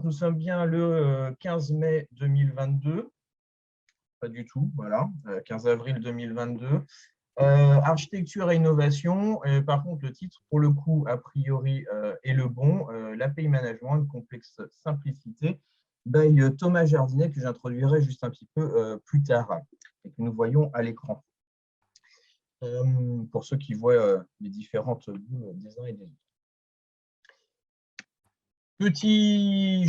donc nous sommes bien le 15 mai 2022. Pas du tout, voilà, 15 avril 2022. Architecture et innovation. Par contre, le titre, pour le coup, a priori, est le bon. L'API Management, une complexe simplicité, by Thomas Jardinet, que j'introduirai juste un petit peu plus tard et que nous voyons à l'écran. Pour ceux qui voient les différentes vues des uns et des autres. Petit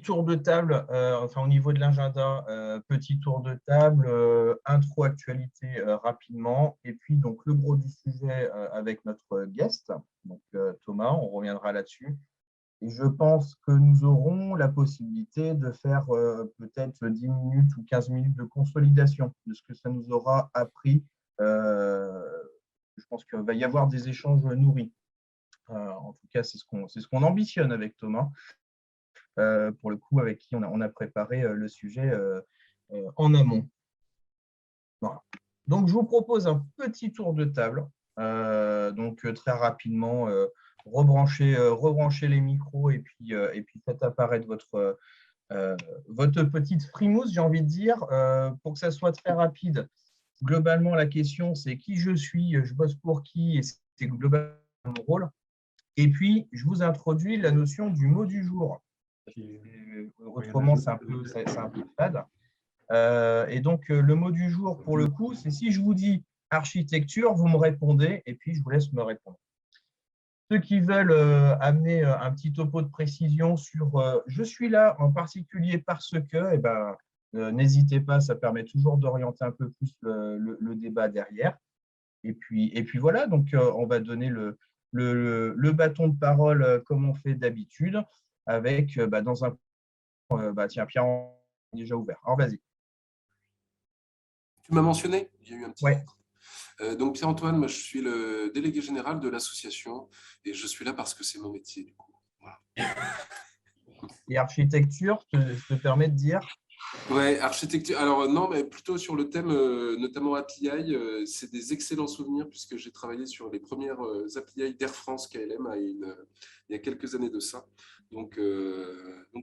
tour de table, enfin au niveau de l'agenda, petit tour de table, intro actualité rapidement, et puis donc le gros du sujet avec notre guest, donc Thomas, on reviendra là-dessus. Et je pense que nous aurons la possibilité de faire peut-être 10 minutes ou 15 minutes de consolidation de ce que ça nous aura appris. Je pense qu'il va y avoir des échanges nourris. En tout cas, c'est ce qu'on ambitionne avec Thomas, pour le coup, avec qui on a préparé le sujet en amont. Voilà. Donc, je vous propose un petit tour de table. Donc, très rapidement, rebranchez les micros et puis faites apparaître votre petite frimousse, j'ai envie de dire, pour que ça soit très rapide. Globalement, la question, c'est qui je suis, je bosse pour qui, et c'est globalement mon rôle. Et puis, je vous introduis la notion du mot du jour. Autrement, c'est un peu fade. Et donc, le mot du jour, pour le coup, c'est si je vous dis architecture, vous me répondez, et puis je vous laisse me répondre. Ceux qui veulent amener un petit topo de précision sur je suis là en particulier parce que, eh ben, n'hésitez pas, ça permet toujours d'orienter un peu plus le débat derrière. Et puis voilà, donc on va donner le bâton de parole comme on fait d'habitude, avec dans un tiens, Pierre est déjà ouvert. Alors vas-y. Tu m'as mentionné, il y a eu un petit Ouais. Donc Pierre-Antoine, moi je suis le délégué général de l'association et je suis là parce que c'est mon métier du coup. Voilà. Et architecture te permet de dire? Ouais, architecture. Alors non, mais plutôt sur le thème, notamment API, c'est des excellents souvenirs puisque j'ai travaillé sur les premières API d'Air France KLM il y a quelques années de ça. Donc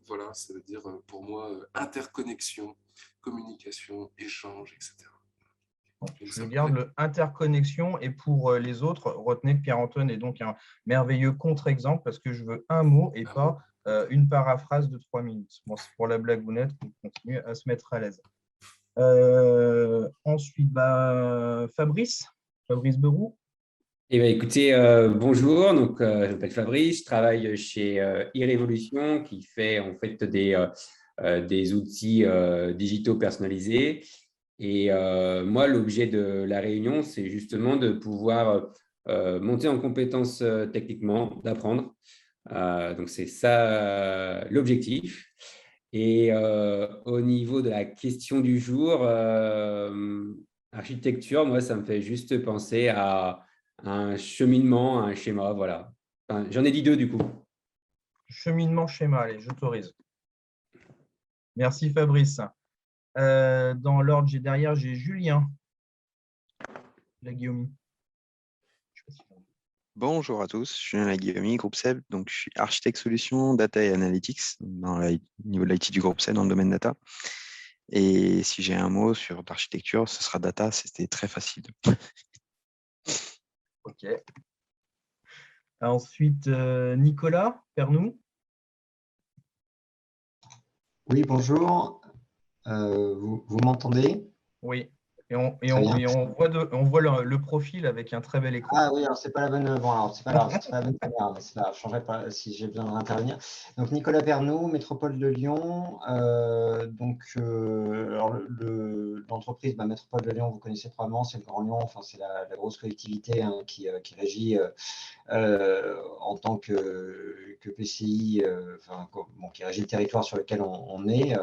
voilà, ça veut dire pour moi interconnexion, communication, échange, etc. Je garde le interconnexion, et pour les autres, retenez que Pierre-Antoine est donc un merveilleux contre-exemple parce que je veux un mot et pas une paraphrase de 3 minutes. Bon, c'est pour la blagounette qu'on continue à se mettre à l'aise. Ensuite, Fabrice Beroux. Eh bien, écoutez, bonjour. Donc, je m'appelle Fabrice, je travaille chez e-Révolution qui fait en fait des outils digitaux personnalisés. Et moi, l'objet de la réunion, c'est justement de pouvoir monter en compétences techniquement, d'apprendre. Donc, c'est ça l'objectif. Et au niveau de la question du jour, architecture, moi, ça me fait juste penser à un cheminement, un schéma, voilà. Enfin, j'en ai dit deux du coup. Cheminement, schéma, allez, j'autorise. Merci Fabrice. Dans l'ordre, derrière, j'ai Julien. La Guillaume. Bonjour à tous, je suis Julien Laguillaume, groupe SEB, donc je suis architecte solution, data et analytics, au niveau de l'IT du groupe SEB dans le domaine data. Et si j'ai un mot sur l'architecture, ce sera data, c'était très facile. Ok. Ensuite, Nicolas Pernou. Oui, bonjour. Vous m'entendez? Oui. Et on voit le profil avec un très bel écran. Ah oui, alors c'est pas la bonne. Bon, alors c'est pas grave, c'est pas la bonne caméra, mais ça ne changerait pas si j'ai besoin d'intervenir. Donc Nicolas Pernou, métropole de Lyon. Alors l'entreprise Métropole de Lyon, vous connaissez probablement, c'est le Grand Lyon. Enfin, c'est la grosse collectivité qui régit en tant que PCI, qui régit le territoire sur lequel on est,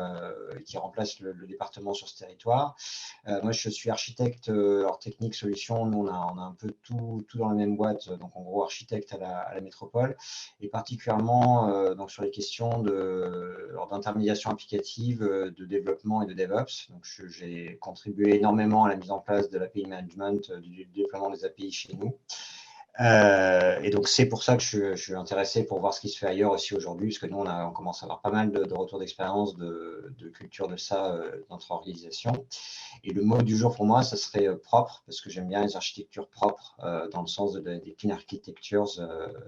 qui remplace le département sur ce territoire. Moi, je suis architecte technique solution. Nous, on a un peu tout dans la même boîte. Donc, en gros, architecte à la métropole, et particulièrement donc sur les questions d'intermédiation applicative, de développement et de DevOps. Donc, j'ai contribué énormément à la mise en place de l'API management, du déploiement des API chez nous. Et donc, c'est pour ça que je suis intéressé pour voir ce qui se fait ailleurs aussi aujourd'hui, parce que nous, on commence à avoir pas mal de retours d'expérience, de culture de ça dans notre organisation. Et le mot du jour pour moi, ça serait propre, parce que j'aime bien les architectures propres, dans le sens des clean architectures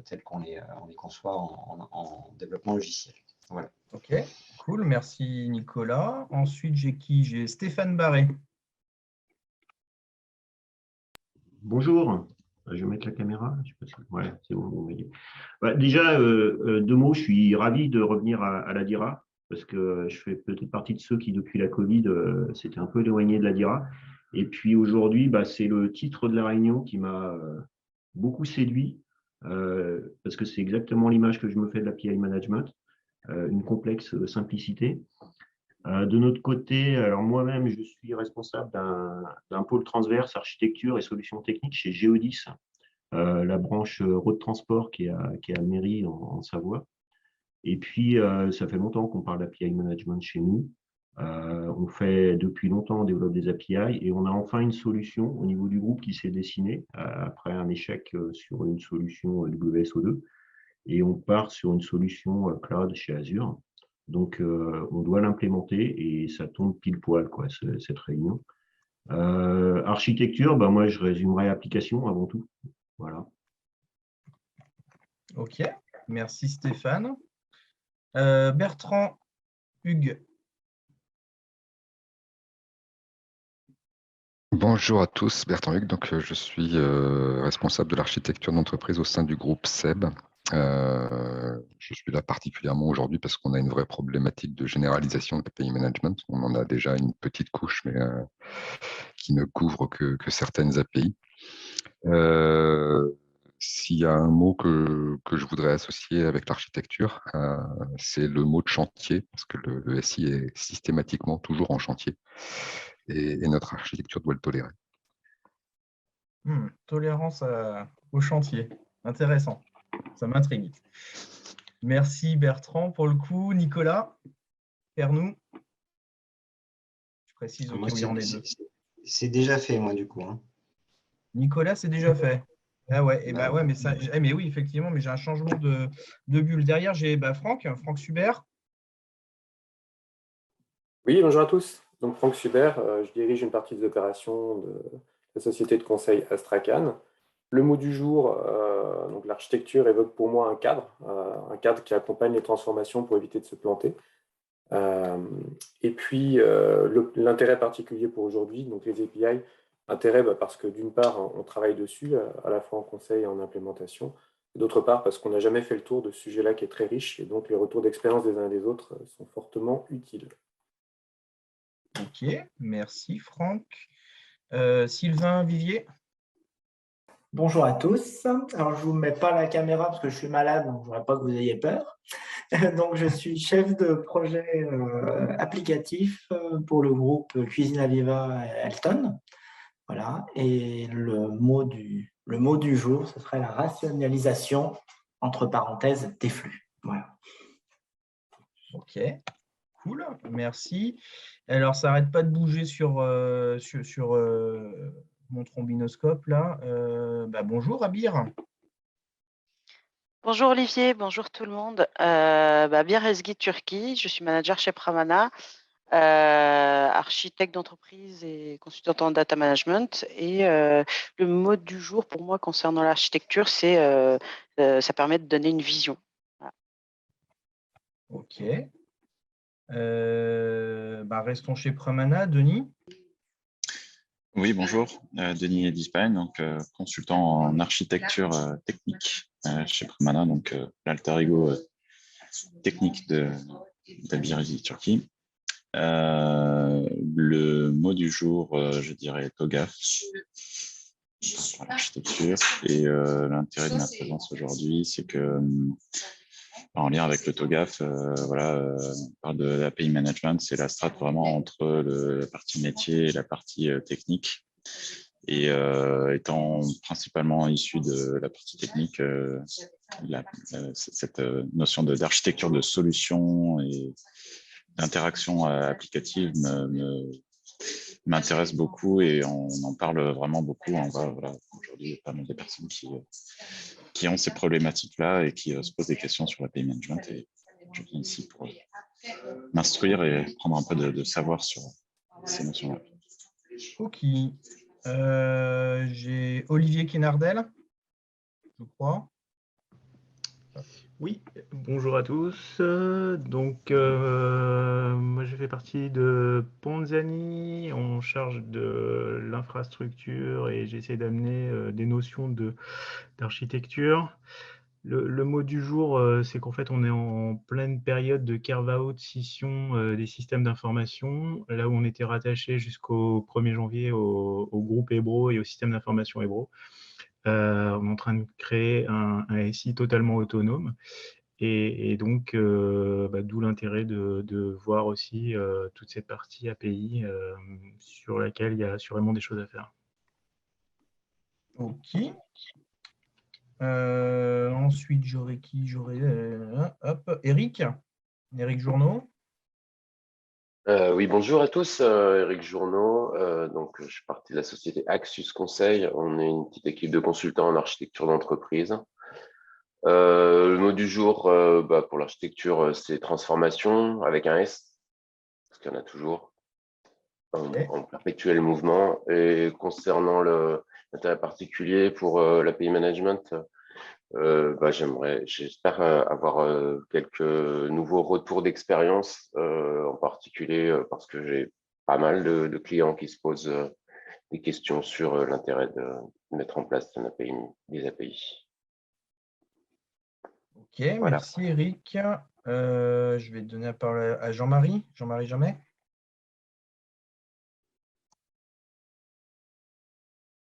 telles qu'on on les conçoit en développement logiciel. Voilà. Ok, cool, merci Nicolas. Ensuite, j'ai qui? J'ai Stéphane Barré. Bonjour, je vais mettre la caméra. Je sais pas si... Ouais, c'est bon, vous voyez. Déjà, deux mots, je suis ravi de revenir à la DIRA, parce que je fais peut-être partie de ceux qui, depuis la Covid, s'étaient un peu éloignés de la DIRA. Et puis aujourd'hui, c'est le titre de la réunion qui m'a beaucoup séduit, parce que c'est exactement l'image que je me fais de l'API management, une complexe simplicité. De notre côté, alors moi-même, je suis responsable d'un pôle transverse architecture et solutions techniques chez Geodis, la branche road transport qui est à Méry en Savoie. Et puis, ça fait longtemps qu'on parle d'API management chez nous. On fait depuis longtemps, on développe des API et on a enfin une solution au niveau du groupe qui s'est dessinée après un échec sur une solution WSO2. Et on part sur une solution cloud chez Azure. Donc, on doit l'implémenter et ça tombe pile poil, quoi, cette réunion. Architecture, moi, je résumerai application avant tout. Voilà. Ok, merci Stéphane. Bertrand Hugues. Bonjour à tous, Bertrand Hugues. Donc, je suis responsable de l'architecture d'entreprise au sein du groupe SEB. Je suis là particulièrement aujourd'hui parce qu'on a une vraie problématique de généralisation de l'API management. On en a déjà une petite couche, mais qui ne couvre que certaines API. S'il y a un mot que je voudrais associer avec l'architecture, c'est le mot de chantier, parce que le SI est systématiquement toujours en chantier. Et notre architecture doit le tolérer. Tolérance au chantier. Intéressant. Ça m'intrigue. Merci Bertrand pour le coup. Nicolas, Pernou. Je précise au cas où il y en a deux. C'est déjà fait, moi, du coup. Hein. Nicolas, c'est déjà fait. Ah ouais, et ouais, mais ça, mais oui, effectivement, mais j'ai un changement de bulle. Derrière, j'ai Franck Subert. Oui, bonjour à tous. Donc Franck Subert, je dirige une partie des opérations de la société de conseil Astrakhan. Le mot du jour, donc l'architecture évoque pour moi un cadre qui accompagne les transformations pour éviter de se planter. Et puis l'intérêt particulier pour aujourd'hui, donc les API, intérêt parce que d'une part on travaille dessus, à la fois en conseil et en implémentation, et d'autre part parce qu'on n'a jamais fait le tour de ce sujet-là qui est très riche, et donc les retours d'expérience des uns et des autres sont fortement utiles. Ok, merci Franck. Sylvain Vivier. Bonjour à tous. Alors, je ne vous mets pas la caméra parce que je suis malade, donc je ne voudrais pas que vous ayez peur. Donc, je suis chef de projet applicatif pour le groupe Cuisine Aviva Elton. Voilà. Et le mot du jour, ce serait la rationalisation, entre parenthèses, des flux. Voilà. Ok, cool, merci. Alors, ça n'arrête pas de bouger sur mon trombinoscope là. Bonjour Abir. Bonjour Olivier, bonjour tout le monde. Abir Ezgi Turki, je suis manager chez Pramana, architecte d'entreprise et consultant en data management. Et le mot du jour pour moi concernant l'architecture, c'est ça permet de donner une vision. Voilà. Ok. Restons chez Pramana. Denis. Oui, bonjour, Denis Edispagne, donc consultant en architecture technique chez Pramana, donc l'alter ego technique d'Abir Ezgi Turki. Le mot du jour, je dirais TOGAF, par l'architecture. Et l'intérêt de ma présence aujourd'hui, c'est que en lien avec le TOGAF, on parle de l'API management, c'est la strate vraiment entre la partie métier et la partie technique. Et étant principalement issu de la partie technique, cette notion d'architecture de solutions et d'interaction applicative m'intéresse beaucoup et on en parle vraiment beaucoup. Voilà, aujourd'hui, il y a pas mal de personnes qui ont ces problématiques-là et qui se posent des questions sur l'API management. Et je viens ici pour m'instruire et prendre un peu de savoir sur ces notions-là. Ok. J'ai Olivier Quinardel, je crois. Oui, bonjour à tous. Donc, moi, je fais partie de Ponzani, on charge de l'infrastructure et j'essaie d'amener des notions d'architecture. Le mot du jour, c'est qu'en fait, on est en pleine période de carve-out scission des systèmes d'information, là où on était rattaché jusqu'au 1er janvier au groupe Ebro et au système d'information Ebro. On est en train de créer un SI totalement autonome. Et donc, d'où l'intérêt de voir aussi toute cette partie API sur laquelle il y a sûrement des choses à faire. Ok. Ensuite, j'aurais qui? Hop, Eric Journeau. Oui, bonjour à tous, Eric Journeau. Donc, je suis partie de la société Axus Conseil. On est une petite équipe de consultants en architecture d'entreprise. Le mot du jour pour l'architecture, c'est transformation avec un S, parce qu'il y en a toujours, en perpétuel mouvement. Et concernant l'intérêt particulier pour l'API management, j'espère avoir quelques nouveaux retours d'expérience, en particulier parce que j'ai pas mal de clients qui se posent des questions sur l'intérêt de mettre en place des API. Ok, voilà. Merci Eric. Je vais donner la parole à Jean-Marie. Jean-Marie Jamet.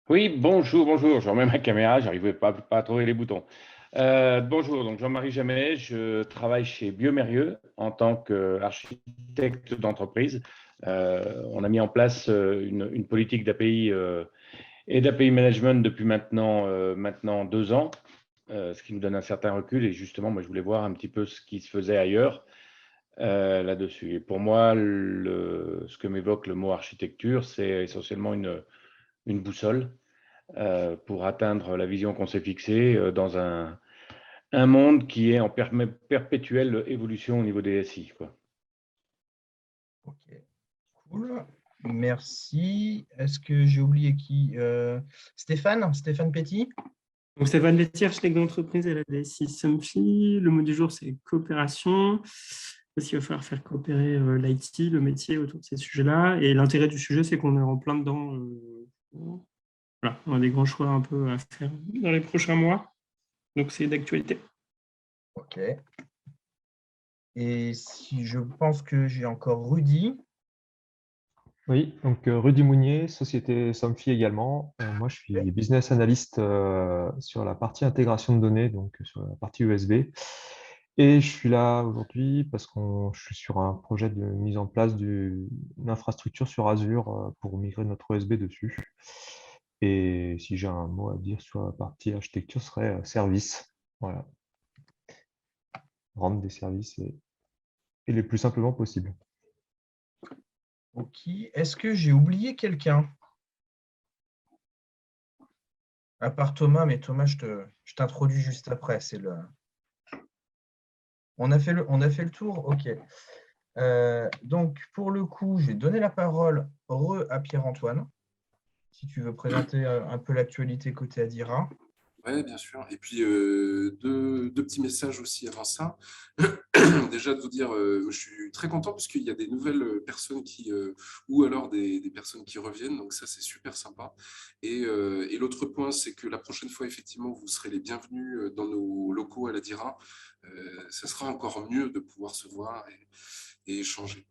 Oui, bonjour, je remets ma caméra, j'arrivais pas à trouver les boutons. Bonjour, donc Jean-Marie Jamet, je travaille chez Biomérieux en tant qu'architecte d'entreprise. On a mis en place une politique d'API et d'API management depuis maintenant 2 ans, ce qui nous donne un certain recul. Et justement, moi, je voulais voir un petit peu ce qui se faisait ailleurs là-dessus. Et pour moi, ce que m'évoque le mot architecture, c'est essentiellement une boussole pour atteindre la vision qu'on s'est fixée dans un monde qui est en perpétuelle évolution au niveau des SI, quoi. Ok, cool. Merci. Est-ce que j'ai oublié qui? Stéphane Petit. Donc, Stéphane Petit, architecte d'entreprise à la DSI Somfy. Le mot du jour, c'est coopération. Parce qu'il va falloir faire coopérer l'IT, le métier autour de ces sujets-là. Et l'intérêt du sujet, c'est qu'on est en plein dedans. Voilà, on a des grands choix un peu à faire dans les prochains mois. Donc, c'est d'actualité. Ok. Et si je pense que j'ai encore Rudy. Oui, donc Rudy Mounier, société Somfy également. Moi, je suis business analyst sur la partie intégration de données, donc sur la partie USB. Et je suis là aujourd'hui parce que je suis sur un projet de mise en place d'une infrastructure sur Azure pour migrer notre USB dessus. Et si j'ai un mot à dire sur la partie architecture, ce serait service. Voilà. Rendre des services et les plus simplement possible. Ok. Est-ce que j'ai oublié quelqu'un? À part Thomas, mais Thomas, je t'introduis juste après. On a fait le tour? Ok. Donc, pour le coup, j'ai donné la parole à Pierre-Antoine, si tu veux présenter un peu l'actualité côté Adira. Oui, bien sûr. Et puis, deux petits messages aussi avant ça. Déjà, de vous dire, je suis très content parce qu'il y a des nouvelles personnes ou alors des personnes qui reviennent. Donc, ça, c'est super sympa. Et l'autre point, c'est que la prochaine fois, effectivement, vous serez les bienvenus dans nos locaux à l'Adira. Ça sera encore mieux de pouvoir se voir et échanger.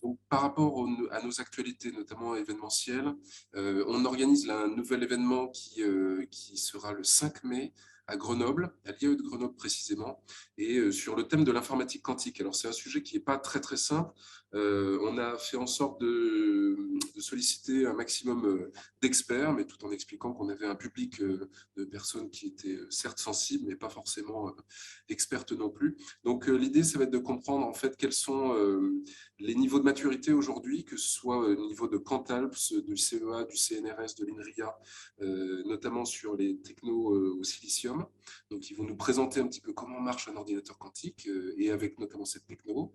Donc, par rapport à nos actualités, notamment événementielles, on organise là un nouvel événement qui sera le 5 mai à Grenoble, à l'IAE de Grenoble précisément, et sur le thème de l'informatique quantique. Alors, c'est un sujet qui n'est pas très, très simple. On a fait en sorte de solliciter un maximum d'experts, mais tout en expliquant qu'on avait un public de personnes qui étaient certes sensibles, mais pas forcément expertes non plus. Donc, l'idée, ça va être de comprendre en fait quels sont les niveaux de maturité aujourd'hui, que ce soit au niveau de Cantalps, du CEA, du CNRS, de l'INRIA, notamment sur les technos au silicium. Donc, ils vont nous présenter un petit peu comment marche un ordinateur quantique et avec notamment cette techno.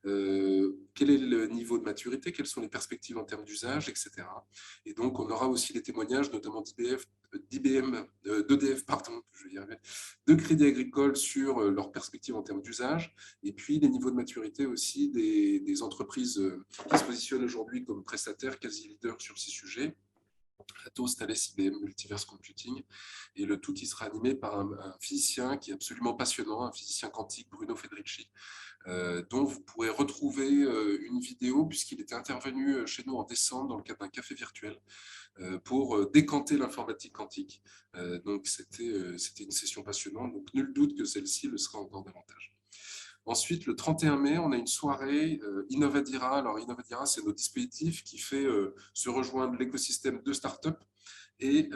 Quel est le niveau de maturité, quelles sont les perspectives en termes d'usage, etc. Et donc, on aura aussi les témoignages, notamment d'EDF, pardon, je vais y arriver, de Crédit Agricole sur leurs perspectives en termes d'usage, et puis les niveaux de maturité aussi des entreprises qui se positionnent aujourd'hui comme prestataires, quasi leaders sur ces sujets. Atos, Thales, IBM, Multiverse Computing, et le tout qui sera animé par un physicien qui est absolument passionnant, un physicien quantique, Bruno Federici, dont vous pourrez retrouver une vidéo puisqu'il était intervenu chez nous en décembre dans le cadre d'un café virtuel pour décanter l'informatique quantique. Donc c'était une session passionnante, donc nul doute que celle-ci le sera encore davantage. Ensuite, le 31 mai, on a une soirée Innovadira. Alors, Innovadira, c'est notre dispositif qui fait se rejoindre l'écosystème de start-up. Et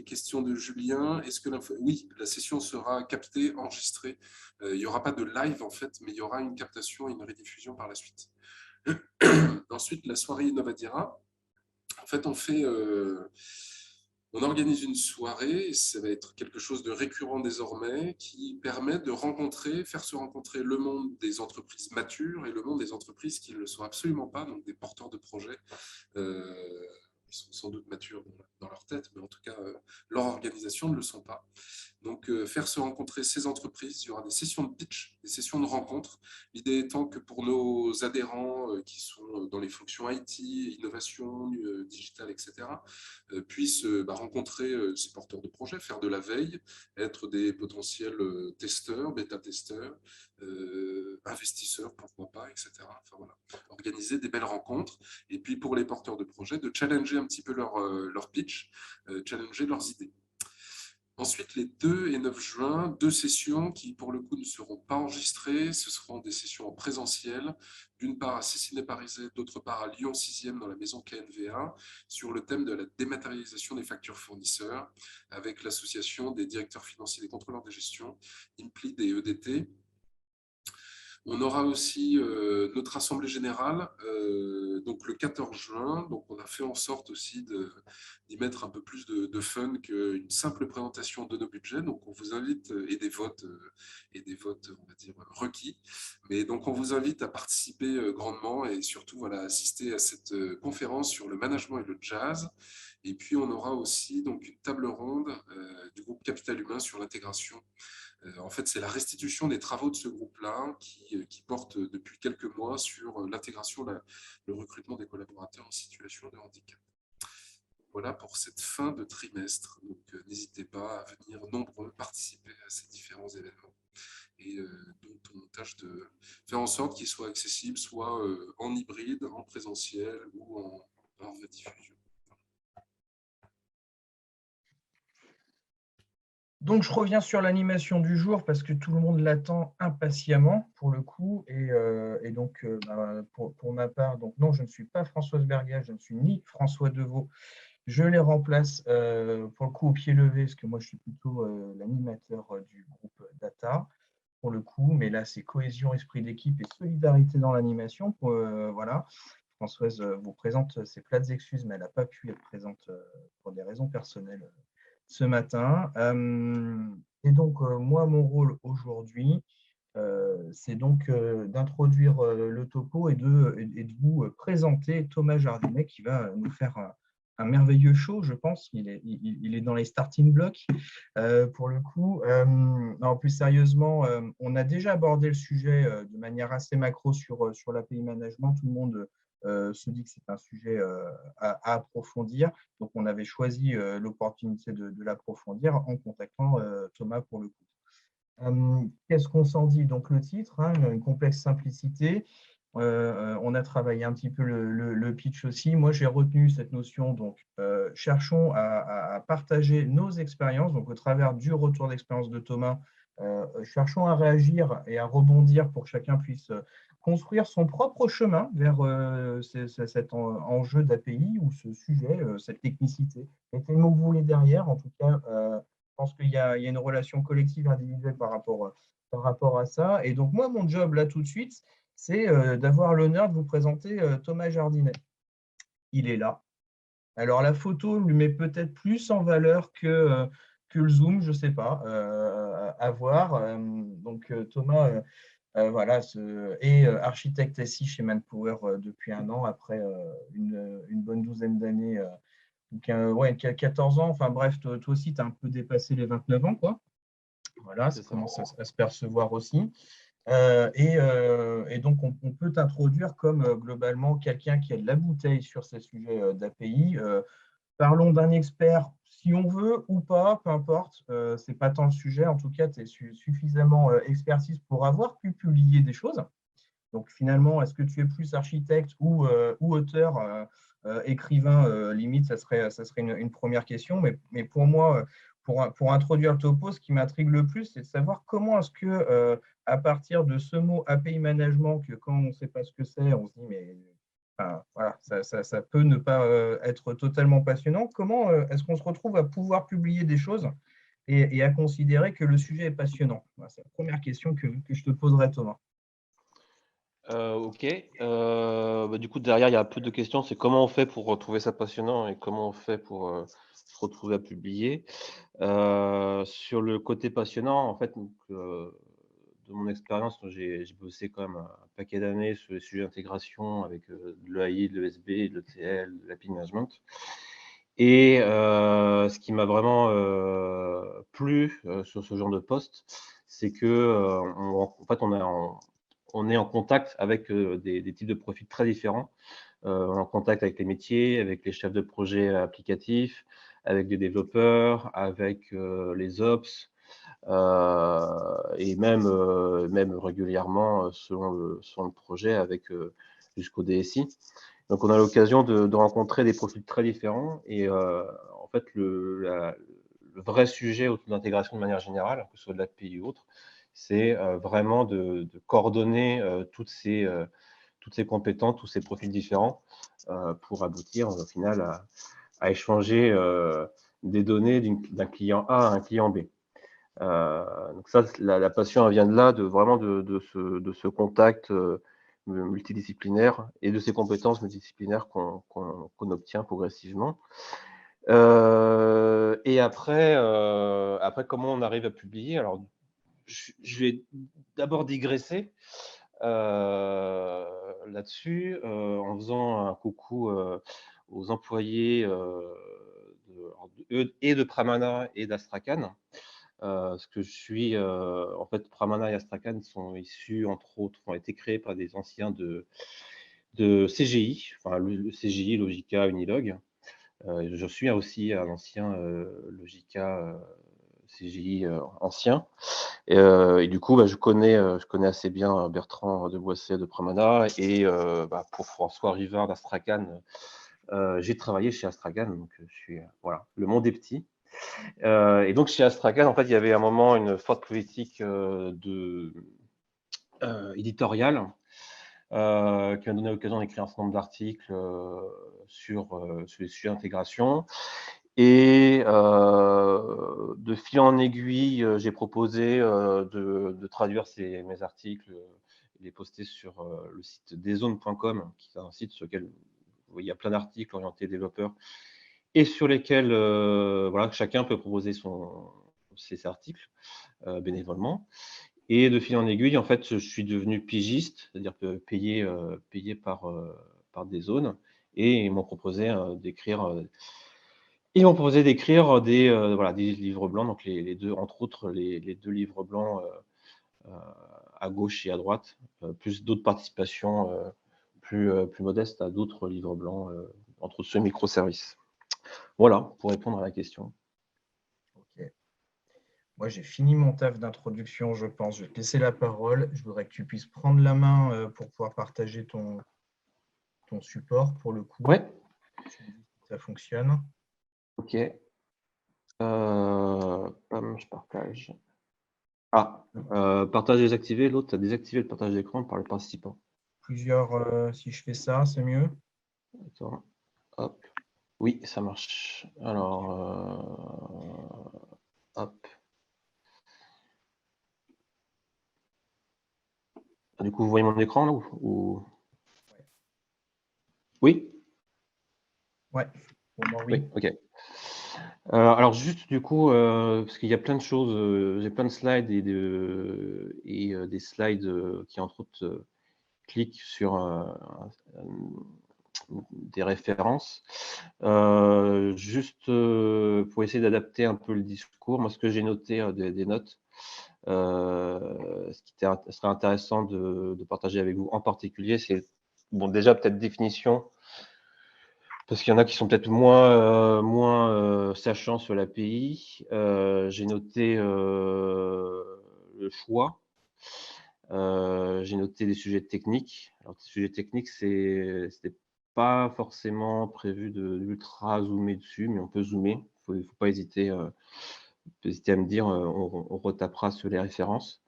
question de Julien, est-ce que oui, la session sera captée, enregistrée. Il n'y aura pas de live, en fait, mais il y aura une captation et une rediffusion par la suite. Ensuite, la soirée Innovadira. En fait, on organise une soirée, ça va être quelque chose de récurrent désormais, qui permet de faire se rencontrer le monde des entreprises matures et le monde des entreprises qui ne le sont absolument pas, donc des porteurs de projets. Ils sont sans doute matures dans leur tête, mais en tout cas, leur organisation ne le sont pas. Donc, faire se rencontrer ces entreprises, il y aura des sessions de pitch, des sessions de rencontres. L'idée étant que pour nos adhérents qui sont dans les fonctions IT, innovation, digital, etc., puissent rencontrer ces porteurs de projets, faire de la veille, être des potentiels testeurs, bêta-testeurs, investisseurs, pourquoi pas, etc. Enfin, voilà. Organiser des belles rencontres. Et puis, pour les porteurs de projets, de challenger un petit peu leur pitch, challenger leurs idées. Ensuite, les 2 et 9 juin, 2 sessions qui, pour le coup, ne seront pas enregistrées. Ce seront des sessions en présentiel, d'une part à Cessiné-Pariset, d'autre part à Lyon 6e dans la maison KNV1, sur le thème de la dématérialisation des factures fournisseurs, avec l'association des directeurs financiers et des contrôleurs de gestion, IMPLID et EDT. On aura aussi notre assemblée générale, donc le 14 juin. Donc, on a fait en sorte aussi d'y mettre un peu plus de fun qu'une simple présentation de nos budgets. Donc, on vous invite, et des votes, on va dire, requis. Mais donc, on vous invite à participer grandement et surtout voilà, assister à cette conférence sur le management et le jazz. Et puis, on aura aussi donc, une table ronde du groupe Capital Humain sur l'intégration. En fait, c'est la restitution des travaux de ce groupe-là qui porte depuis quelques mois sur l'intégration, le recrutement des collaborateurs en situation de handicap. Voilà pour cette fin de trimestre. Donc, n'hésitez pas à venir nombreux participer à ces différents événements et dont on tâche de faire en sorte qu'ils soient accessibles, soit en hybride, en présentiel ou en rediffusion. Donc, je reviens sur l'animation du jour parce que tout le monde l'attend impatiemment pour le coup. Et donc, pour ma part, donc non, je ne suis pas Françoise Berga, je ne suis ni François Deveau. Je les remplace pour le coup au pied levé parce que moi, je suis plutôt l'animateur du groupe Data pour le coup. Mais là, c'est cohésion, esprit d'équipe et solidarité dans l'animation. Voilà. Françoise vous présente ses plates excuses, mais elle n'a pas pu être présente pour des raisons personnelles ce matin. Et donc, moi, mon rôle aujourd'hui, c'est donc d'introduire le topo et de vous présenter Thomas Jardinet qui va nous faire un merveilleux show, je pense. Il est dans les starting blocks pour le coup. Non, plus sérieusement, on a déjà abordé le sujet de manière assez macro sur l'API management. Tout le monde se dit que c'est un sujet à approfondir. Donc, on avait choisi l'opportunité de l'approfondir en contactant Thomas pour le coup. Qu'est-ce qu'on s'en dit? Donc, le titre, une complexe simplicité. on a travaillé un petit peu le pitch aussi. Moi, j'ai retenu cette notion, donc cherchons à partager nos expériences, donc au travers du retour d'expérience de Thomas, cherchons à réagir et à rebondir pour que chacun puisse construire son propre chemin vers cet enjeu d'API ou ce sujet, cette technicité. Mettez le mot que vous voulez derrière, en tout cas, je pense qu'il y a une relation collective individuelle par rapport à ça. Et donc, moi, mon job, là, tout de suite, c'est d'avoir l'honneur de vous présenter Thomas Jardinet. Il est là. Alors, la photo lui met peut-être plus en valeur que le Zoom, je ne sais pas, à voir. Donc, Thomas voilà, est architecte SI chez Manpower depuis 1 an, après une bonne douzaine d'années, ouais, 14 ans. Enfin bref, toi aussi, tu as un peu dépassé les 29 ans, quoi. Voilà, ça commence à se percevoir aussi. Et donc, on peut t'introduire comme globalement quelqu'un qui a de la bouteille sur ces sujets d'API. Parlons d'un expert, si on veut ou pas, peu importe, ce n'est pas tant le sujet. En tout cas, tu es suffisamment expertise pour avoir pu publier des choses. Donc, finalement, est-ce que tu es plus architecte ou auteur, écrivain, limite, ça serait une première question. Mais pour moi, pour introduire le topo, ce qui m'intrigue le plus, c'est de savoir comment est-ce que, à partir de ce mot API management, que quand on ne sait pas ce que c'est, on se dit, mais enfin, voilà, ça peut ne pas être totalement passionnant. Comment est-ce qu'on se retrouve à pouvoir publier des choses et à considérer que le sujet est passionnant? Voilà, c'est la première question que je te poserai, Thomas. Ok. Du coup, derrière, il y a un peu de questions. C'est comment on fait pour trouver ça passionnant et comment on fait pour se retrouver à publier. Sur le côté passionnant, en fait, donc, de mon expérience, j'ai bossé quand même un paquet d'années sur les sujets d'intégration avec de l'EAI, de l'ESB, de l'ETL, de l'API management. Et ce qui m'a vraiment plu sur ce genre de poste, c'est que en fait, on est en contact avec des types de profils très différents. On est en contact avec les métiers, avec les chefs de projet applicatifs, avec des développeurs, avec les ops, et même régulièrement, selon le projet, avec jusqu'au DSI. Donc, on a l'occasion de rencontrer des profils très différents. Et en fait, le vrai sujet autour de l'intégration de manière générale, que ce soit de l'API ou autre, c'est vraiment de coordonner toutes ces compétences, tous ces profils différents pour aboutir au final à échanger des données d'un client A à un client B. Donc ça, la passion elle vient de là, vraiment de ce contact multidisciplinaire et de ces compétences multidisciplinaires qu'on obtient progressivement. Et après, comment on arrive à publier? Alors, je vais d'abord digresser là-dessus en faisant un coucou aux employés de Pramana et d'Astrakhan. Ce que je suis, en fait, Pramana et Astrakhan sont issus, entre autres, ont été créés par des anciens de CGI, enfin le CGI, Logica, Unilog. Je suis aussi un ancien Logica CGI ancien. Et du coup, je connais assez bien Bertrand de Boisset de Pramana et pour François Rivard d'Astrakhan, j'ai travaillé chez Astrakhan, donc je suis voilà, le monde est petit. Et donc chez Astrakhan, en fait, il y avait à un moment une forte politique éditoriale qui m'a donné l'occasion d'écrire un certain nombre d'articles sur les sujets d'intégration. Et de fil en aiguille, j'ai proposé de traduire mes articles et les poster sur le site dezones.com, qui est un site sur lequel il y a plein d'articles orientés développeurs et sur lesquels voilà, chacun peut proposer ses articles bénévolement. Et de fil en aiguille, en fait, je suis devenu pigiste, c'est-à-dire payé par des zones, et ils m'ont proposé d'écrire des livres blancs, donc les deux, entre autres les deux livres blancs à gauche et à droite, plus d'autres participations plus modestes à d'autres livres blancs, entre autres ceux microservices. Voilà, pour répondre à la question. Ok. Moi, j'ai fini mon taf d'introduction, je pense. Je vais te laisser la parole. Je voudrais que tu puisses prendre la main pour pouvoir partager ton support pour le coup. Ouais. Ça fonctionne. Ok. Je partage. Ah, partage désactivé. L'autre, tu as désactivé le partage d'écran par le participant. Plusieurs, si je fais ça, c'est mieux. Attends. Hop. Oui, ça marche. Alors, hop. Du coup, vous voyez mon écran là ou... Oui. Ouais, pour moi, oui. Ok. Alors juste du coup, parce qu'il y a plein de choses, j'ai plein de slides et des slides qui entre autres cliquent sur des références. Juste pour essayer d'adapter un peu le discours, moi ce que j'ai noté des notes, ce qui serait intéressant de partager avec vous en particulier, c'est bon déjà peut-être définition. Parce qu'il y en a qui sont peut-être moins sachants sur l'API. J'ai noté le choix. J'ai noté des sujets techniques. Alors, les sujets techniques, c'était pas forcément prévu d'ultra zoomer dessus, mais on peut zoomer. Il ne faut pas hésiter, à me dire, on retapera sur les références.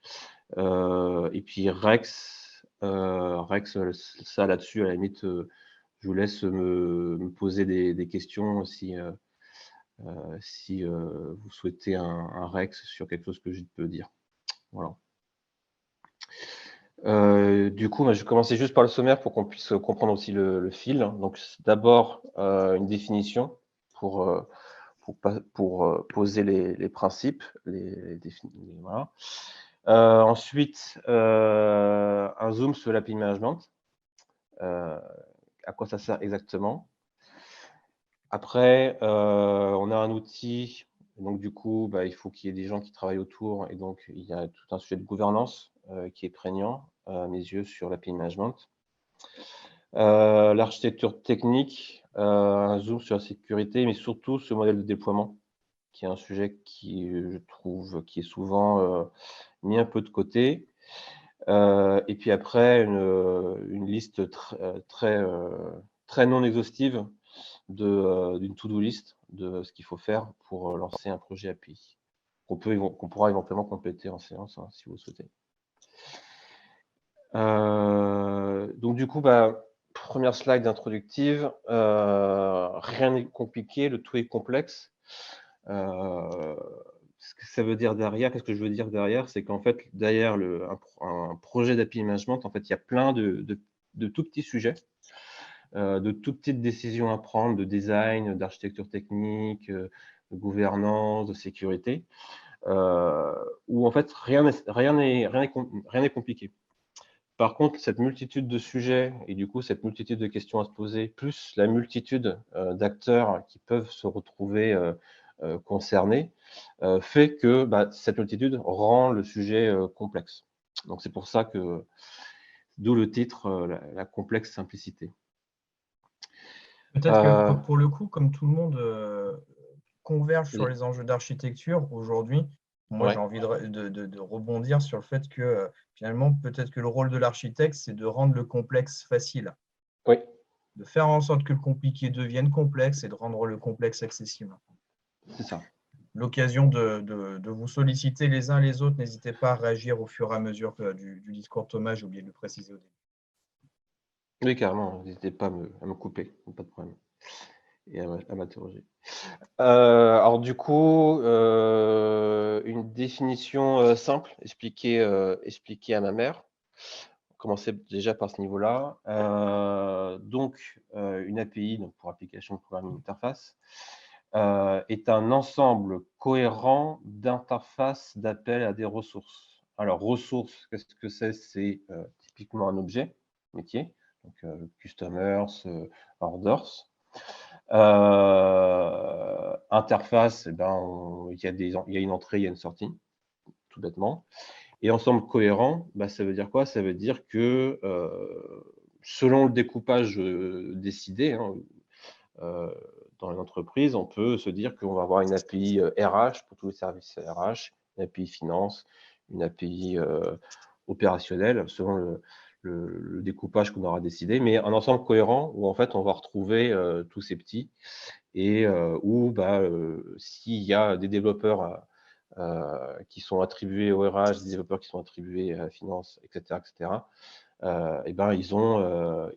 Et puis Rex, ça là-dessus, à la limite, je vous laisse me poser des questions si vous souhaitez un Rex sur quelque chose que je peux dire. Voilà. Du coup, je vais commencer juste par le sommaire pour qu'on puisse comprendre aussi le fil. Donc, d'abord, une définition pour poser les principes, voilà. Ensuite, un zoom sur l'API management. À quoi ça sert exactement. Après, on a un outil, donc du coup, il faut qu'il y ait des gens qui travaillent autour, et donc il y a tout un sujet de gouvernance qui est prégnant, à mes yeux, sur l'API management. L'architecture technique, un zoom sur la sécurité, mais surtout ce modèle de déploiement, qui est un sujet qui, je trouve, qui est souvent mis un peu de côté. Et puis après, une liste très non exhaustive d'une to-do list de ce qu'il faut faire pour lancer un projet API, qu'on pourra éventuellement compléter en séance, si vous le souhaitez. Donc du coup, première slide introductive, rien n'est compliqué, le tout est complexe. Ce que ça veut dire derrière, qu'est-ce que je veux dire derrière, c'est qu'en fait, derrière un projet d'API management, en fait, il y a plein de tout petits sujets, de toutes petites décisions à prendre, de design, d'architecture technique, de gouvernance, de sécurité, où en fait, rien n'est compliqué. Par contre, cette multitude de sujets et du coup, cette multitude de questions à se poser, plus la multitude d'acteurs qui peuvent se retrouver concernés, fait que cette multitude rend le sujet complexe. Donc, c'est pour ça que, d'où le titre, la complexe simplicité. Peut-être que pour le coup, comme tout le monde converge sur les enjeux d'architecture aujourd'hui, moi j'ai envie de rebondir sur le fait que finalement, peut-être que le rôle de l'architecte, c'est de rendre le complexe facile. Oui. De faire en sorte que le compliqué devienne complexe et de rendre le complexe accessible. C'est ça. L'occasion de vous solliciter les uns les autres, n'hésitez pas à réagir au fur et à mesure du discours de Thomas, j'ai oublié de le préciser au début. Oui, carrément, n'hésitez pas à me couper, pas de problème, et à m'interroger. Alors du coup, une définition simple, expliquée à ma mère. Commencer déjà par ce niveau-là. Donc, une API, donc pour application de programming interface, est un ensemble cohérent d'interfaces d'appel à des ressources. Alors, ressources, qu'est-ce que c'est? C'est typiquement un objet métier, donc customers, orders. Interface, il y a une entrée, il y a une sortie, tout bêtement. Et ensemble cohérent, ça veut dire quoi? Ça veut dire que selon le découpage décidé dans une entreprise, on peut se dire qu'on va avoir une API RH pour tous les services RH, une API finance, une API opérationnelle, selon le découpage qu'on aura décidé, mais un ensemble cohérent où en fait on va retrouver tous ces petits et où s'il y a des développeurs qui sont attribués au RH, des développeurs qui sont attribués à la finance, etc., et ben ils ont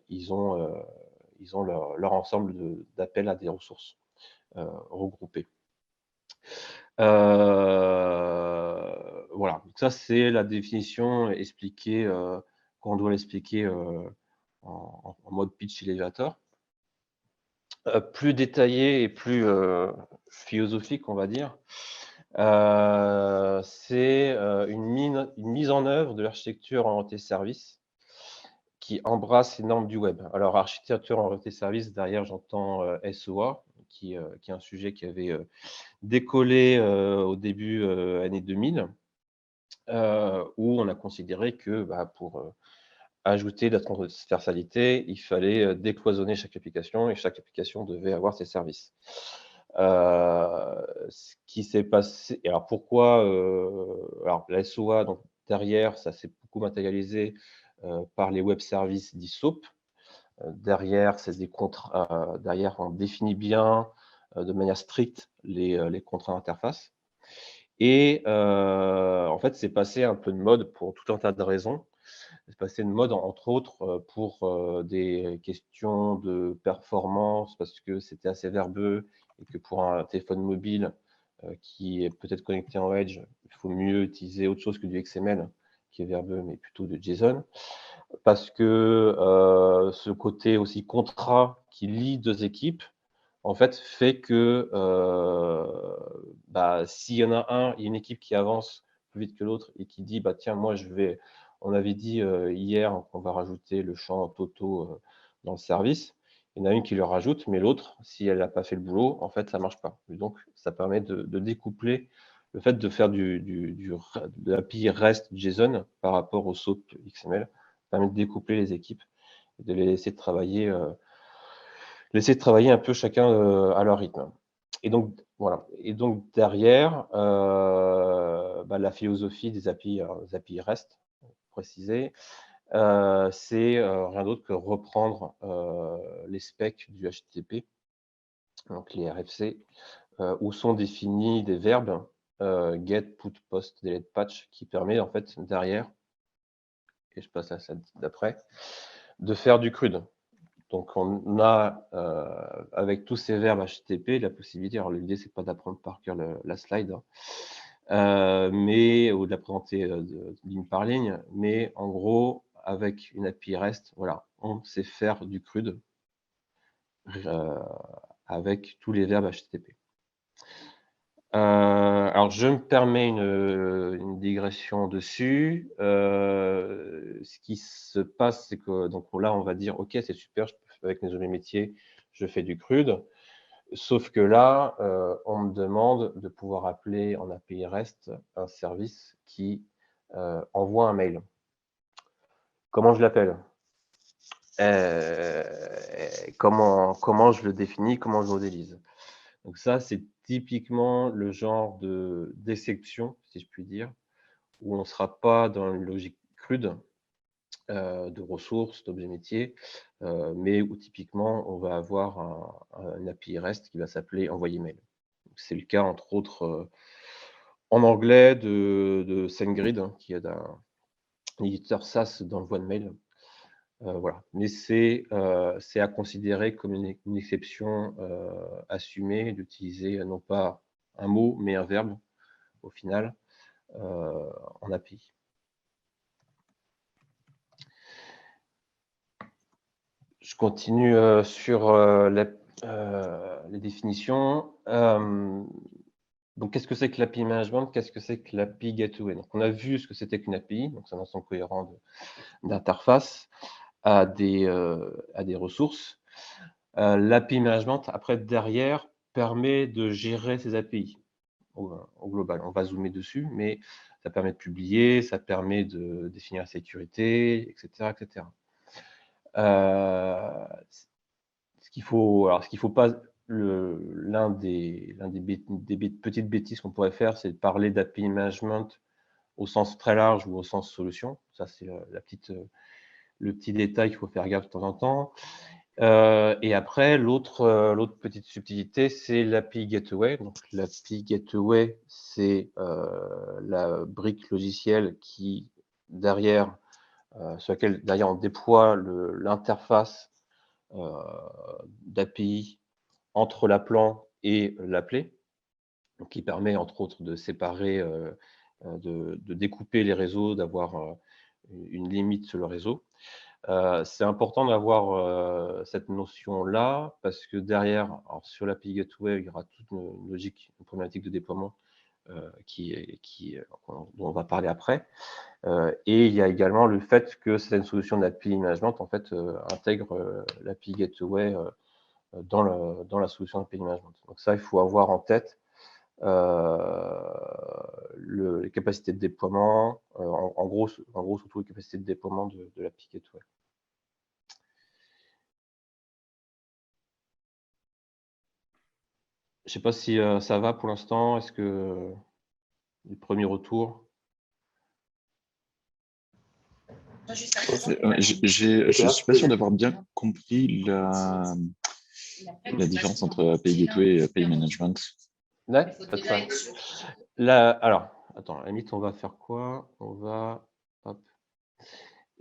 leur ensemble d'appels à des ressources regroupées. Voilà, donc ça c'est la définition expliquée quand on doit l'expliquer en mode pitch elevator. Plus détaillé et plus philosophique, on va dire, c'est une mise en œuvre de l'architecture orientée service qui embrasse les normes du web. Alors, architecture orientée service, derrière, j'entends SOA, qui est un sujet qui avait décollé au début années 2000, où on a considéré que pour ajouter de la transversalité, il fallait décloisonner chaque application et chaque application devait avoir ses services. Ce qui s'est passé, et alors pourquoi alors la SOA, donc derrière, ça s'est beaucoup matérialisé par les web services dits SOAP. Derrière, c'est des contrats. Derrière, on définit bien de manière stricte les contrats d'interface. Et en fait, c'est passé un peu de mode pour tout un tas de raisons. C'est passé de mode, entre autres, pour des questions de performance, parce que c'était assez verbeux et que pour un téléphone mobile qui est peut-être connecté en Edge, il faut mieux utiliser autre chose que du XML, qui est verbeux, mais plutôt de JSON. Parce que ce côté aussi contrat qui lie deux équipes, en fait, fait que s'il y en a il y a une équipe qui avance plus vite que l'autre et qui dit tiens, moi on avait dit hier qu'on va rajouter le champ Toto dans le service. Il y en a une qui le rajoute, mais l'autre, si elle n'a pas fait le boulot, en fait, ça ne marche pas. Et donc, ça permet de découpler le fait de faire de l'API REST JSON par rapport au SOAP XML, permet de découpler les équipes et de les laisser travailler un peu chacun à leur rythme. Et donc, voilà. Et donc, derrière, la philosophie des API REST, préciser, c'est rien d'autre que reprendre les specs du HTTP, donc les RFC, où sont définis des verbes get, put, post, delete, patch, qui permet en fait derrière, et je passe à celle d'après, de faire du CRUD. Donc on a avec tous ces verbes HTTP la possibilité, alors l'idée c'est pas d'apprendre par cœur la slide, mais ou de la présenter ligne par ligne, mais en gros avec une API REST, voilà, on sait faire du CRUD avec tous les verbes HTTP. Alors je me permets une digression dessus. Ce qui se passe, c'est que donc là on va dire ok, c'est super, avec mes objets métiers, je fais du CRUD. Sauf que là, on me demande de pouvoir appeler en API REST un service qui envoie un mail. Comment je l'appelle? Comment je le définis? Comment je le modélise? Donc ça, c'est typiquement le genre d'exception, si je puis dire, où on ne sera pas dans une logique CRUD de ressources, d'objets métiers, mais où typiquement on va avoir une API REST qui va s'appeler envoyer mail. C'est le cas entre autres en anglais de SendGrid, qui est un éditeur SaaS d'envoi de mail. Voilà. Mais c'est à considérer comme une exception assumée d'utiliser non pas un mot mais un verbe au final en API. Je continue sur les définitions. Donc, qu'est-ce que c'est que l'API Management? Qu'est-ce que c'est que l'API Gateway? Donc, on a vu ce que c'était qu'une API, donc c'est un ensemble cohérent d'interfaces à des ressources. L'API Management, après, derrière, permet de gérer ces API au global. On va zoomer dessus, mais ça permet de publier, ça permet de définir la sécurité, etc., etc. Ce qu'il faut pas, l'un des petites bêtises qu'on pourrait faire, c'est de parler d'API management au sens très large ou au sens solution. Ça, c'est le petit détail qu'il faut faire gaffe de temps en temps. Et après, l'autre petite subtilité, c'est l'API Gateway. Donc, l'API Gateway, c'est la brique logicielle qui, derrière, sur laquelle derrière on déploie l'interface d'API entre l'appelant et l'appelé, qui permet entre autres de séparer, de découper les réseaux, d'avoir une limite sur le réseau. C'est important d'avoir cette notion-là parce que derrière, alors sur l'API Gateway, il y aura toute une logique, une problématique de déploiement dont on va parler après. Et il y a également le fait que certaines solutions d'API management en fait, intègrent l'API Gateway dans la solution d'API management. Donc ça, il faut avoir en tête les capacités de déploiement, en gros surtout les capacités de déploiement de l'API Gateway. Je ne sais pas si ça va pour l'instant. Est-ce que les premiers retours? Je ne suis pas sûr d'avoir bien compris la différence entre API Gateway et API Management. Ouais, pas de ça. Alors, attends, à la limite, on va faire quoi? On va...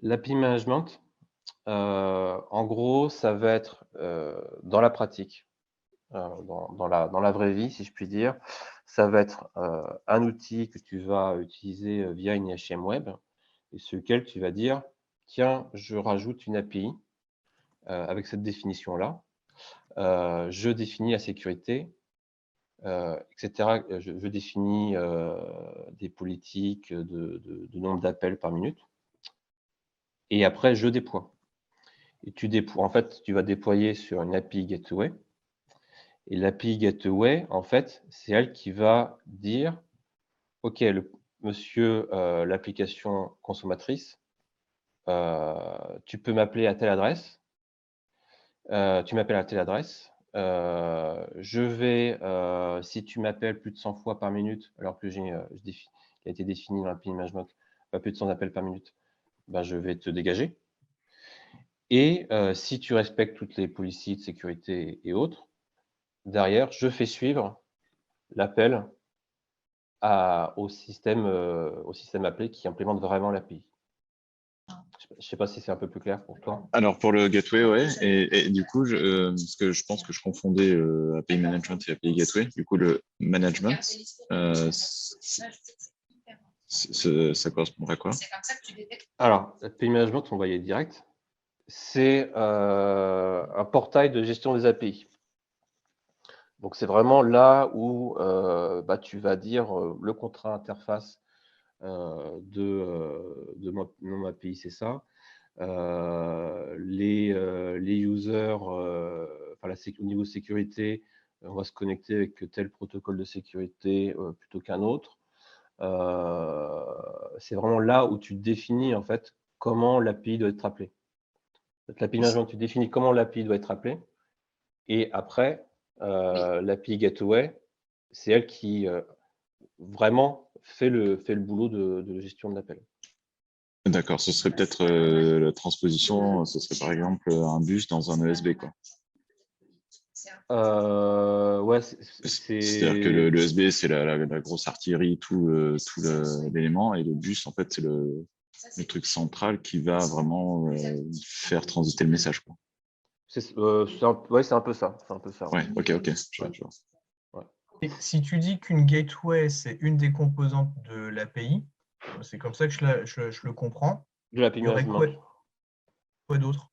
L'API Management, en gros, ça va être dans la pratique, dans la vraie vie, si je puis dire, ça va être un outil que tu vas utiliser via une IHM web et sur lequel tu vas dire, tiens, je rajoute une API avec cette définition-là, je définis la sécurité, etc. Je définis des politiques de nombre d'appels par minute et après, je déploie. Et en fait, tu vas déployer sur une API Gateway. Et l'API Gateway, en fait, c'est elle qui va dire, OK, monsieur l'application consommatrice, tu peux m'appeler à telle adresse. Tu m'appelles à telle adresse. Je vais, si tu m'appelles plus de 100 fois par minute, alors que qui a été défini dans l'API Management, plus de 100 appels par minute, ben, je vais te dégager. Et si tu respectes toutes les policies de sécurité et autres, derrière, je fais suivre l'appel au système appelé qui implémente vraiment l'API. Je ne sais pas si c'est un peu plus clair pour toi. Alors, pour le Gateway, ouais. Et du coup, parce que je pense que je confondais API Management et API Gateway. Du coup, le Management, ça correspondrait à quoi? Alors, l'API Management, on va y aller direct. C'est un portail de gestion des API. Donc, c'est vraiment là où tu vas dire le contrat interface de mon API, c'est ça. Les users, au niveau sécurité, on va se connecter avec tel protocole de sécurité plutôt qu'un autre. C'est vraiment là où tu définis en fait comment l'API doit être appelée. L'API Management, tu définis comment l'API doit être appelée. Et après, l'API Gateway, c'est elle qui vraiment fait le boulot de gestion de l'appel. D'accord, ce serait peut-être la transposition, ce serait par exemple un bus dans un ESB, quoi. Ouais, c'est-à-dire que l'ESB, c'est la grosse artillerie, tout l'élément, et le bus, en fait, c'est le truc central qui va vraiment faire transiter le message, quoi. C'est un peu ça. Ouais, ok. Je vois. Ouais. Et si tu dis qu'une gateway, c'est une des composantes de l'API, c'est comme ça que je le comprends. De l'API Management. Quoi d'autre?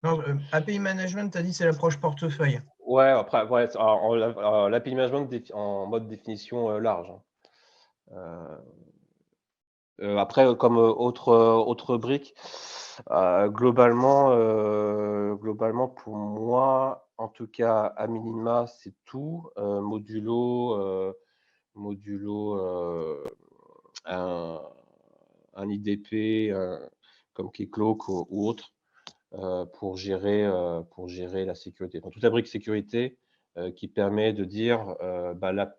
Non, API Management, tu as dit c'est l'approche portefeuille. Ouais, après, l'API Management en mode définition large. Après, comme autre brique, globalement, pour moi, en tout cas, à minima, c'est tout. Modulo un IDP comme Keycloak ou autre pour gérer la sécurité. Donc, toute la brique sécurité, qui permet de dire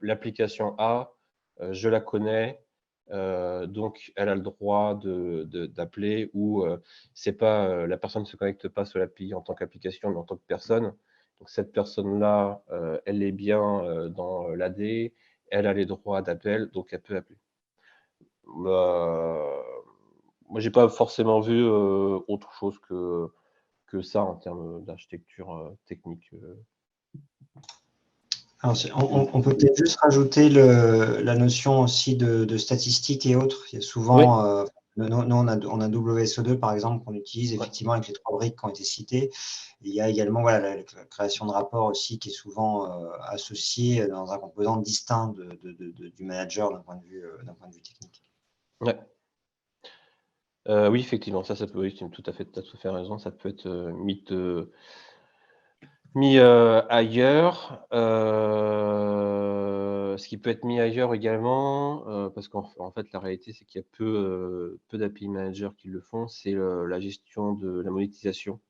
l'application A, je la connais, donc elle a le droit d'appeler, ou c'est pas la personne ne se connecte pas sur l'API en tant qu'application, mais en tant que personne. Donc cette personne-là, elle est bien dans l'AD, elle a les droits d'appel, donc elle peut appeler. Moi, j'ai pas forcément vu autre chose que ça en termes d'architecture technique. Alors, on peut peut-être juste rajouter la notion aussi de statistiques et autres. Il y a souvent, nous on a WSO2 par exemple qu'on utilise effectivement avec les 3 briques qui ont été citées. Il y a également la création de rapports aussi qui est souvent associée dans un composant distinct du manager d'un point de vue technique. Ouais. Oui, effectivement, ça peut, oui, tu as tout à fait raison, ça peut être mis ailleurs. Ce qui peut être mis ailleurs également, parce qu'en fait, la réalité, c'est qu'il y a peu d'API managers qui le font, c'est la gestion de la monétisation,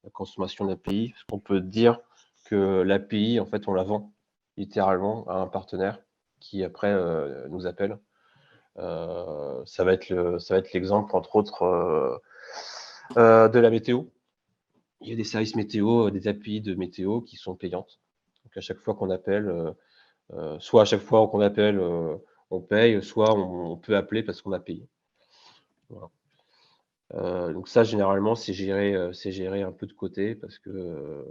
la consommation d'API. Parce qu'on peut dire que l'API, en fait, on la vend littéralement à un partenaire qui après nous appelle. Ça va être l'exemple, entre autres, de la météo. Il y a des services météo, des API de météo qui sont payantes. Donc à chaque fois qu'on appelle, soit à chaque fois qu'on appelle, on paye, soit on peut appeler parce qu'on a payé. Voilà. Donc ça, généralement, c'est géré un peu de côté parce que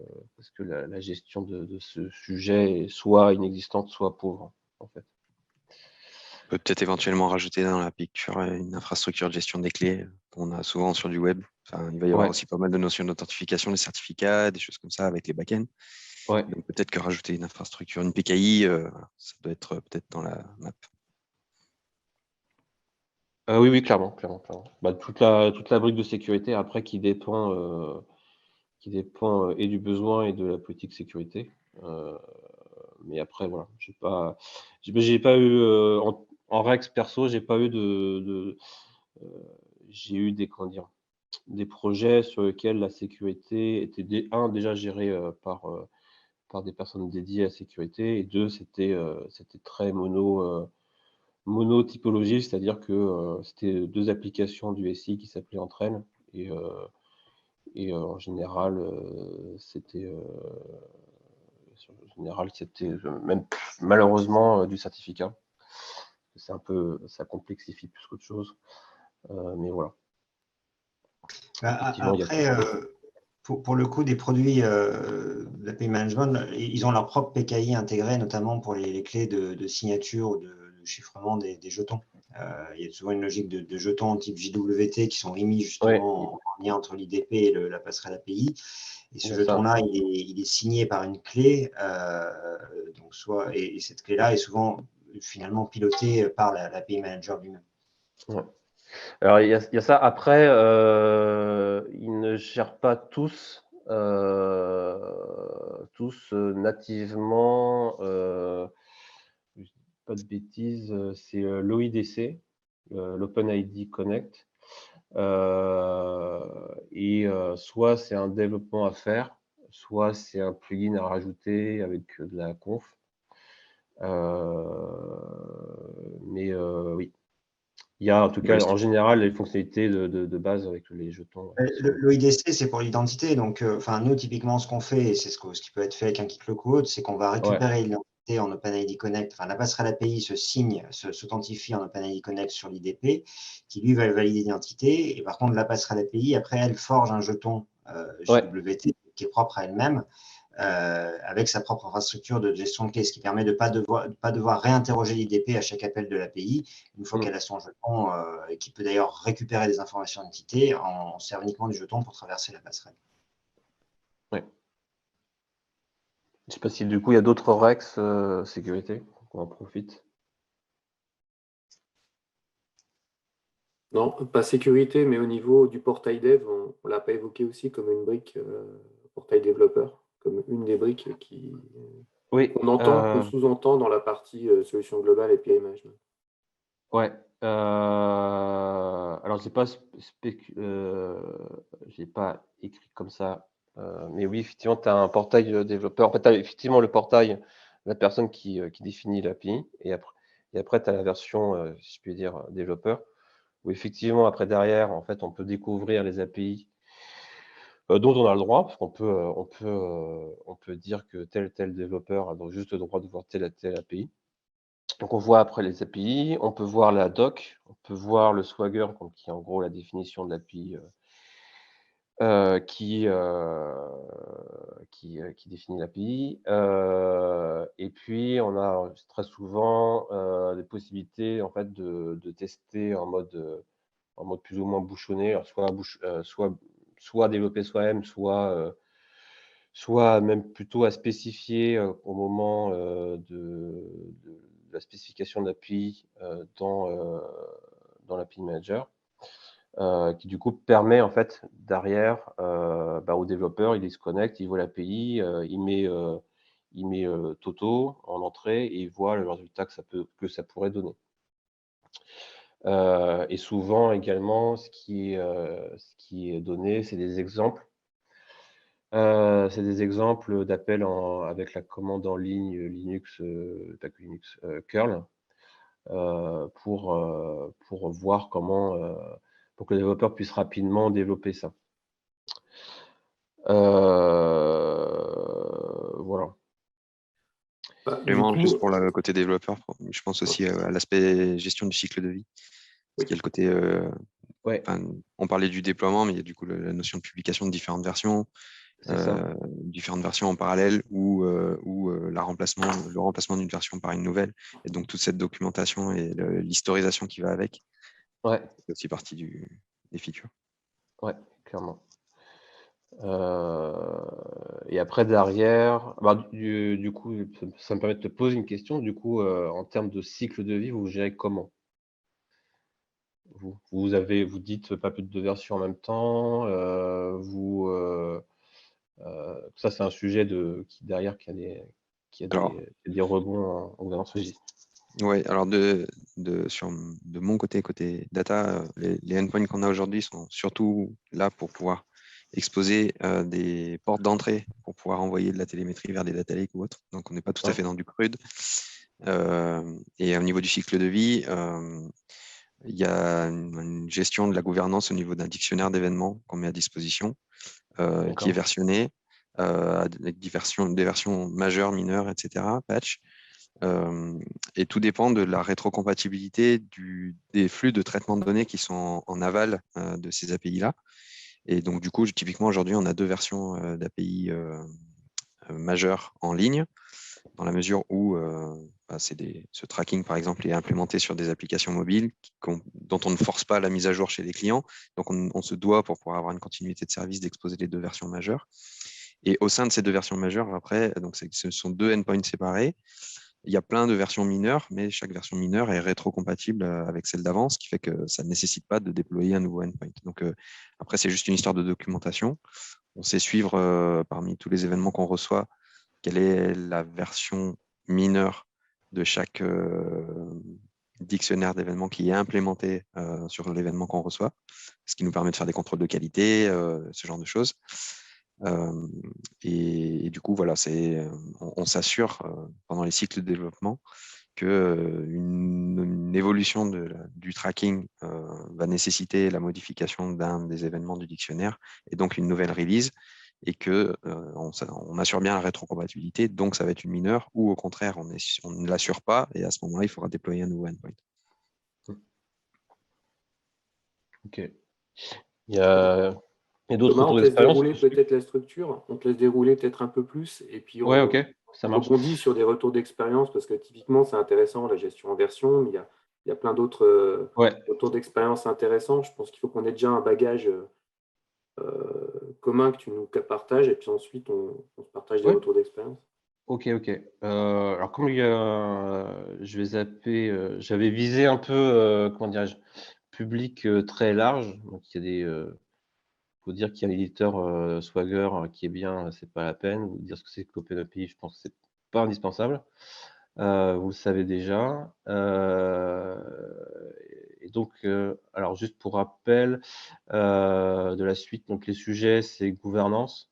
la gestion de ce sujet est soit inexistante, soit pauvre, en fait. On peut peut-être éventuellement rajouter dans la picture une infrastructure de gestion des clés qu'on a souvent sur du web. Enfin, il va y avoir aussi pas mal de notions d'authentification, des certificats, des choses comme ça avec les backends. Donc peut-être que rajouter une infrastructure, une PKI, ça peut être peut-être dans la map. Oui, clairement. Toute la brique de sécurité après qui dépend et du besoin et de la politique sécurité. Mais après, voilà, j'ai pas eu en Rex perso, j'ai pas eu j'ai eu des projets sur lesquels la sécurité était déjà gérée par des personnes dédiées à la sécurité, et 2, c'était très mono-typologie, c'est-à-dire que c'était 2 applications du SI qui s'appelaient entre elles, et en général, c'était même malheureusement du certificat. Ça complexifie plus qu'autre chose, mais voilà. Après, pour le coup, des produits d'API Management, ils ont leur propre PKI intégré, notamment pour les clés de signature ou de chiffrement des jetons. Il y a souvent une logique de jetons type JWT qui sont émis justement en lien entre l'IDP et la passerelle API. Et ce jeton-là, il est signé par une clé, et cette clé-là est souvent finalement pilotée par l'API Manager lui-même. Ouais. Alors, il y a ça. Après, ils ne gèrent pas tous nativement, je dis pas de bêtises, c'est l'OIDC, l'OpenID Connect. Soit c'est un développement à faire, soit c'est un plugin à rajouter avec de la conf. Mais oui. Il y a en tout cas, en général, les fonctionnalités de base avec les jetons. L'OIDC, c'est pour l'identité. Donc, nous, typiquement, ce qu'on fait, et c'est ce qui peut être fait avec un KitLock ou autre, c'est qu'on va récupérer l'identité en OpenID Connect. Enfin, la passerelle API s'authentifie en OpenID Connect sur l'IDP, qui lui va valider l'identité. Et par contre, la passerelle API, après, elle forge un jeton JWT qui est propre à elle-même. Avec sa propre infrastructure de gestion de clés, ce qui permet de ne pas devoir réinterroger l'IDP à chaque appel de l'API, une fois qu'elle a son jeton, et qui peut d'ailleurs récupérer des informations d'identité en sert uniquement du jeton pour traverser la passerelle. Oui. Je ne sais pas si du coup il y a d'autres Rex sécurité, qu'on en profite. Non, pas sécurité, mais au niveau du portail dev, on ne l'a pas évoqué aussi comme une brique portail développeur, comme une des briques qu'on sous-entend dans la partie solution globale et API management. Ouais. Alors, j'ai pas écrit comme ça Mais oui, effectivement, tu as un portail développeur. En fait, tu as effectivement le portail, la personne qui définit l'API. Et après tu as la version, si je puis dire, développeur, où effectivement, après, derrière, en fait, on peut découvrir les API dont on a le droit, parce on peut dire que tel développeur a donc juste le droit de voir telle API. Donc, on voit après les API, on peut voir la doc, on peut voir le Swagger, donc, qui est en gros la définition de l'API qui définit l'API. Et puis, on a très souvent des possibilités en fait, de tester en mode plus ou moins bouchonné, alors soit développer soi-même, soit même plutôt à spécifier au moment de la spécification de l'API dans l'API Manager. Qui du coup permet en fait derrière au développeur, il se connecte, il voit l'API, il met Toto en entrée et il voit le résultat que ça pourrait donner. Et souvent également, ce qui est donné, c'est des exemples. C'est des exemples d'appels avec la commande en ligne Linux, pas que Linux, curl, pour voir comment pour que le développeur puisse rapidement développer ça. Voilà. Juste pour le côté développeur, je pense aussi à l'aspect gestion du cycle de vie. Parce qu'il y a le côté. On parlait du déploiement, mais il y a du coup la notion de publication de différentes versions, en parallèle ou le remplacement d'une version par une nouvelle. Et donc toute cette documentation et l'historisation qui va avec, c'est aussi partie des features. Ouais, clairement. Et après, derrière, du coup, ça me permet de te poser une question. Du coup, en termes de cycle de vie, vous gérez comment? Vous dites pas plus de 2 versions en même temps. Ça, c'est un sujet qui a des rebonds en gouvernance. Oui, alors de mon côté data, les endpoints qu'on a aujourd'hui sont surtout là pour pouvoir exposer des portes d'entrée pour pouvoir envoyer de la télémétrie vers des data lakes ou autres. Donc, on n'est pas tout à fait dans du CRUD. Et au niveau du cycle de vie, il y a une gestion de la gouvernance au niveau d'un dictionnaire d'événements qu'on met à disposition, qui est versionné avec des versions majeures, mineures, etc., patch. Et tout dépend de la rétrocompatibilité des flux de traitement de données qui sont en aval de ces API-là. Et donc, du coup, typiquement, aujourd'hui, on a 2 versions d'API majeures en ligne, dans la mesure où ce tracking, par exemple, est implémenté sur des applications mobiles dont on ne force pas la mise à jour chez les clients. Donc, on se doit, pour pouvoir avoir une continuité de service, d'exposer les 2 versions majeures. Et au sein de ces 2 versions majeures, après, donc ce sont 2 endpoints séparés. Il y a plein de versions mineures, mais chaque version mineure est rétrocompatible avec celle d'avant, ce qui fait que ça ne nécessite pas de déployer un nouveau endpoint. Donc, après, c'est juste une histoire de documentation. On sait suivre parmi tous les événements qu'on reçoit quelle est la version mineure de chaque dictionnaire d'événements qui est implémenté sur l'événement qu'on reçoit, ce qui nous permet de faire des contrôles de qualité, ce genre de choses. Et du coup, voilà, on s'assure pendant les cycles de développement qu'une évolution du tracking va nécessiter la modification d'un des événements du dictionnaire et donc une nouvelle release, et qu'on assure bien la rétrocompatibilité, donc ça va être une mineure, ou au contraire, on ne l'assure pas, et à ce moment-là, il faudra déployer un nouveau endpoint. Ok. Il y a d'autres retours d'expérience. On te laisse dérouler peut-être la structure, on te laisse dérouler peut-être un peu plus, et puis on rebondit sur des retours d'expérience, parce que typiquement, c'est intéressant, la gestion en version, mais il y a plein d'autres retours d'expérience intéressants. Je pense qu'il faut qu'on ait déjà un bagage commun que tu nous partages, et puis ensuite, on se partage des retours d'expérience. Ok. Alors, comme je vais zapper, j'avais visé un peu, comment dirais-je, public très large. Donc, il faut dire qu'il y a un éditeur Swagger qui est bien, c'est pas la peine. Vous dire ce que c'est que l'OpenAPI, je pense que c'est pas indispensable. Vous le savez déjà. Et donc, alors juste pour rappel de la suite, donc les sujets, c'est gouvernance,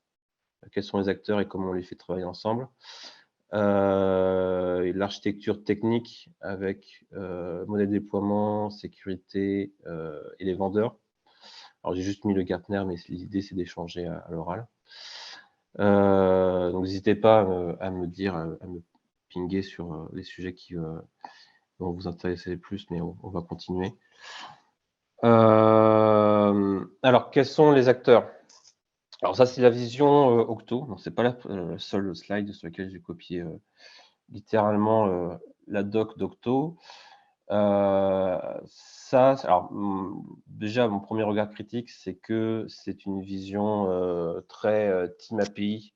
quels sont les acteurs et comment on les fait travailler ensemble. L'architecture technique avec modèle de déploiement, sécurité et les vendeurs. Alors, j'ai juste mis le Gartner, mais l'idée, c'est d'échanger à l'oral. Donc, n'hésitez pas à me dire, à me pinguer sur les sujets qui vont vous intéresser le plus, mais on va continuer. Alors, quels sont les acteurs? Alors, ça, c'est la vision Octo. Ce n'est pas le seul slide sur lequel j'ai copié littéralement la doc d'Octo. Déjà, mon premier regard critique, c'est que c'est une vision très team API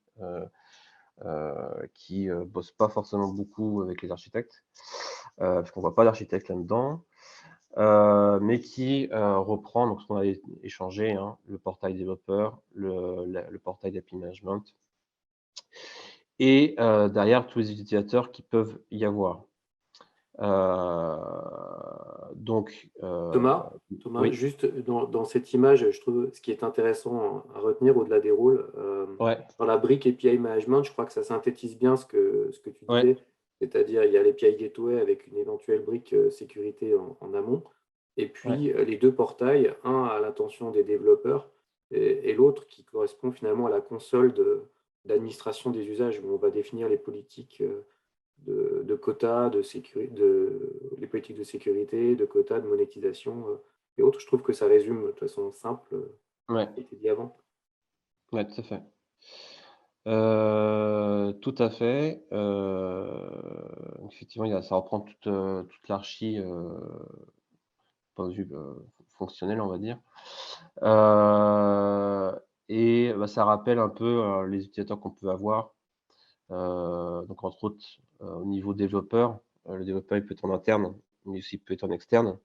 qui ne bosse pas forcément beaucoup avec les architectes, parce qu'on ne voit pas d'architecte là-dedans, mais qui reprend donc, ce qu'on a échangé, hein, le portail développeur, le portail d'API Management, et derrière tous les utilisateurs qui peuvent y avoir. Thomas, oui. juste dans cette image, je trouve ce qui est intéressant à retenir au-delà des rôles, dans la brique API Management, je crois que ça synthétise bien ce que tu disais, c'est-à-dire il y a l'API Gateway avec une éventuelle brique sécurité en amont, et puis les deux portails, un à l'attention des développeurs et l'autre qui correspond finalement à la console d'administration des usages, où on va définir les politiques de quotas, les politiques de sécurité, de quotas, de monétisation et autres. Je trouve que ça résume de façon simple ce qui était dit avant. Oui, tout à fait. Tout à fait. Effectivement, ça reprend toute l'archi point de vue fonctionnel, on va dire. Et ça rappelle un peu les utilisateurs qu'on peut avoir. Donc, entre autres, au niveau développeur, le développeur il peut être en interne, mais aussi il peut être en externe,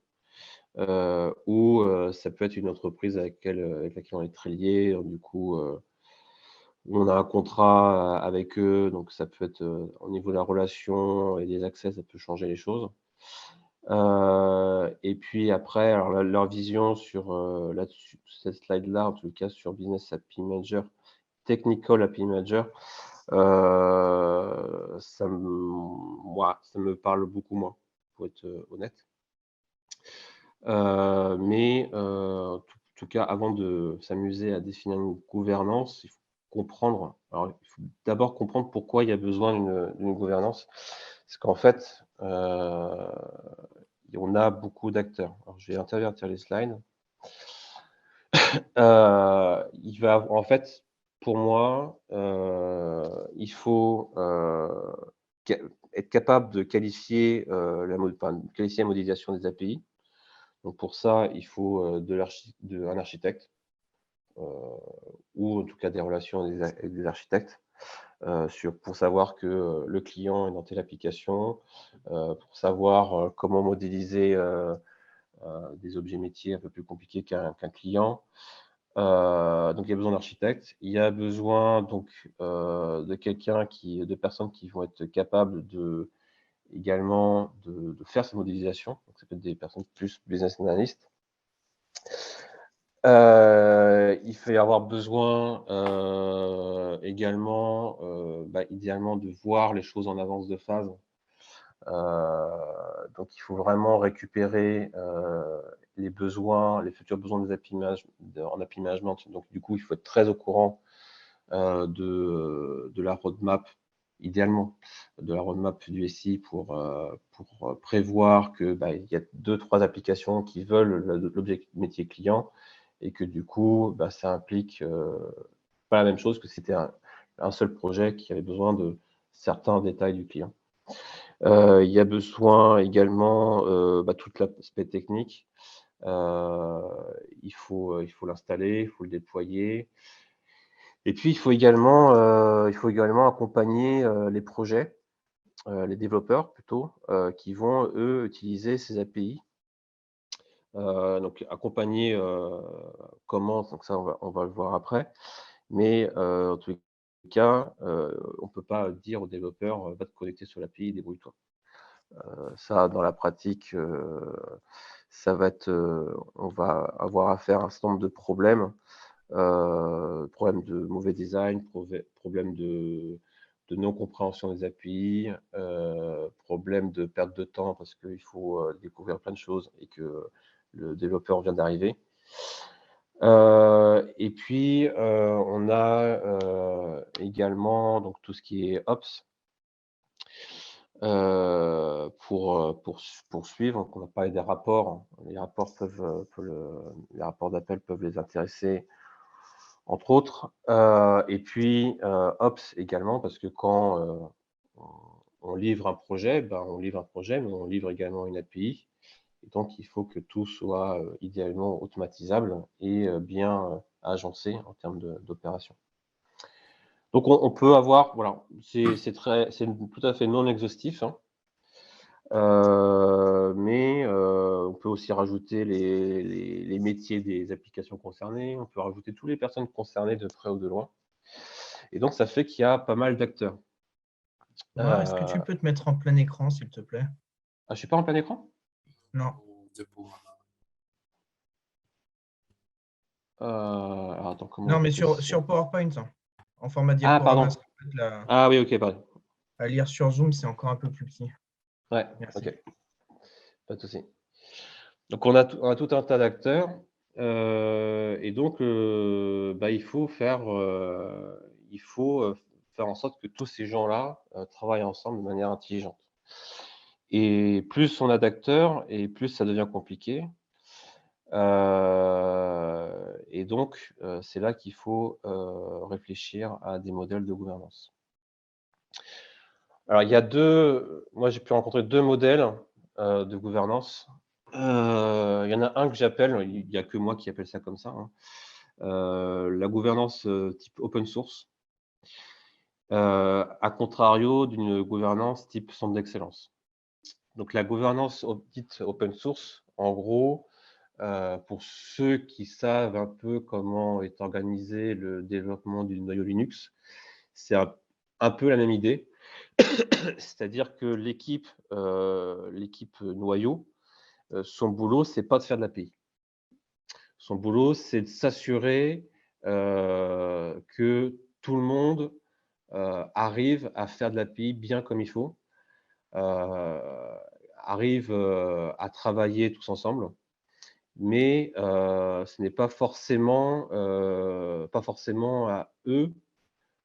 ou ça peut être une entreprise avec laquelle on est très lié, du coup, où on a un contrat avec eux, donc ça peut être au niveau de la relation et des accès, ça peut changer les choses. Et puis après, alors leur vision sur là-dessus, cette slide-là, en tout cas sur Business API Manager, Technical API Manager, ça me parle beaucoup moins, pour être honnête. Mais en tout cas, avant de s'amuser à définir une gouvernance, il faut comprendre. Alors, il faut d'abord comprendre pourquoi il y a besoin d'une gouvernance. Parce qu'en fait, on a beaucoup d'acteurs. Alors, je vais intervertir les slides. En fait, pour moi, il faut être capable de qualifier la modélisation des API. Donc pour ça, il faut un architecte, ou en tout cas des relations avec des architectes, pour savoir que le client est dans telle application, pour savoir comment modéliser des objets métiers un peu plus compliqués qu'un client. Donc il y a besoin d'architectes. Il y a besoin donc de personnes qui vont être capables également de faire ces modélisations. Donc ça peut être des personnes plus business analyst. Il faut y avoir besoin également, idéalement, de voir les choses en avance de phase. Donc, il faut vraiment récupérer les futurs besoins des API en API Management. Donc, du coup, il faut être très au courant de la roadmap, idéalement, de la roadmap du SI pour prévoir qu'il y a 2-3 applications qui veulent l'objet métier client et que du coup, ça implique pas la même chose que si c'était un seul projet qui avait besoin de certains détails du client. Il y a besoin également tout l'aspect technique. Il faut l'installer, il faut le déployer. Et puis, il faut également accompagner les projets, les développeurs plutôt, qui vont, eux, utiliser ces API. Donc, accompagner comment, donc ça, on va le voir après. Mais en tout cas, on ne peut pas dire aux développeurs va te connecter sur l'API, débrouille-toi. Ça, dans la pratique, ça va être, on va avoir affaire à un certain nombre de problèmes problème de mauvais design, problème de non-compréhension des API, problème de perte de temps parce qu'il faut découvrir plein de choses et que le développeur vient d'arriver. Et puis, on a également donc, tout ce qui est Ops pour suivre. Donc, on a parlé des rapports. Les rapports les rapports d'appel peuvent les intéresser, entre autres. Et puis, Ops également, parce que quand on livre un projet, ben, on livre un projet, mais on livre également une API. Et donc, il faut que tout soit idéalement automatisable et bien agencé en termes d'opération. Donc, on peut avoir, voilà, c'est tout à fait non exhaustif, hein. Mais on peut aussi rajouter les métiers des applications concernées, on peut rajouter toutes les personnes concernées de près ou de loin. Et donc, ça fait qu'il y a pas mal d'acteurs. Est-ce que tu peux te mettre en plein écran, s'il te plaît? Ah, je ne suis pas en plein écran? Non. Alors, attends, comment Non, on mais fait ça? sur PowerPoint, hein, en format Ah, diaporama. pardon. Ah oui, ok, pardon. À lire sur Zoom, c'est encore un peu plus petit. Ouais, Merci. ok. Pas de souci. Donc, on a tout un tas d'acteurs. Et donc, bah, il faut faire en sorte que tous ces gens-là travaillent ensemble de manière intelligente. Et plus on a d'acteurs, et plus ça devient compliqué. Et donc, c'est là qu'il faut réfléchir à des modèles de gouvernance. Alors, moi j'ai pu rencontrer deux modèles de gouvernance. Il y en a un que j'appelle, il n'y a que moi qui appelle ça comme ça, hein, la gouvernance type open source, à contrario d'une gouvernance type centre d'excellence. Donc la gouvernance dite open source, en gros, pour ceux qui savent un peu comment est organisé le développement du noyau Linux, c'est un peu la même idée. C'est-à-dire que l'équipe noyau, son boulot, c'est pas de faire de l'API. Son boulot, c'est de s'assurer que tout le monde arrive à faire de l'API bien comme il faut, arrive à travailler tous ensemble, mais ce n'est pas forcément à eux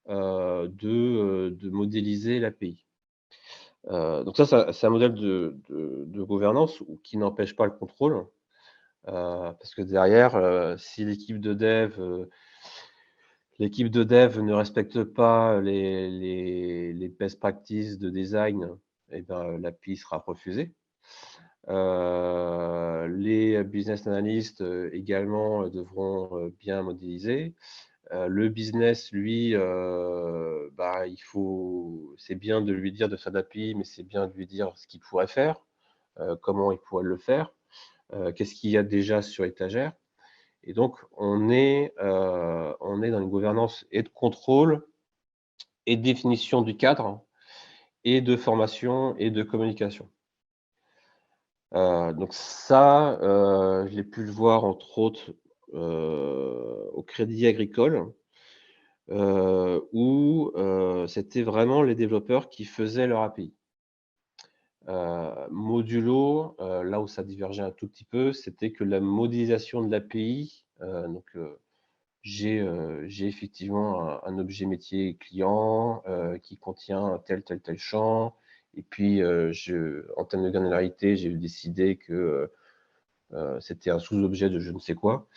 de modéliser l'API. Donc ça, c'est un modèle de gouvernance qui n'empêche pas le contrôle, parce que derrière, si l'équipe de dev ne respecte pas les best practices de design, eh ben, l'API sera refusée. Les business analysts également devront bien modéliser. Le business, lui, bah, c'est bien de lui dire de faire d'API, mais c'est bien de lui dire ce qu'il pourrait faire, comment il pourrait le faire, qu'est-ce qu'il y a déjà sur étagère. Et donc, on est dans une gouvernance et de contrôle et de définition du cadre et de formation et de communication. Donc ça, je l'ai pu le voir entre autres au Crédit Agricole, où c'était vraiment les développeurs qui faisaient leur API. Modulo, là où ça divergeait un tout petit peu, c'était que la modélisation de l'API, donc j'ai effectivement un objet métier client qui contient tel champ, et puis en termes de granularité, j'ai décidé que c'était un sous-objet de je ne sais quoi.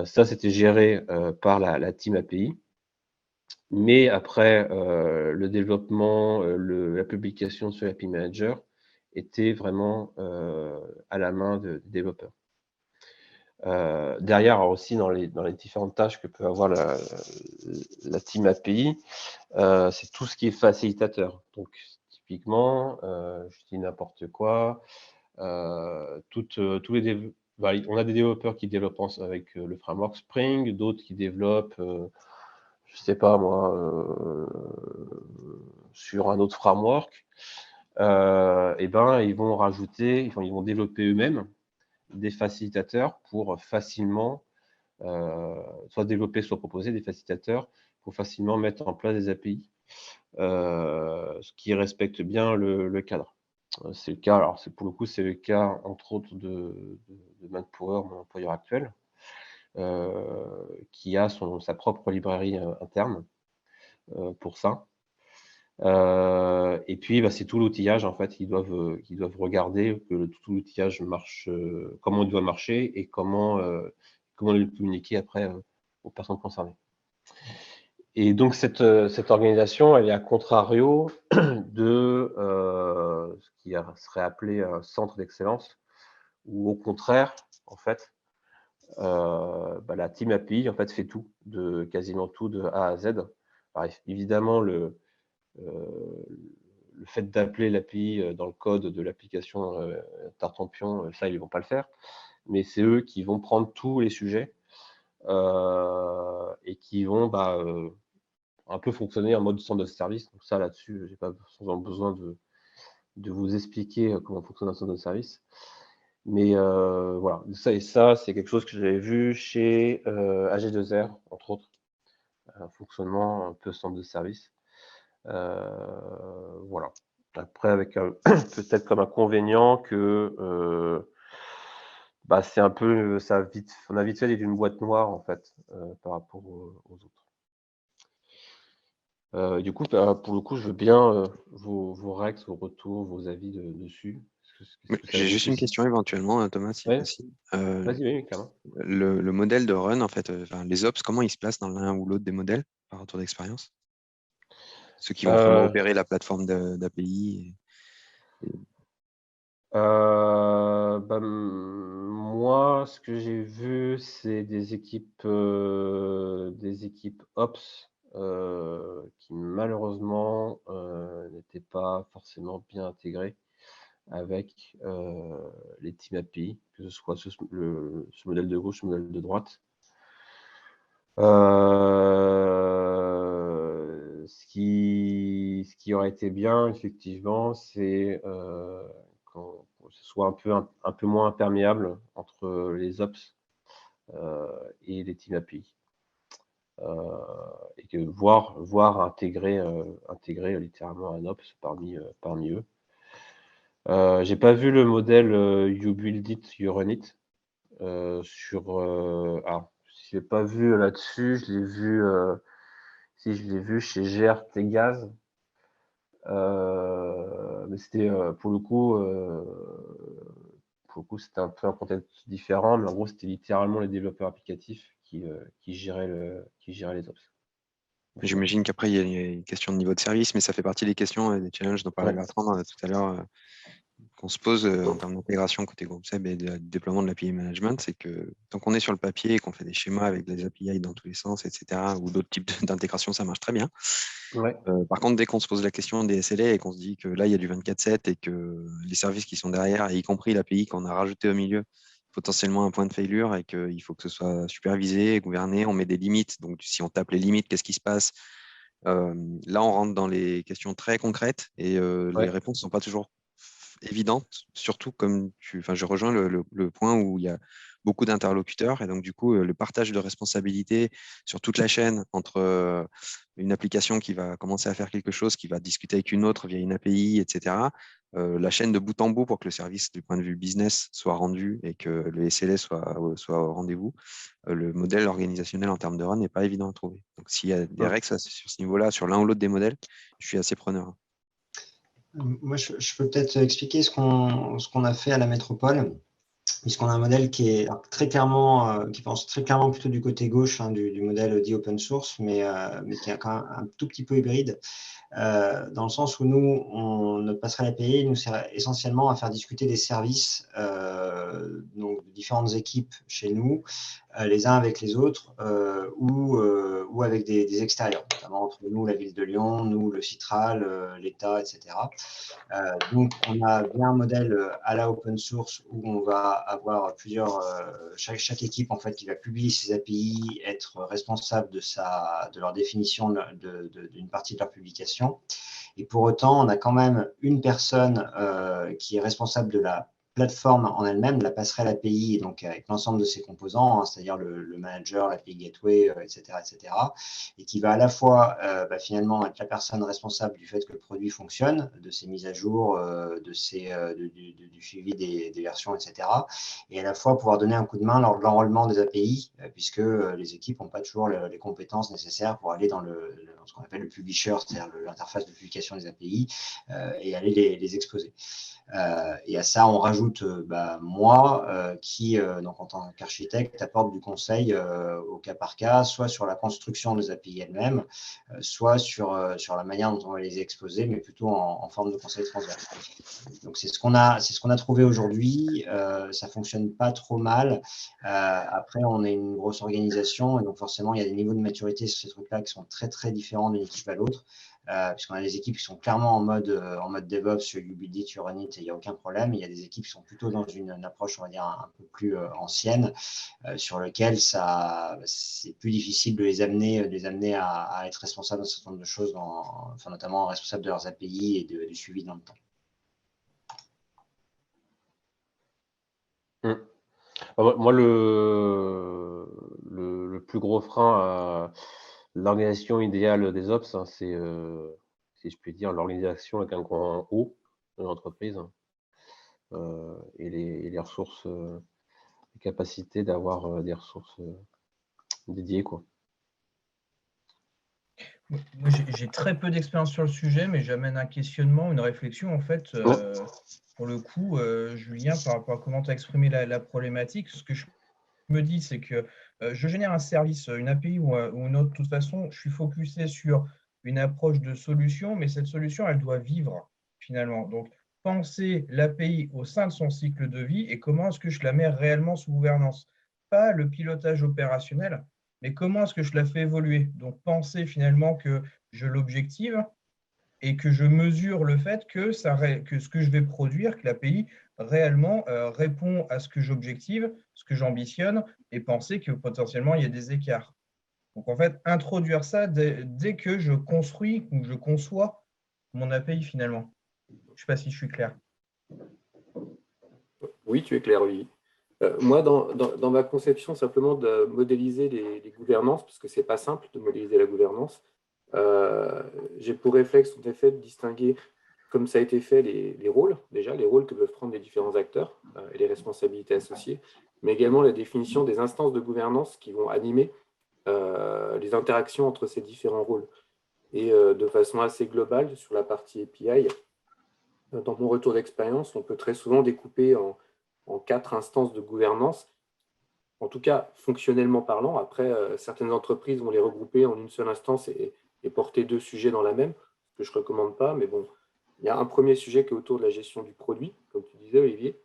Ça, c'était géré par la team API. Mais après, le développement, la publication sur l'API Manager était vraiment à la main des développeurs. Derrière, aussi, dans les différentes tâches que peut avoir la team API, c'est tout ce qui est facilitateur. Donc, typiquement, je dis n'importe quoi, on a des développeurs qui développent avec le framework Spring, d'autres qui développent, je ne sais pas moi, sur un autre framework. Et ben, ils vont développer eux-mêmes des facilitateurs pour facilement soit développés, soit proposés, des facilitateurs, pour facilement mettre en place des API, ce qui respecte bien le cadre. C'est le cas, alors pour le coup, c'est le cas entre autres de Manpower, mon employeur actuel, qui a sa propre librairie interne pour ça. Et puis, c'est tout l'outillage en fait qu'ils doivent regarder que tout l'outillage marche, comment il doit marcher et comment le communiquer après aux personnes concernées. Et donc cette organisation, elle est à contrario de ce qui serait appelé un centre d'excellence, où au contraire, en fait, la team API en fait fait tout, quasiment tout de A à Z. Alors, évidemment, le fait d'appeler l'API dans le code de l'application Tartampion, ça, ils ne vont pas le faire. Mais c'est eux qui vont prendre tous les sujets et qui vont un peu fonctionner en mode centre de service. Donc ça, là-dessus, je n'ai pas besoin de vous expliquer comment fonctionne un centre de service. Mais voilà, ça, c'est quelque chose que j'avais vu chez AG2R, entre autres. Un fonctionnement un peu centre de service. Voilà. Après, avec peut-être comme inconvénient que c'est un peu, on a vite fait d'une boîte noire en fait par rapport aux autres. Du coup, pour le coup, je veux bien vos règles, vos retours, vos avis dessus. J'ai juste une question éventuellement, Thomas, si possible. Vas-y, oui, clairement. Le modèle de run, en fait, les ops, comment ils se placent dans l'un ou l'autre des modèles par retour d'expérience? Ceux qui vont vraiment opérer la plateforme d'API. Moi, ce que j'ai vu, c'est des équipes ops qui malheureusement n'étaient pas forcément bien intégrées avec les team API, que ce soit ce modèle de gauche, ce modèle de droite. Ce qui aurait été bien, effectivement, c'est que ce soit un peu moins imperméable entre les ops et les team API. Et que voir intégrer littéralement un ops parmi eux. J'ai pas vu le modèle You Build It, You Run It. Alors, je l'ai pas vu là-dessus, je l'ai vu chez GRT Gaz. Mais c'était pour le coup c'était un peu un contexte différent, mais en gros c'était littéralement les développeurs applicatifs qui géraient les ops. J'imagine qu'après il y a une question de niveau de service, mais ça fait partie des questions et des challenges dont parlait Bertrand tout à l'heure, qu'on se pose en termes d'intégration côté groupe SEB et de déploiement de l'API management, c'est que tant qu'on est sur le papier et qu'on fait des schémas avec des API dans tous les sens, etc., ou d'autres types d'intégration, ça marche très bien. Ouais. Par contre, dès qu'on se pose la question des SLA et qu'on se dit que là, il y a du 24/7 et que les services qui sont derrière, et y compris l'API qu'on a rajouté au milieu, potentiellement un point de failure et qu'il faut que ce soit supervisé, gouverné, on met des limites. Donc, si on tape les limites, qu'est-ce qui se passe? Là, on rentre dans les questions très concrètes et les réponses ne sont pas toujours évidentes, surtout comme je rejoins le point où il y a beaucoup d'interlocuteurs et donc du coup le partage de responsabilités sur toute la chaîne entre une application qui va commencer à faire quelque chose, qui va discuter avec une autre via une API, etc. La chaîne de bout en bout pour que le service du point de vue business soit rendu et que le SLA soit au rendez-vous. Le modèle organisationnel en termes de run n'est pas évident à trouver. Donc s'il y a des règles sur ce niveau-là, sur l'un ou l'autre des modèles, je suis assez preneur. Moi, je peux peut-être expliquer ce qu'on a fait à la métropole, puisqu'on a un modèle qui est très clairement, qui pense très clairement plutôt du côté gauche du modèle dit open source, mais qui est quand même un tout petit peu hybride, dans le sens où nous, notre passerelle API nous sert essentiellement à faire discuter des services, donc de différentes équipes chez nous, les uns avec les autres, ou avec des extérieurs, notamment entre nous, la ville de Lyon, nous, le Citral, l'État, etc. Donc, on a bien un modèle à la open source où on va avoir chaque équipe en fait qui va publier ses API, être responsable de leur définition d'une partie de leur publication. Et pour autant, on a quand même une personne qui est responsable de la plateforme en elle-même, la passerelle API, donc avec l'ensemble de ses composants, hein, c'est-à-dire le manager, l'API Gateway, etc., et qui va à la fois finalement être la personne responsable du fait que le produit fonctionne, de ses mises à jour, du suivi des versions, etc., et à la fois pouvoir donner un coup de main lors de l'enrôlement des API, puisque les équipes n'ont pas toujours les compétences nécessaires pour aller dans ce qu'on appelle le publisher, c'est-à-dire l'interface de publication des API, et aller les exposer. Et à ça, on rajoute moi, qui, donc, en tant qu'architecte, apporte du conseil au cas par cas, soit sur la construction des API elles-mêmes, soit sur la manière dont on va les exposer, mais plutôt en forme de conseil transverse. Donc, c'est ce qu'on a trouvé aujourd'hui. Ça ne fonctionne pas trop mal. Après, on est une grosse organisation, et donc forcément, il y a des niveaux de maturité sur ces trucs-là qui sont très, très différents d'une équipe à l'autre. Puisqu'on a des équipes qui sont clairement en mode DevOps, sur you build it, you run it, et il n'y a aucun problème. Il y a des équipes qui sont plutôt dans une approche, on va dire, un peu plus ancienne, sur lequel c'est plus difficile de les amener à être responsables d'un certain nombre de choses, notamment responsables de leurs API et du suivi dans le temps. Moi, le plus gros frein à l'organisation idéale des ops, hein, c'est, si je puis dire, l'organisation avec un grand O de l'entreprise, et les ressources, les capacités d'avoir des ressources dédiées, quoi. Moi, j'ai très peu d'expérience sur le sujet, mais j'amène un questionnement, une réflexion. En fait, pour le coup, Julien, par rapport à comment tu as exprimé la problématique, ce que je me dis, c'est que je génère un service, une API ou une autre. De toute façon, je suis focusé sur une approche de solution, mais cette solution, elle doit vivre finalement. Donc, penser l'API au sein de son cycle de vie et comment est-ce que je la mets réellement sous gouvernance. Pas le pilotage opérationnel, mais comment est-ce que je la fais évoluer. Donc, penser finalement que je l'objective et que je mesure le fait que ce que je vais produire, que l'API réellement répond à ce que j'objective, ce que j'ambitionne, et penser que potentiellement il y a des écarts. Donc en fait, introduire ça dès que je construis ou je conçois mon API finalement. Je ne sais pas si je suis clair. Oui, tu es clair, oui. Moi, dans ma conception, simplement de modéliser les gouvernances, parce que ce n'est pas simple de modéliser la gouvernance, j'ai pour réflexe, en effet, de distinguer, comme ça a été fait, les rôles, déjà, les rôles que peuvent prendre les différents acteurs et les responsabilités associées, mais également la définition des instances de gouvernance qui vont animer les interactions entre ces différents rôles. Et de façon assez globale, sur la partie API, dans mon retour d'expérience, on peut très souvent découper en 4 instances de gouvernance, en tout cas fonctionnellement parlant. Après, certaines entreprises vont les regrouper en une seule instance et porter 2 sujets dans la même, ce que je ne recommande pas. Mais bon, il y a un premier sujet qui est autour de la gestion du produit, comme tu disais, Olivier.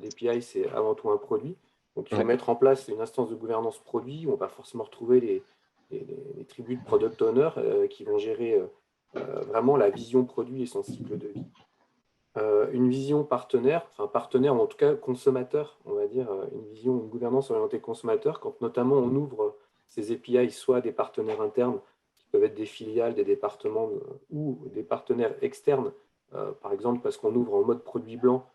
L'API, c'est avant tout un produit. Donc, il faut mettre en place une instance de gouvernance produit où on va forcément retrouver les tribus de product owner qui vont gérer vraiment la vision produit et son cycle de vie. Une vision partenaire, en tout cas consommateur, on va dire, une gouvernance orientée consommateur, quand notamment on ouvre ces API soit à des partenaires internes, qui peuvent être des filiales, des départements ou des partenaires externes, par exemple parce qu'on ouvre en mode produit blanc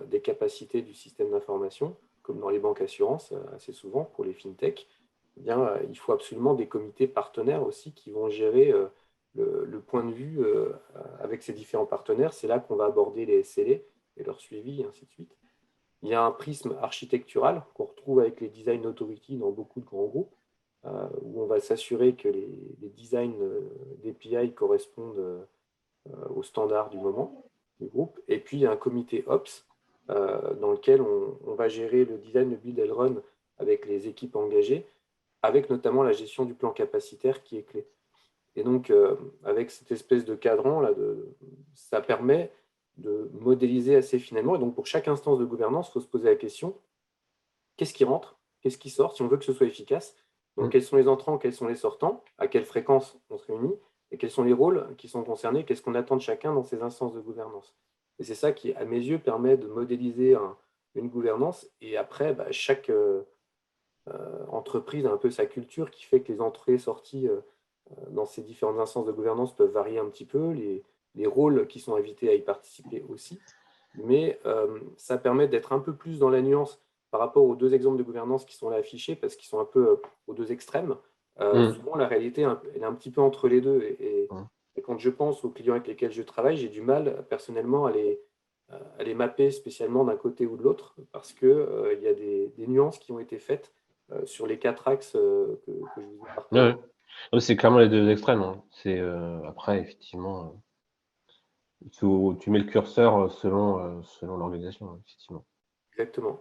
des capacités du système d'information, comme dans les banques assurances, assez souvent pour les fintech, eh bien, il faut absolument des comités partenaires aussi qui vont gérer le point de vue avec ces différents partenaires. C'est là qu'on va aborder les SLA et leur suivi, et ainsi de suite. Il y a un prisme architectural qu'on retrouve avec les design authority dans beaucoup de grands groupes, où on va s'assurer que les designs d'API correspondent aux standards du moment du groupe. Et puis, il y a un comité Ops dans lequel on va gérer le design, le build and run avec les équipes engagées, avec notamment la gestion du plan capacitaire qui est clé. Et donc, avec cette espèce de cadran, là, ça permet de modéliser assez finalement. Et donc, pour chaque instance de gouvernance, il faut se poser la question, qu'est-ce qui rentre, qu'est-ce qui sort, si on veut que ce soit efficace. Donc, quels sont les entrants, quels sont les sortants, à quelle fréquence on se réunit, et quels sont les rôles qui sont concernés, qu'est-ce qu'on attend de chacun dans ces instances de gouvernance. Et c'est ça qui, à mes yeux, permet de modéliser une gouvernance. Et après, chaque entreprise a un peu sa culture qui fait que les entrées-sorties dans ces différentes instances de gouvernance peuvent varier un petit peu, les rôles qui sont invités à y participer aussi. mais ça permet d'être un peu plus dans la nuance par rapport aux deux exemples de gouvernance qui sont là affichés, parce qu'ils sont un peu aux deux extrêmes. Souvent, la réalité, elle est un petit peu entre les deux. Et quand je pense aux clients avec lesquels je travaille, j'ai du mal personnellement à les mapper spécialement d'un côté ou de l'autre, parce qu'il y a des nuances qui ont été faites sur les 4 axes que je vous ai partagés. Ouais. Ouais. C'est clairement les deux extrêmes. Hein. Après, effectivement, tu mets le curseur selon l'organisation, hein, effectivement. Exactement.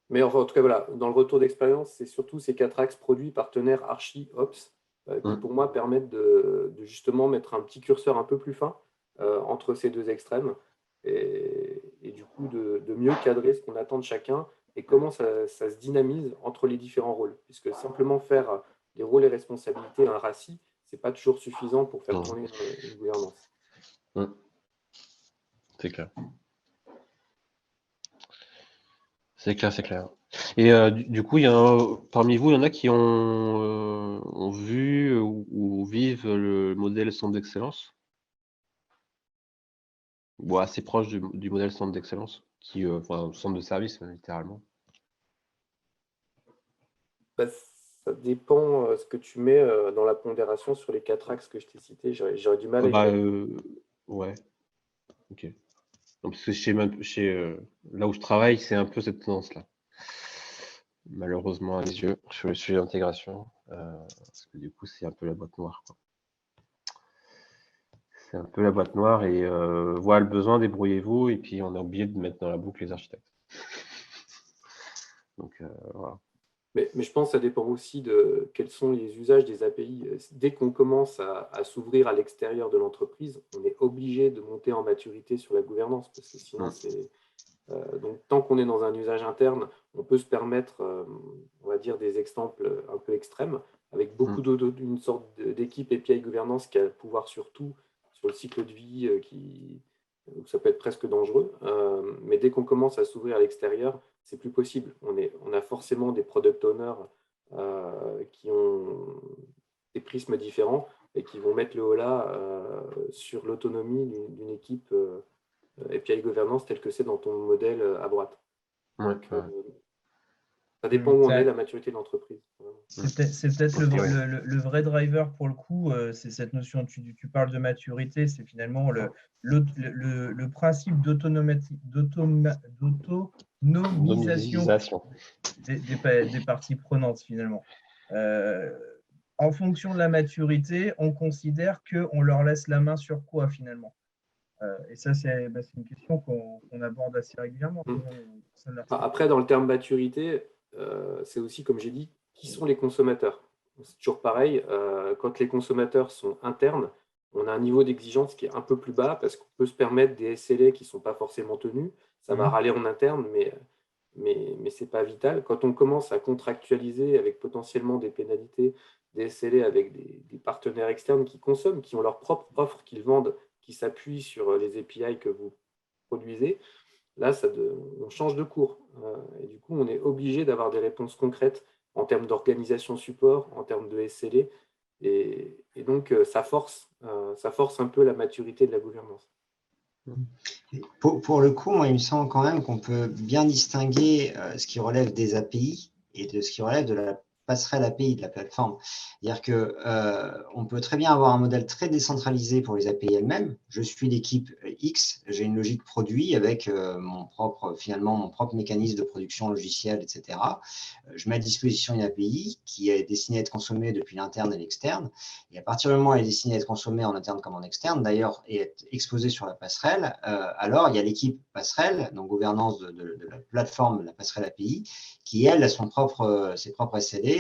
Mais en tout cas, voilà, dans le retour d'expérience, c'est surtout ces 4 axes produits, partenaires, archi, ops, qui pour moi permettent de justement mettre un petit curseur un peu plus fin entre ces deux extrêmes et du coup de mieux cadrer ce qu'on attend de chacun et comment ça se dynamise entre les différents rôles. Puisque simplement faire des rôles et responsabilités un RACI, ce n'est pas toujours suffisant pour faire tourner une gouvernance. C'est clair. C'est clair, c'est clair. Et du coup, parmi vous, il y en a qui ont vu ou vivent le modèle centre d'excellence, ou assez proche du modèle centre d'excellence, enfin, centre de service, littéralement. Bah, ça dépend ce que tu mets dans la pondération sur les 4 axes que je t'ai cités. J'aurais du mal à y Ouais. Ok. Non, parce que là où je travaille, c'est un peu cette tendance-là. Malheureusement à mes yeux, sur le sujet d'intégration, parce que du coup, c'est un peu la boîte noire, quoi. C'est un peu la boîte noire et voilà le besoin, débrouillez-vous, et puis on a oublié de mettre dans la boucle les architectes. Donc voilà. Mais je pense que ça dépend aussi de quels sont les usages des API. Dès qu'on commence à s'ouvrir à l'extérieur de l'entreprise, on est obligé de monter en maturité sur la gouvernance, parce que sinon, donc, tant qu'on est dans un usage interne, on peut se permettre, on va dire, des exemples un peu extrêmes, avec beaucoup d'une sorte d'équipe API gouvernance qui a le pouvoir sur tout, sur le cycle de vie, où ça peut être presque dangereux. Mais dès qu'on commence à s'ouvrir à l'extérieur, c'est plus possible. On a forcément des product owners qui ont des prismes différents et qui vont mettre le holà sur l'autonomie d'une équipe API Governance tel que c'est dans ton modèle à droite. Donc, ça dépend où on est, la maturité de l'entreprise. C'est peut-être le vrai driver pour le coup, c'est cette notion, tu parles de maturité, c'est finalement le principe d'autonomisation des parties prenantes finalement. En fonction de la maturité, on considère qu'on leur laisse la main sur quoi finalement? Et ça, c'est une question qu'on aborde assez régulièrement. Après, dans le terme maturité, c'est aussi, comme j'ai dit, qui sont les consommateurs. C'est toujours pareil, quand les consommateurs sont internes, on a un niveau d'exigence qui est un peu plus bas parce qu'on peut se permettre des SLA qui ne sont pas forcément tenus. Ça va râler en interne, mais ce n'est pas vital. Quand on commence à contractualiser avec potentiellement des pénalités, des SLA avec des partenaires externes qui consomment, qui ont leur propre offre qu'ils vendent, qui s'appuient sur les API que vous produisez, là, on change de cours. Et du coup, on est obligé d'avoir des réponses concrètes en termes d'organisation support, en termes de SLA. Et donc, ça force un peu la maturité de la gouvernance. Pour le coup, moi, il me semble quand même qu'on peut bien distinguer ce qui relève des API et de ce qui relève de la passerelle API de la plateforme. C'est-à-dire qu'on peut très bien avoir un modèle très décentralisé pour les API elles-mêmes. Je suis l'équipe X, j'ai une logique produit avec mon propre mécanisme de production logicielle, etc. Je mets à disposition une API qui est destinée à être consommée depuis l'interne et l'externe. Et à partir du moment où elle est destinée à être consommée en interne comme en externe, d'ailleurs, et être exposée sur la passerelle, alors il y a l'équipe passerelle, donc gouvernance de la plateforme de la passerelle API, qui, elle, a ses propres SLA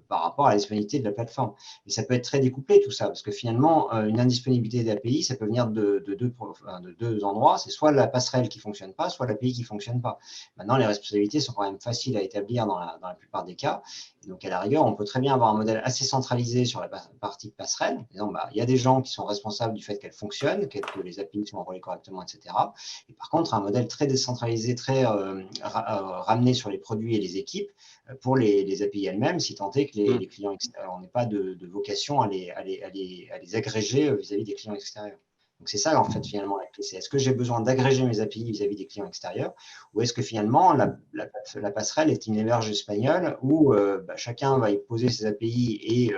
par rapport à la disponibilité de la plateforme. Et ça peut être très découplé tout ça, parce que finalement, une indisponibilité d'API, ça peut venir de deux endroits. C'est soit la passerelle qui ne fonctionne pas, soit l'API qui ne fonctionne pas. Maintenant, les responsabilités sont quand même faciles à établir dans la plupart des cas. Et donc, à la rigueur, on peut très bien avoir un modèle assez centralisé sur la partie passerelle. Disant, il y a des gens qui sont responsables du fait qu'elle fonctionne, que les API sont envoyées correctement, etc. Et par contre, un modèle très décentralisé, très ramené sur les produits et les équipes pour les API elles-mêmes, si tant est que les clients extérieurs, on n'ait pas de vocation à les agréger vis-à-vis des clients extérieurs. Donc, c'est ça, en fait, finalement, la clé. C'est est-ce que j'ai besoin d'agréger mes API vis-à-vis des clients extérieurs ou est-ce que finalement, la passerelle est une héberge espagnole où chacun va y poser ses API et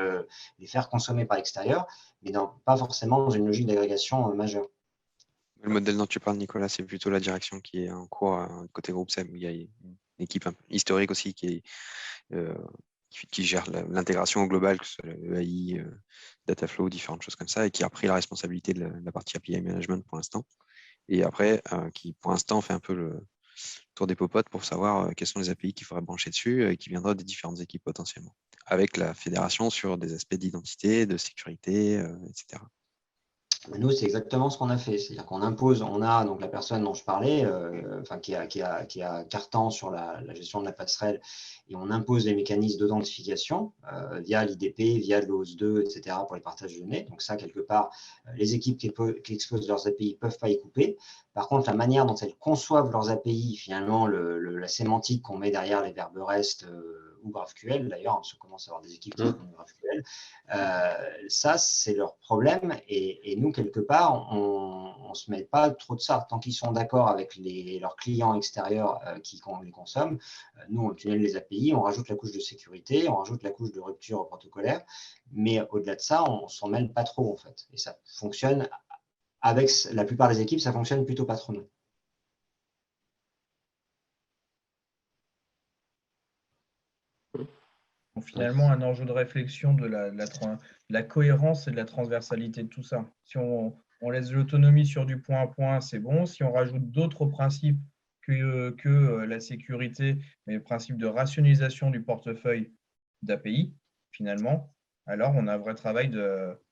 les faire consommer par l'extérieur, mais pas forcément dans une logique d'agrégation majeure. Le modèle dont tu parles, Nicolas, c'est plutôt la direction qui est en cours côté groupe SEB. Il y a une équipe historique aussi qui gère l'intégration au global, que ce soit le AI, Dataflow, différentes choses comme ça, et qui a pris la responsabilité de la partie API Management pour l'instant. Et après, qui pour l'instant fait un peu le tour des popotes pour savoir quels sont les API qu'il faudrait brancher dessus et qui viendra des différentes équipes potentiellement, avec la fédération sur des aspects d'identité, de sécurité, etc. Nous, c'est exactement ce qu'on a fait. C'est-à-dire qu'on impose, on a donc la personne dont je parlais, qui a cartant sur la gestion de la passerelle, et on impose les mécanismes d'authentification via l'IDP, via l'OS2, etc. pour les partages de données. Donc ça, quelque part, les équipes qui exposent leurs API ne peuvent pas y couper. Par contre, la manière dont elles conçoivent leurs API, finalement, la sémantique qu'on met derrière les verbes REST ou GraphQL, d'ailleurs, on commence à avoir des équipes qui font GraphQL, ça, c'est leur problème. Et nous, quelque part, on ne se met pas trop de ça. Tant qu'ils sont d'accord avec leurs clients extérieurs qui les consomment, nous, on tunnel les API, on rajoute la couche de sécurité, on rajoute la couche de rupture protocolaire. Mais au-delà de ça, on ne s'en mêle pas trop, en fait. Et ça fonctionne, avec la plupart des équipes, ça fonctionne plutôt pas trop mal. Donc, finalement, un enjeu de réflexion de la cohérence et de la transversalité de tout ça. Si on laisse l'autonomie sur du point à point, c'est bon. Si on rajoute d'autres principes que la sécurité, mais le principe de rationalisation du portefeuille d'API, finalement, alors on a un vrai travail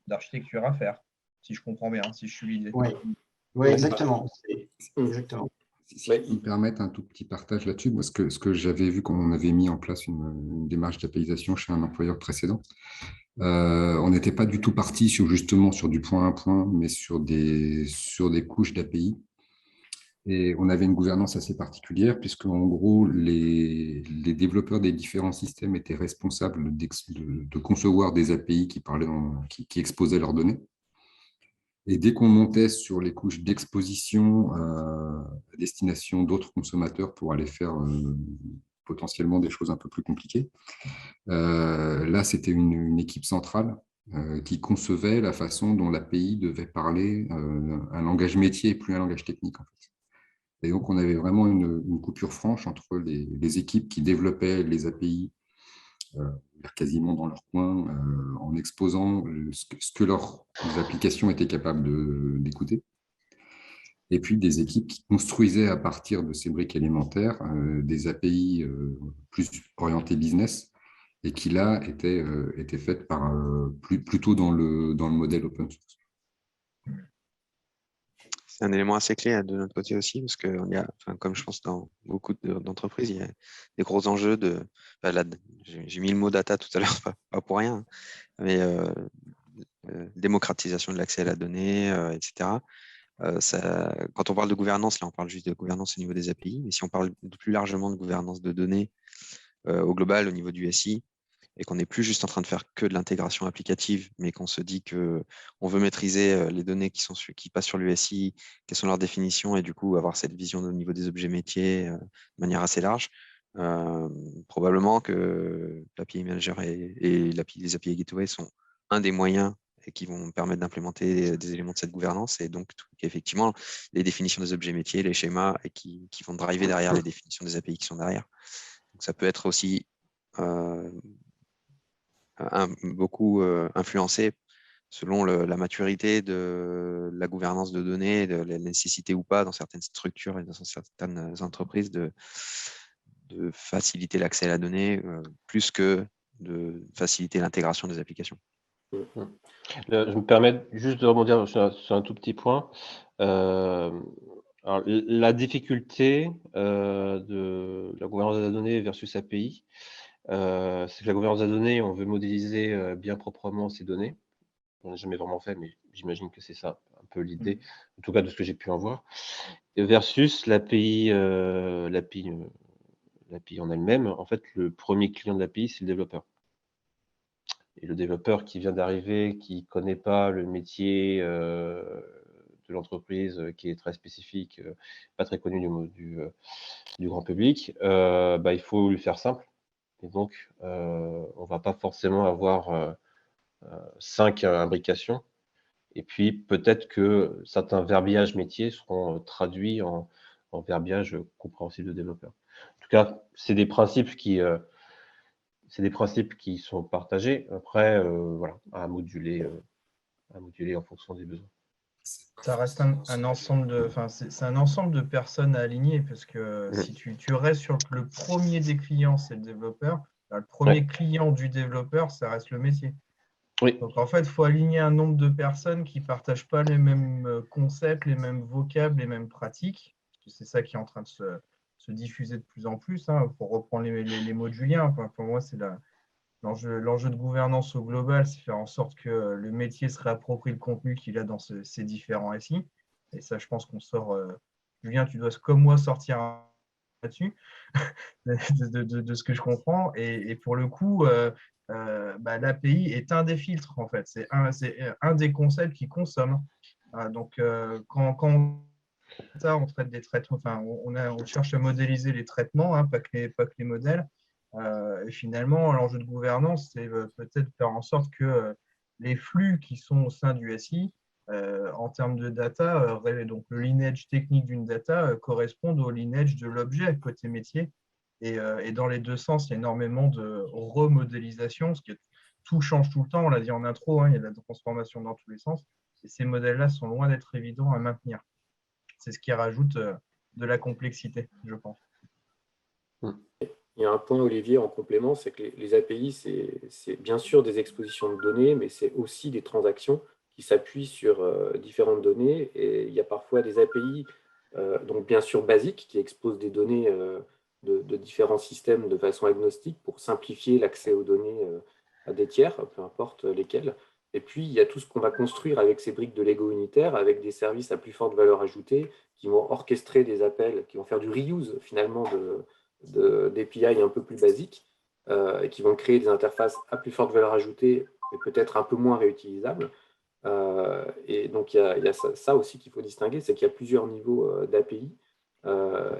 d'architecture à faire, si je comprends bien, si je suis l'idée. Oui, exactement. Exactement. Si je peux me permettre un tout petit partage là-dessus, parce que ce que j'avais vu quand on avait mis en place une démarche d'APIisation chez un employeur précédent, on n'était pas du tout parti justement sur du point à point, mais sur des couches d'API. Et on avait une gouvernance assez particulière, puisque en gros, les développeurs des différents systèmes étaient responsables de concevoir des API qui exposaient leurs données. Et dès qu'on montait sur les couches d'exposition à destination d'autres consommateurs pour aller faire potentiellement des choses un peu plus compliquées, là, c'était une équipe centrale qui concevait la façon dont l'API devait parler un langage métier et plus un langage technique, en fait. Et donc, on avait vraiment une coupure franche entre les équipes qui développaient les API quasiment dans leur coin, en exposant ce que leurs applications étaient capables d'écouter. Et puis des équipes qui construisaient à partir de ces briques élémentaires des API plus orientées business et qui là étaient faites plutôt dans le modèle open source. C'est un élément assez clé de notre côté aussi, parce que comme je pense dans beaucoup d'entreprises, il y a des gros enjeux j'ai mis le mot data tout à l'heure, pas pour rien, mais démocratisation de l'accès à la donnée, etc. Quand on parle de gouvernance, là on parle juste de gouvernance au niveau des API, mais si on parle plus largement de gouvernance de données au global, au niveau du SI, et qu'on n'est plus juste en train de faire que de l'intégration applicative, mais qu'on se dit qu'on veut maîtriser les données qui passent sur l'USI, quelles sont leurs définitions, et du coup avoir cette vision au niveau des objets métiers de manière assez large, probablement que l'API Manager et les API Gateway sont un des moyens qui vont permettre d'implémenter des éléments de cette gouvernance, et donc effectivement les définitions des objets métiers, les schémas, et qui vont driver derrière les définitions des API qui sont derrière. Donc ça peut être aussi beaucoup influencé selon la maturité de la gouvernance de données, de la nécessité ou pas dans certaines structures et dans certaines entreprises de faciliter l'accès à la donnée plus que de faciliter l'intégration des applications. Je me permets juste de rebondir sur un tout petit point. Alors, la difficulté de la gouvernance de la donnée versus API, c'est que la gouvernance de la donnée, on veut modéliser bien proprement ces données. On n'a jamais vraiment fait, mais j'imagine que c'est ça un peu l'idée, en tout cas de ce que j'ai pu en voir. Versus l'API en elle-même, en fait, le premier client de l'API, c'est le développeur. Et le développeur qui vient d'arriver, qui ne connaît pas le métier de l'entreprise qui est très spécifique, pas très connu du grand public, il faut lui faire simple. Et donc, on ne va pas forcément avoir 5 imbrications. Et puis, peut-être que certains verbiages métiers seront traduits en verbiage compréhensible de développeurs. En tout cas, c'est des principes qui sont partagés. Après, voilà, à moduler en fonction des besoins. Ça reste un ensemble de, c'est un ensemble de personnes à aligner parce que si tu restes sur le premier des clients, c'est le développeur. Le premier client du développeur, ça reste le métier. Oui. Donc en fait, il faut aligner un nombre de personnes qui ne partagent pas les mêmes concepts, les mêmes vocables, les mêmes pratiques. C'est ça qui est en train de se diffuser de plus en plus. Pour reprendre les mots de Julien, pour moi, c'est l'enjeu de gouvernance au global, c'est faire en sorte que le métier se réapproprie le contenu qu'il a dans ces différents SI. Et ça, je pense qu'on sort. Julien, tu dois, comme moi, sortir là-dessus, de ce que je comprends. Et pour le coup, l'API est un des filtres, en fait. C'est un des concepts qui consomme. Donc, quand on traite des traitements, on cherche à modéliser les traitements, pas que les modèles. Et finalement, l'enjeu de gouvernance, c'est peut-être faire en sorte que les flux qui sont au sein du SI, en termes de data, donc le lineage technique d'une data correspond au lineage de l'objet côté métier. Et dans les deux sens, il y a énormément de remodélisation, parce que tout change tout le temps. On l'a dit en intro, il y a de la transformation dans tous les sens. Et ces modèles-là sont loin d'être évidents à maintenir. C'est ce qui rajoute de la complexité, je pense. Il y a un point, Olivier, en complément, c'est que les API, c'est bien sûr des expositions de données, mais c'est aussi des transactions qui s'appuient sur différentes données. Et il y a parfois des API, donc bien sûr basiques, qui exposent des données de différents systèmes de façon agnostique pour simplifier l'accès aux données à des tiers, peu importe lesquels. Et puis, il y a tout ce qu'on va construire avec ces briques de Lego unitaire, avec des services à plus forte valeur ajoutée, qui vont orchestrer des appels, qui vont faire du reuse finalement d'API un peu plus basiques, et qui vont créer des interfaces à plus forte valeur ajoutée, mais peut-être un peu moins réutilisables. Et donc, il y a ça aussi qu'il faut distinguer, c'est qu'il y a plusieurs niveaux d'API,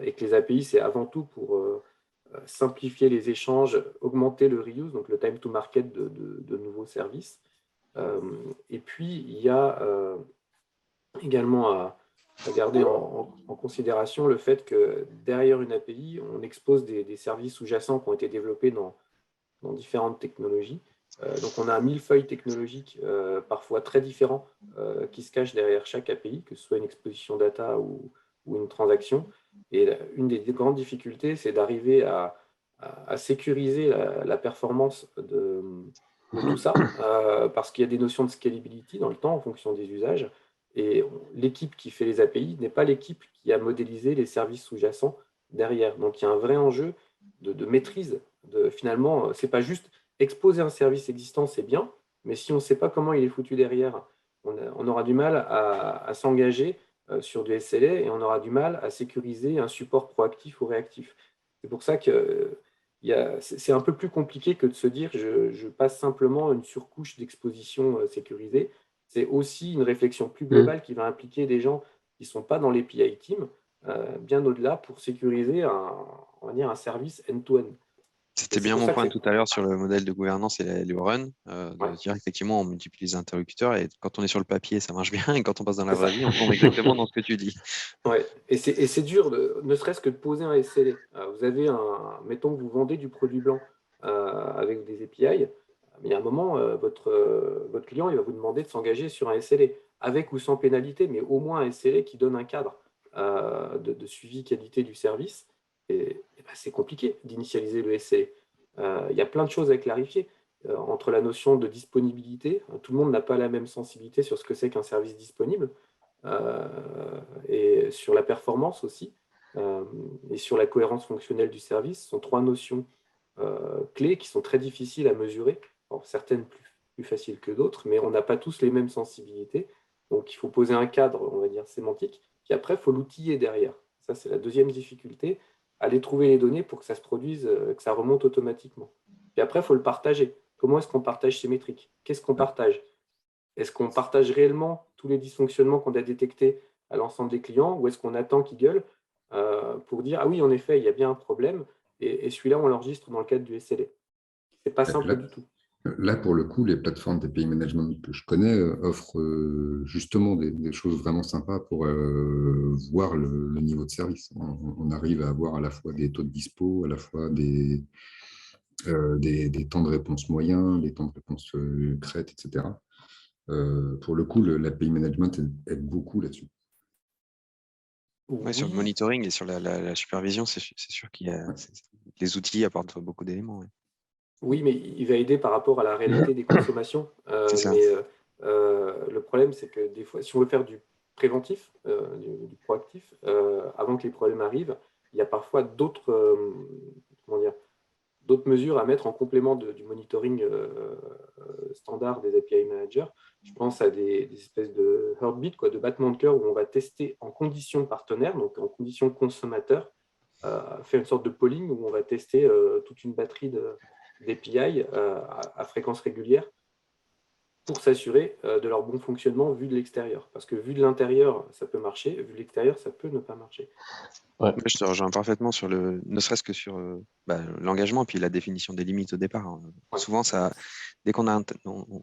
et que les API, c'est avant tout pour simplifier les échanges, augmenter le reuse, donc le time to market de nouveaux services. Et puis, il y a également à garder en considération le fait que derrière une API, on expose des services sous-jacents qui ont été développés dans différentes technologies. Donc, on a un millefeuille technologique parfois très différent qui se cache derrière chaque API, que ce soit une exposition data ou une transaction. Et une des grandes difficultés, c'est d'arriver à sécuriser la performance de tout ça, parce qu'il y a des notions de scalability dans le temps en fonction des usages. Et l'équipe qui fait les API n'est pas l'équipe qui a modélisé les services sous-jacents derrière. Donc, il y a un vrai enjeu de maîtrise. Finalement, ce n'est pas juste exposer un service existant, c'est bien, mais si on ne sait pas comment il est foutu derrière, on aura du mal à s'engager sur du SLA et on aura du mal à sécuriser un support proactif ou réactif. C'est pour ça que c'est un peu plus compliqué que de se dire je passe simplement une surcouche d'exposition sécurisée. C'est aussi une réflexion plus globale qui va impliquer des gens qui ne sont pas dans l'API team, bien au-delà, pour sécuriser on va dire un service end-to-end. C'était bien mon point tout à l'heure sur le modèle de gouvernance et le run, de dire effectivement on multiplie les interlocuteurs et quand on est sur le papier ça marche bien et quand on passe dans la vraie vie on tombe exactement dans ce que tu dis. Ouais. Et c'est dur, ne serait-ce que de poser un SLA. Vous avez mettons que vous vendez du produit blanc avec des API, mais il y a un moment, votre client il va vous demander de s'engager sur un SLA, avec ou sans pénalité, mais au moins un SLA qui donne un cadre de suivi qualité du service. Et c'est compliqué d'initialiser le SLA. Il y a plein de choses à clarifier entre la notion de disponibilité. Tout le monde n'a pas la même sensibilité sur ce que c'est qu'un service disponible, et sur la performance aussi, et sur la cohérence fonctionnelle du service. Ce sont trois notions clés qui sont très difficiles à mesurer. Alors, certaines plus faciles que d'autres, mais on n'a pas tous les mêmes sensibilités. Donc, il faut poser un cadre, on va dire, sémantique, puis après, il faut l'outiller derrière. Ça, c'est la deuxième difficulté, aller trouver les données pour que ça se produise, que ça remonte automatiquement. Puis après, il faut le partager. Comment est-ce qu'on partage ces métriques? Qu'est-ce qu'on partage? est-ce qu'on partage réellement tous les dysfonctionnements qu'on a détectés à l'ensemble des clients ou est-ce qu'on attend qu'ils gueulent pour dire « Ah oui, en effet, il y a bien un problème et celui-là, on l'enregistre dans le cadre du SLA ». Ce n'est pas simple du tout. Là, pour le coup, les plateformes d'API management que je connais offrent justement des choses vraiment sympas pour voir le niveau de service. On arrive à avoir à la fois des taux de dispo, à la fois des temps de réponse moyens, des temps de réponse crête, etc. Pour le coup, l'API management aide beaucoup là-dessus. Ouais, sur le monitoring et sur la supervision, c'est sûr qu'il y a les outils apportent beaucoup d'éléments. Ouais. Oui, mais il va aider par rapport à la réalité des consommations. Mais le problème, c'est que des fois, si on veut faire du préventif, du proactif, avant que les problèmes arrivent, il y a parfois d'autres mesures à mettre en complément du monitoring standard des API managers. Je pense à des espèces de heartbeat, de battements de cœur où on va tester en conditions partenaires, donc en conditions consommateurs, faire une sorte de polling où on va tester toute une batterie d'API à fréquence régulière pour s'assurer de leur bon fonctionnement vu de l'extérieur. Parce que vu de l'intérieur, ça peut marcher, vu de l'extérieur, ça peut ne pas marcher. Ouais. Je te rejoins parfaitement sur ne serait-ce que sur l'engagement et puis la définition des limites au départ. Hein. Ouais. Souvent, dès qu'on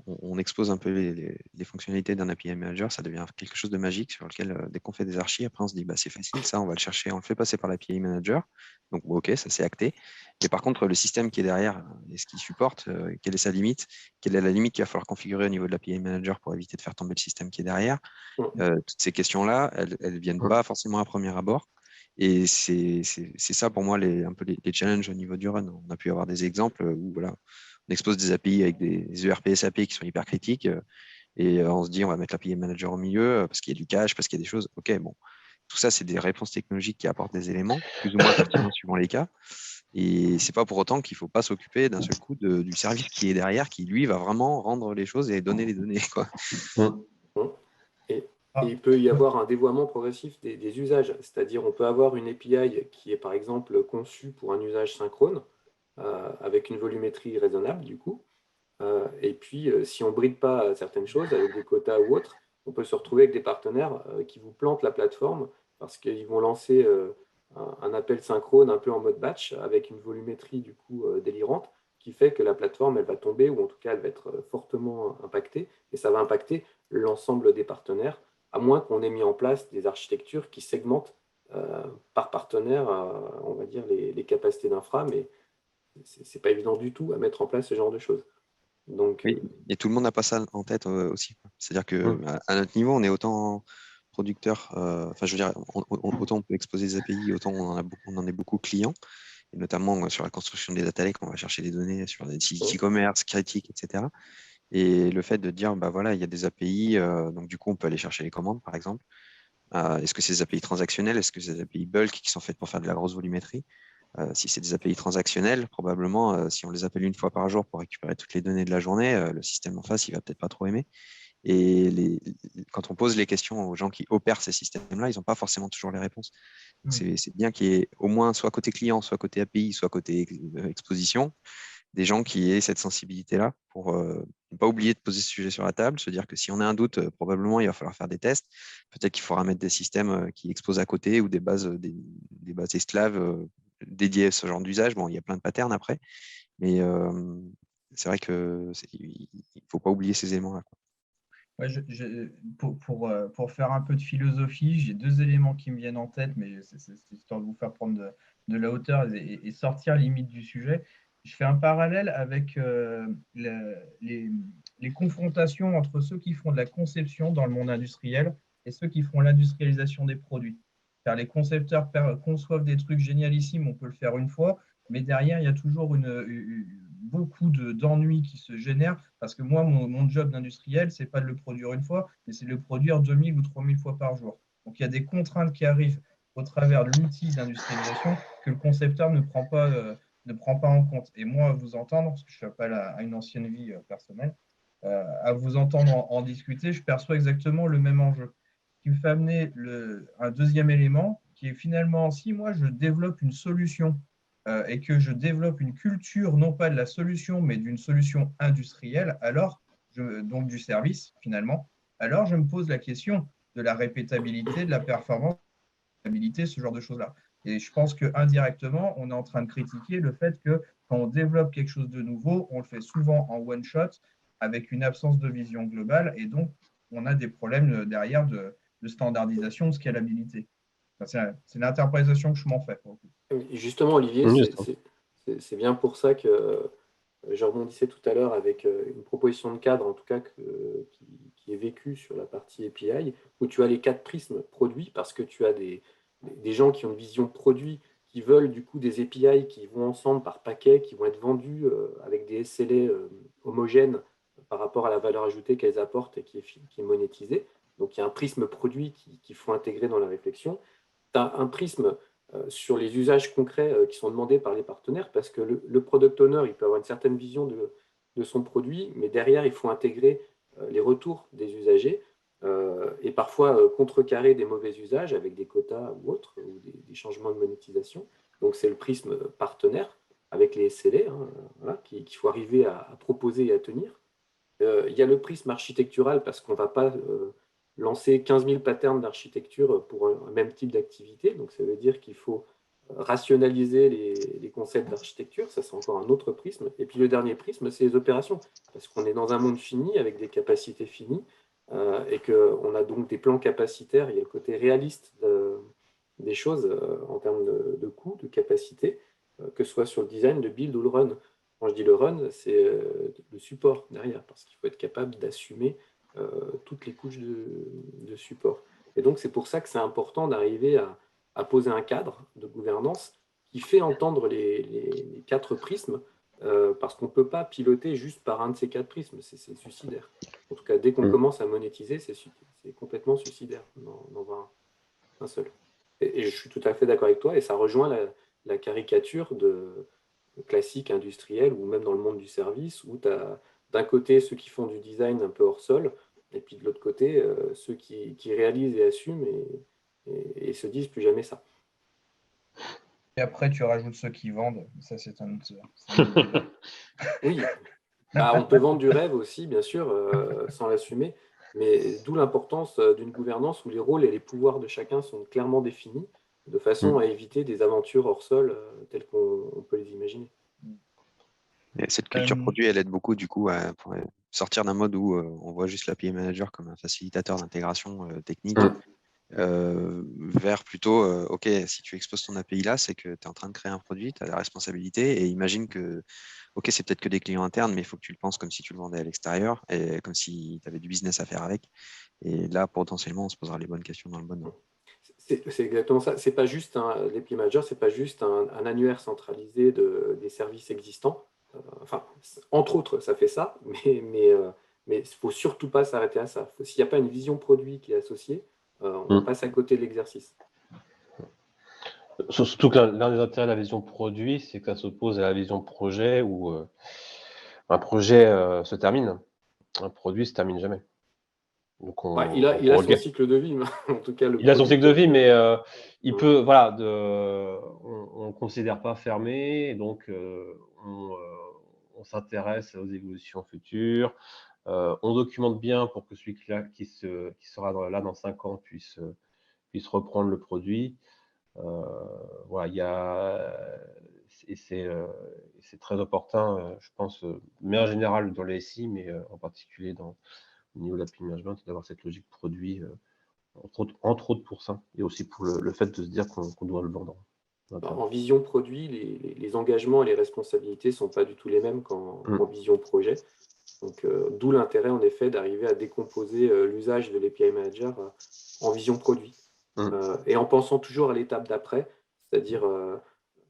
on expose un peu les fonctionnalités d'un API manager, ça devient quelque chose de magique sur lequel, dès qu'on fait des archis, après on se dit c'est facile, ça, on va le chercher, on le fait passer par l'API manager. Donc, ok, ça c'est acté. Et par contre, le système qui est derrière, est-ce qu'il supporte, quelle est sa limite, quelle est la limite qu'il va falloir configurer au niveau de l'API manager pour éviter de faire tomber le système qui est derrière. Toutes ces questions-là, elles ne viennent pas forcément à premier abord. Et c'est ça pour moi un peu les challenges au niveau du run. On a pu avoir des exemples où on expose des API avec des ERP SAP qui sont hyper critiques et on se dit on va mettre l'API manager au milieu parce qu'il y a du cache, parce qu'il y a des choses. Ok, bon, tout ça c'est des réponses technologiques qui apportent des éléments plus ou moins pertinents suivant les cas. Et c'est pas pour autant qu'il ne faut pas s'occuper d'un seul coup du service qui est derrière, qui lui va vraiment rendre les choses et donner les données, quoi. Et il peut y avoir un dévoiement progressif des usages, c'est-à-dire on peut avoir une API qui est par exemple conçue pour un usage synchrone, avec une volumétrie raisonnable du coup, et puis si on ne bride pas certaines choses avec des quotas ou autres, on peut se retrouver avec des partenaires qui vous plantent la plateforme parce qu'ils vont lancer un appel synchrone un peu en mode batch avec une volumétrie du coup délirante qui fait que la plateforme elle va tomber ou en tout cas elle va être fortement impactée et ça va impacter l'ensemble des partenaires à moins qu'on ait mis en place des architectures qui segmentent par partenaire, on va dire, les capacités d'infra, mais ce n'est pas évident du tout à mettre en place ce genre de choses. Donc, oui, et tout le monde n'a pas ça en tête aussi. C'est-à-dire qu'à notre niveau, on est autant producteur, je veux dire, autant on peut exposer des API, autant on en est beaucoup clients, et notamment sur la construction des data lakes, on va chercher des données sur des sites e-commerce critiques, etc. Et le fait de dire, il y a des API, donc du coup, on peut aller chercher les commandes, par exemple. Est-ce que c'est des API transactionnelles? Est-ce que c'est des API bulk qui sont faites pour faire de la grosse volumétrie? Si c'est des API transactionnelles, probablement, si on les appelle une fois par jour pour récupérer toutes les données de la journée, le système en face, il ne va peut-être pas trop aimer. Et quand on pose les questions aux gens qui opèrent ces systèmes-là, ils n'ont pas forcément toujours les réponses. C'est bien qu'il y ait au moins soit côté client, soit côté API, soit côté exposition, des gens qui aient cette sensibilité-là pour ne pas oublier de poser ce sujet sur la table, se dire que si on a un doute, probablement il va falloir faire des tests. Peut-être qu'il faudra mettre des systèmes qui exposent à côté ou des bases esclaves dédiées à ce genre d'usage. Bon, il y a plein de patterns après, mais c'est vrai qu'il ne faut pas oublier ces éléments-là. Ouais, pour faire un peu de philosophie, j'ai deux éléments qui me viennent en tête, mais c'est histoire de vous faire prendre de la hauteur et sortir limite du sujet. Je fais un parallèle avec les confrontations entre ceux qui font de la conception dans le monde industriel et ceux qui font l'industrialisation des produits. Car les concepteurs conçoivent des trucs génialissimes, on peut le faire une fois, mais derrière, il y a toujours beaucoup d'ennuis qui se génèrent parce que moi, mon job d'industriel, ce n'est pas de le produire une fois, mais c'est de le produire 2000 ou 3000 fois par jour. Donc, il y a des contraintes qui arrivent au travers de l'outil d'industrialisation que le concepteur ne prend pas en compte. Et moi, à vous entendre, parce que je m'appelle à une ancienne vie personnelle, à vous entendre en discuter, je perçois exactement le même enjeu. Ce qui me fait amener un deuxième élément qui est finalement, si moi, je développe une solution et que je développe une culture, non pas de la solution, mais d'une solution industrielle, alors donc du service finalement, alors je me pose la question de la répétabilité, de la performance, ce genre de choses-là. Et je pense qu'indirectement, on est en train de critiquer le fait que quand on développe quelque chose de nouveau, on le fait souvent en one-shot avec une absence de vision globale et donc on a des problèmes derrière de standardisation, de scalabilité. Enfin, c'est l'interprétation que je m'en fais. Et justement, Olivier, c'est bien pour ça que je rebondissais tout à l'heure avec une proposition de cadre, en tout cas, qui est vécue sur la partie API, où tu as les 4 prismes produits, parce que tu as des gens qui ont une vision produit, qui veulent du coup des API qui vont ensemble par paquet, qui vont être vendus avec des SLA homogènes par rapport à la valeur ajoutée qu'elles apportent et qui est monétisée. Donc, il y a un prisme produit qu'il faut intégrer dans la réflexion. Tu as un prisme sur les usages concrets qui sont demandés par les partenaires, parce que le product owner, il peut avoir une certaine vision de son produit, mais derrière, il faut intégrer les retours des usagers et parfois contrecarrer des mauvais usages avec des quotas ou autres, ou des changements de monétisation. Donc, c'est le prisme partenaire avec les SLA voilà, qu'il faut arriver à proposer et à tenir. Il y a le prisme architectural, parce qu'on ne va pas lancer 15 000 patterns d'architecture pour un même type d'activité. Donc, ça veut dire qu'il faut rationaliser les concepts d'architecture. Ça, c'est encore un autre prisme. Et puis, le dernier prisme, c'est les opérations, parce qu'on est dans un monde fini, avec des capacités finies, et qu'on a donc des plans capacitaires. Il y a le côté réaliste des choses en termes de coûts, de capacité, que ce soit sur le design, le build ou le run. Quand je dis le run, c'est le support derrière, parce qu'il faut être capable d'assumer toutes les couches de support. Et donc, c'est pour ça que c'est important d'arriver à poser un cadre de gouvernance qui fait entendre les 4 prismes, parce qu'on ne peut pas piloter juste par un de ces 4 prismes, c'est suicidaire. En tout cas, dès qu'on commence à monétiser, c'est complètement suicidaire d'en avoir un seul. Et je suis tout à fait d'accord avec toi, et ça rejoint la caricature classique industriel ou même dans le monde du service, où tu as d'un côté ceux qui font du design un peu hors sol, et puis de l'autre côté ceux qui réalisent et assument et se disent plus jamais ça. Et après, tu rajoutes ceux qui vendent. Ça, c'est un autre. Oui, on peut vendre du rêve aussi, bien sûr, sans l'assumer, mais d'où l'importance d'une gouvernance où les rôles et les pouvoirs de chacun sont clairement définis, de façon à éviter des aventures hors sol telles qu'on peut les imaginer. Et cette culture produit, elle aide beaucoup du coup pour sortir d'un mode où on voit juste l'API Manager comme un facilitateur d'intégration technique, vers plutôt, OK, si tu exposes ton API là, c'est que tu es en train de créer un produit, tu as la responsabilité, et imagine que, OK, c'est peut-être que des clients internes, mais il faut que tu le penses comme si tu le vendais à l'extérieur, et comme si tu avais du business à faire avec. Et là, potentiellement, on se posera les bonnes questions dans le bon ordre. C'est exactement ça. C'est pas juste l'API Manager, c'est pas juste un annuaire centralisé des services existants. Enfin, entre autres, ça fait ça, mais il ne faut surtout pas s'arrêter à ça. S'il n'y a pas une vision produit qui est associée, on passe à côté de l'exercice. Surtout que l'un des intérêts de la vision produit, c'est que ça s'oppose à la vision projet, où un projet se termine, un produit se termine jamais. Donc il a son cycle de vie, en tout cas. Il a son cycle de vie, mais il peut, voilà, on ne considère pas fermé, et donc on s'intéresse aux évolutions futures, on documente bien pour que celui qui sera là dans 5 ans puisse reprendre le produit. Voilà, et c'est très opportun, je pense, mais en général dans les SI, mais en particulier au niveau de l'API Management, d'avoir cette logique produit, entre autres pour ça, et aussi pour le fait de se dire qu'on doit le vendre. En vision produit, les engagements et les responsabilités ne sont pas du tout les mêmes qu'en vision projet. Donc, d'où l'intérêt, en effet, d'arriver à décomposer l'usage de l'API Manager en vision produit. Et en pensant toujours à l'étape d'après, c'est-à-dire,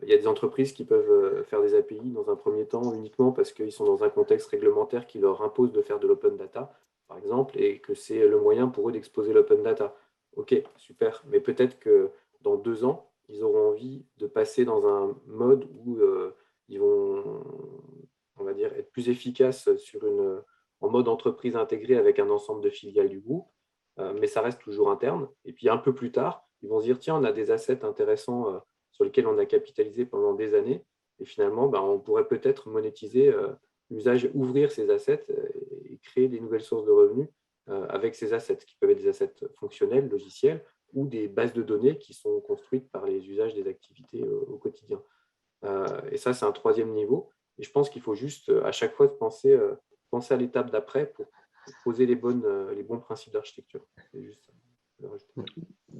il y a des entreprises qui peuvent faire des API dans un premier temps uniquement parce qu'ils sont dans un contexte réglementaire qui leur impose de faire de l'open data, par exemple, et que c'est le moyen pour eux d'exposer l'open data. OK, super, mais peut-être que dans 2 ans, ils auront envie de passer dans un mode où ils vont, on va dire, être plus efficaces en mode entreprise intégrée avec un ensemble de filiales du groupe, mais ça reste toujours interne. Et puis un peu plus tard, ils vont se dire, tiens, on a des assets intéressants sur lesquels on a capitalisé pendant des années, et finalement, on pourrait peut-être monétiser l'usage, ouvrir ces assets et créer des nouvelles sources de revenus avec ces assets, qui peuvent être des assets fonctionnels, logiciels, ou des bases de données qui sont construites par les usages des activités au quotidien. Et ça, c'est un troisième niveau. Et je pense qu'il faut juste à chaque fois penser à l'étape d'après pour poser les bons principes d'architecture. C'est juste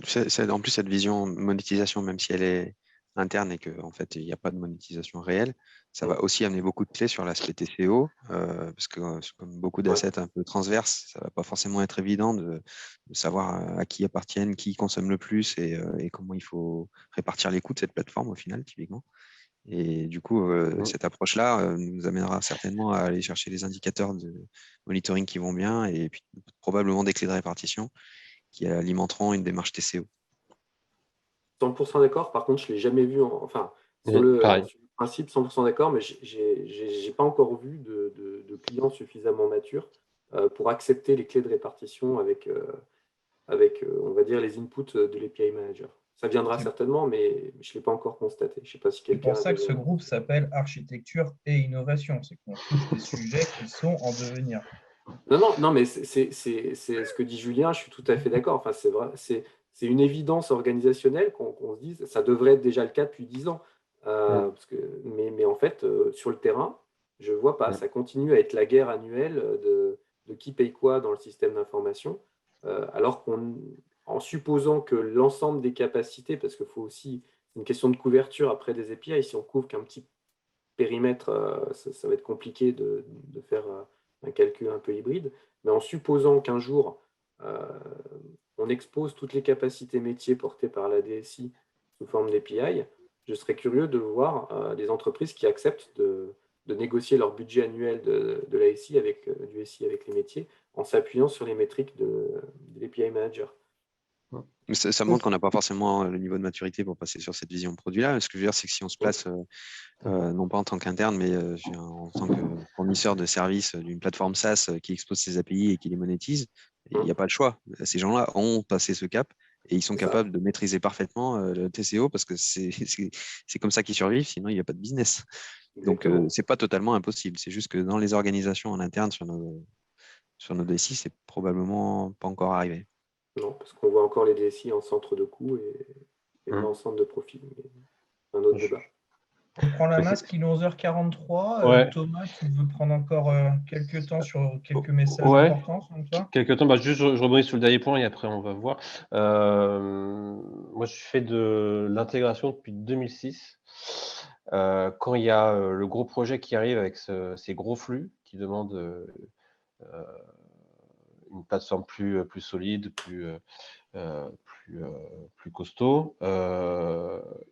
ça. En plus, cette vision monétisation, même si elle est interne et qu'en fait, il n'y a pas de monétisation réelle, ça va aussi amener beaucoup de clés sur l'aspect TCO, parce que comme beaucoup d'assets un peu transverses, ça ne va pas forcément être évident de savoir à qui appartiennent, qui consomme le plus et comment il faut répartir les coûts de cette plateforme au final, typiquement. Et du coup, cette approche-là nous amènera certainement à aller chercher les indicateurs de monitoring qui vont bien et puis probablement des clés de répartition qui alimenteront une démarche TCO. 100% d'accord, par contre, je ne l'ai jamais vu, sur le principe, 100% d'accord, mais je n'ai pas encore vu de clients suffisamment matures pour accepter les clés de répartition avec on va dire, les inputs de l'API Manager. Ça viendra certainement, mais je ne l'ai pas encore constaté. Je sais pas si c'est pour ça que ce groupe s'appelle Architecture et Innovation. C'est qu'on touche des sujets qui sont en devenir. Non, mais c'est ce que dit Julien, je suis tout à fait d'accord. Enfin, c'est vrai, c'est une évidence organisationnelle qu'on se dise, ça devrait être déjà le cas depuis 10 ans. Mais en fait, sur le terrain, je ne vois pas. Ça continue à être la guerre annuelle de qui paye quoi dans le système d'information, alors en supposant que l'ensemble des capacités, parce qu'il faut aussi, c'est une question de couverture après des API, si on couvre qu'un petit périmètre, ça va être compliqué de faire un calcul un peu hybride, mais en supposant qu'un jour, on expose toutes les capacités métiers portées par la DSI sous forme d'API, je serais curieux de voir des entreprises qui acceptent de négocier leur budget annuel de la SI du SI avec les métiers en s'appuyant sur les métriques de l'API Manager. Mais ça montre qu'on n'a pas forcément le niveau de maturité pour passer sur cette vision produit-là. Ce que je veux dire, c'est que si on se place, non pas en tant qu'interne, mais en tant que fournisseur de services d'une plateforme SaaS qui expose ses API et qui les monétise, il n'y a pas le choix. Ces gens-là ont passé ce cap et ils sont capables de maîtriser parfaitement le TCO parce que c'est comme ça qu'ils survivent, sinon il n'y a pas de business. Donc, ce n'est pas totalement impossible. C'est juste que dans les organisations en interne sur nos DSI, c'est probablement pas encore arrivé. Non, parce qu'on voit encore les DSI en centre de coût et pas en centre de profit. Mais un autre débat. On prend la masque, il est 11h43. Thomas, tu veux prendre encore quelques temps sur quelques messages importants selon toi? Quelques temps, juste je rebondis sur le dernier point et après on va voir. Moi, je fais de l'intégration depuis 2006. Quand il y a le gros projet qui arrive avec ces gros flux qui demandent une plateforme plus solide, plus costaud,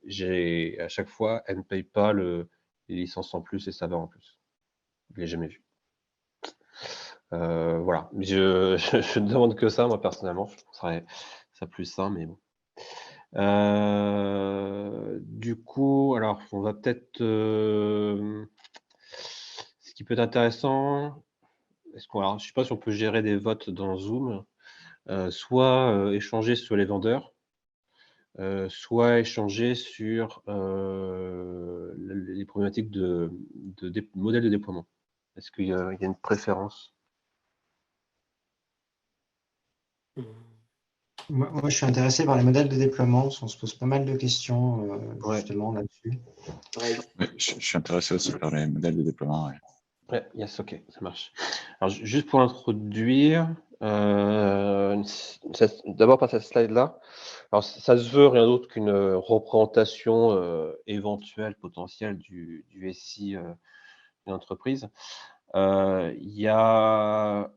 j'ai à chaque fois, elle ne paye pas les licences en plus et ça va en plus. Je ne l'ai jamais vu. Voilà. Je ne demande que ça, moi, personnellement. Je trouverais ça plus sain, mais bon. Du coup, alors, on va peut-être... ce qui peut être intéressant, je ne sais pas si on peut gérer des votes dans Zoom, soit échanger sur les vendeurs, soit échanger sur les problématiques de modèles de déploiement. Est-ce qu'il y a une préférence? Moi, je suis intéressé par les modèles de déploiement. On se pose pas mal de questions justement là-dessus. Je suis intéressé aussi par les modèles de déploiement. Yes, ok, ça marche. Alors, juste pour introduire, d'abord par cette slide-là, alors ça se veut rien d'autre qu'une représentation éventuelle, potentielle du SI d'une entreprise. Il y a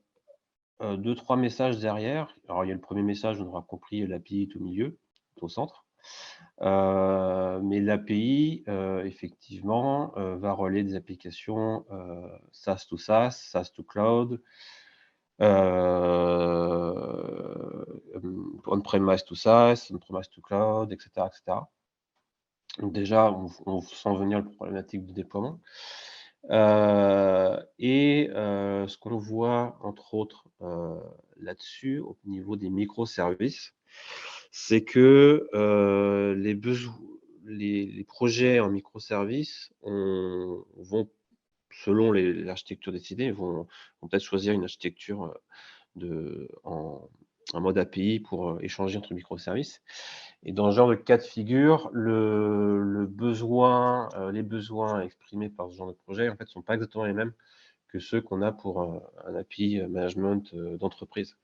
2-3 messages derrière. Alors, il y a le premier message, on aura compris, l'API est au milieu, au centre. Mais l'API, effectivement, va relier des applications SaaS to SaaS, SaaS to Cloud, on-premise to SaaS, on-premise to Cloud, etc. etc. Donc déjà, on sent venir la problématique de déploiement. Ce qu'on voit, entre autres, là-dessus, au niveau des microservices, c'est que les projets en microservices vont selon l'architecture décidée, vont peut-être choisir une architecture en mode API pour échanger entre microservices. Et dans ce genre de cas de figure, les besoins exprimés par ce genre de projet, en fait, ne sont pas exactement les mêmes que ceux qu'on a pour un API management d'entreprise.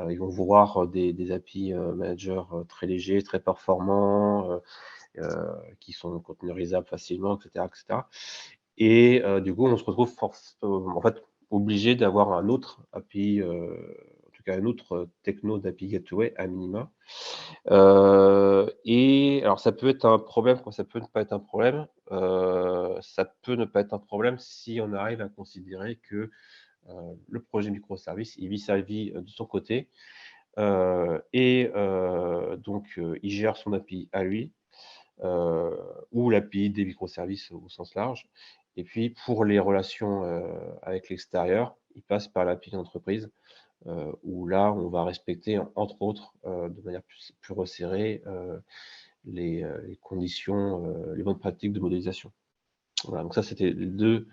Ils vont vouloir des API managers très légers, très performants, qui sont containerisables facilement, etc. Et du coup, on se retrouve en fait obligé d'avoir un autre API, en tout cas un autre techno d'API Gateway à minima. Et alors, ça peut être un problème, ça peut ne pas être un problème. Ça peut ne pas être un problème si on arrive à considérer que le projet microservice, il vit sa vie de son côté. Et donc, il gère son API à lui, ou l'API des microservices au sens large. Et puis, pour les relations avec l'extérieur, il passe par l'API d'entreprise, où là, on va respecter, entre autres, de manière plus resserrée, les conditions, les bonnes pratiques de modélisation. Voilà, donc ça, c'était les deux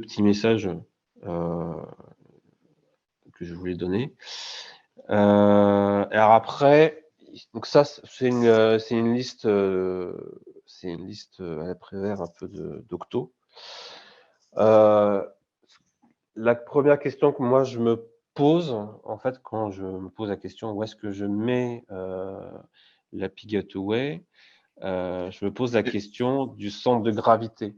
petits messages que je voulais donner. Alors après, donc ça, c'est une liste à la Prévert un peu d'octo. La première question que moi je me pose, en fait, quand je me pose la question où est-ce que je mets l'API Gateway, je me pose la question du centre de gravité.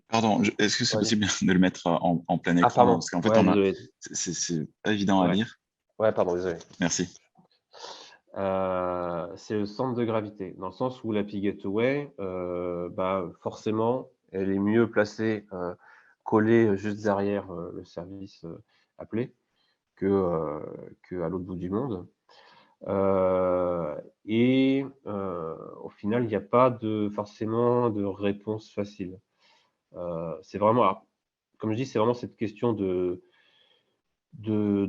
Pardon, est-ce que c'est possible de le mettre en plein écran? Pardon. Parce qu'en fait, Ouais, c'est pas évident à lire. Ouais, pardon, désolé. Merci. C'est le centre de gravité, dans le sens où l'API Gateway, forcément, elle est mieux placée, collée juste derrière le service appelé que à l'autre bout du monde. Et au final, il n'y a pas forcément de réponse facile. C'est vraiment, comme je dis, c'est vraiment cette question de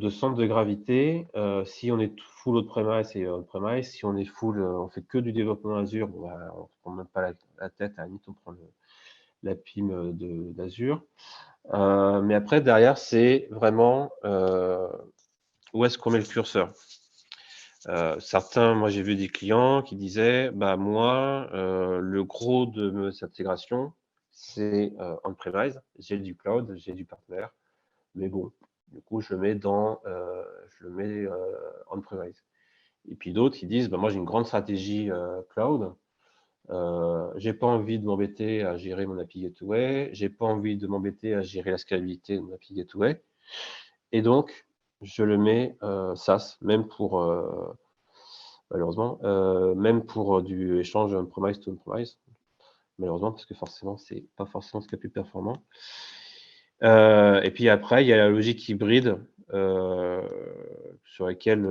centre de gravité. Si on est full on-premise, c'est on-premise. Si on est full, on fait que du développement Azure, on ne prend même pas la tête, à la limite, on prend la PIM d'Azure. Mais après, derrière, c'est vraiment où est-ce qu'on met le curseur. Certains, moi j'ai vu des clients qui disaient, moi, le gros de mes intégrations, c'est on-premise, j'ai du cloud, j'ai du partenaire, mais bon, du coup, je le mets on-premise. Et puis d'autres qui disent, moi j'ai une grande stratégie cloud, j'ai pas envie de m'embêter à gérer mon API Gateway, j'ai pas envie de m'embêter à gérer la scalabilité de mon API Gateway, et donc je le mets SaaS, même pour malheureusement, même pour du échange on-premise to on-premise, malheureusement, parce que forcément, c'est pas forcément ce qui est le plus performant. Et puis après, il y a la logique hybride sur laquelle,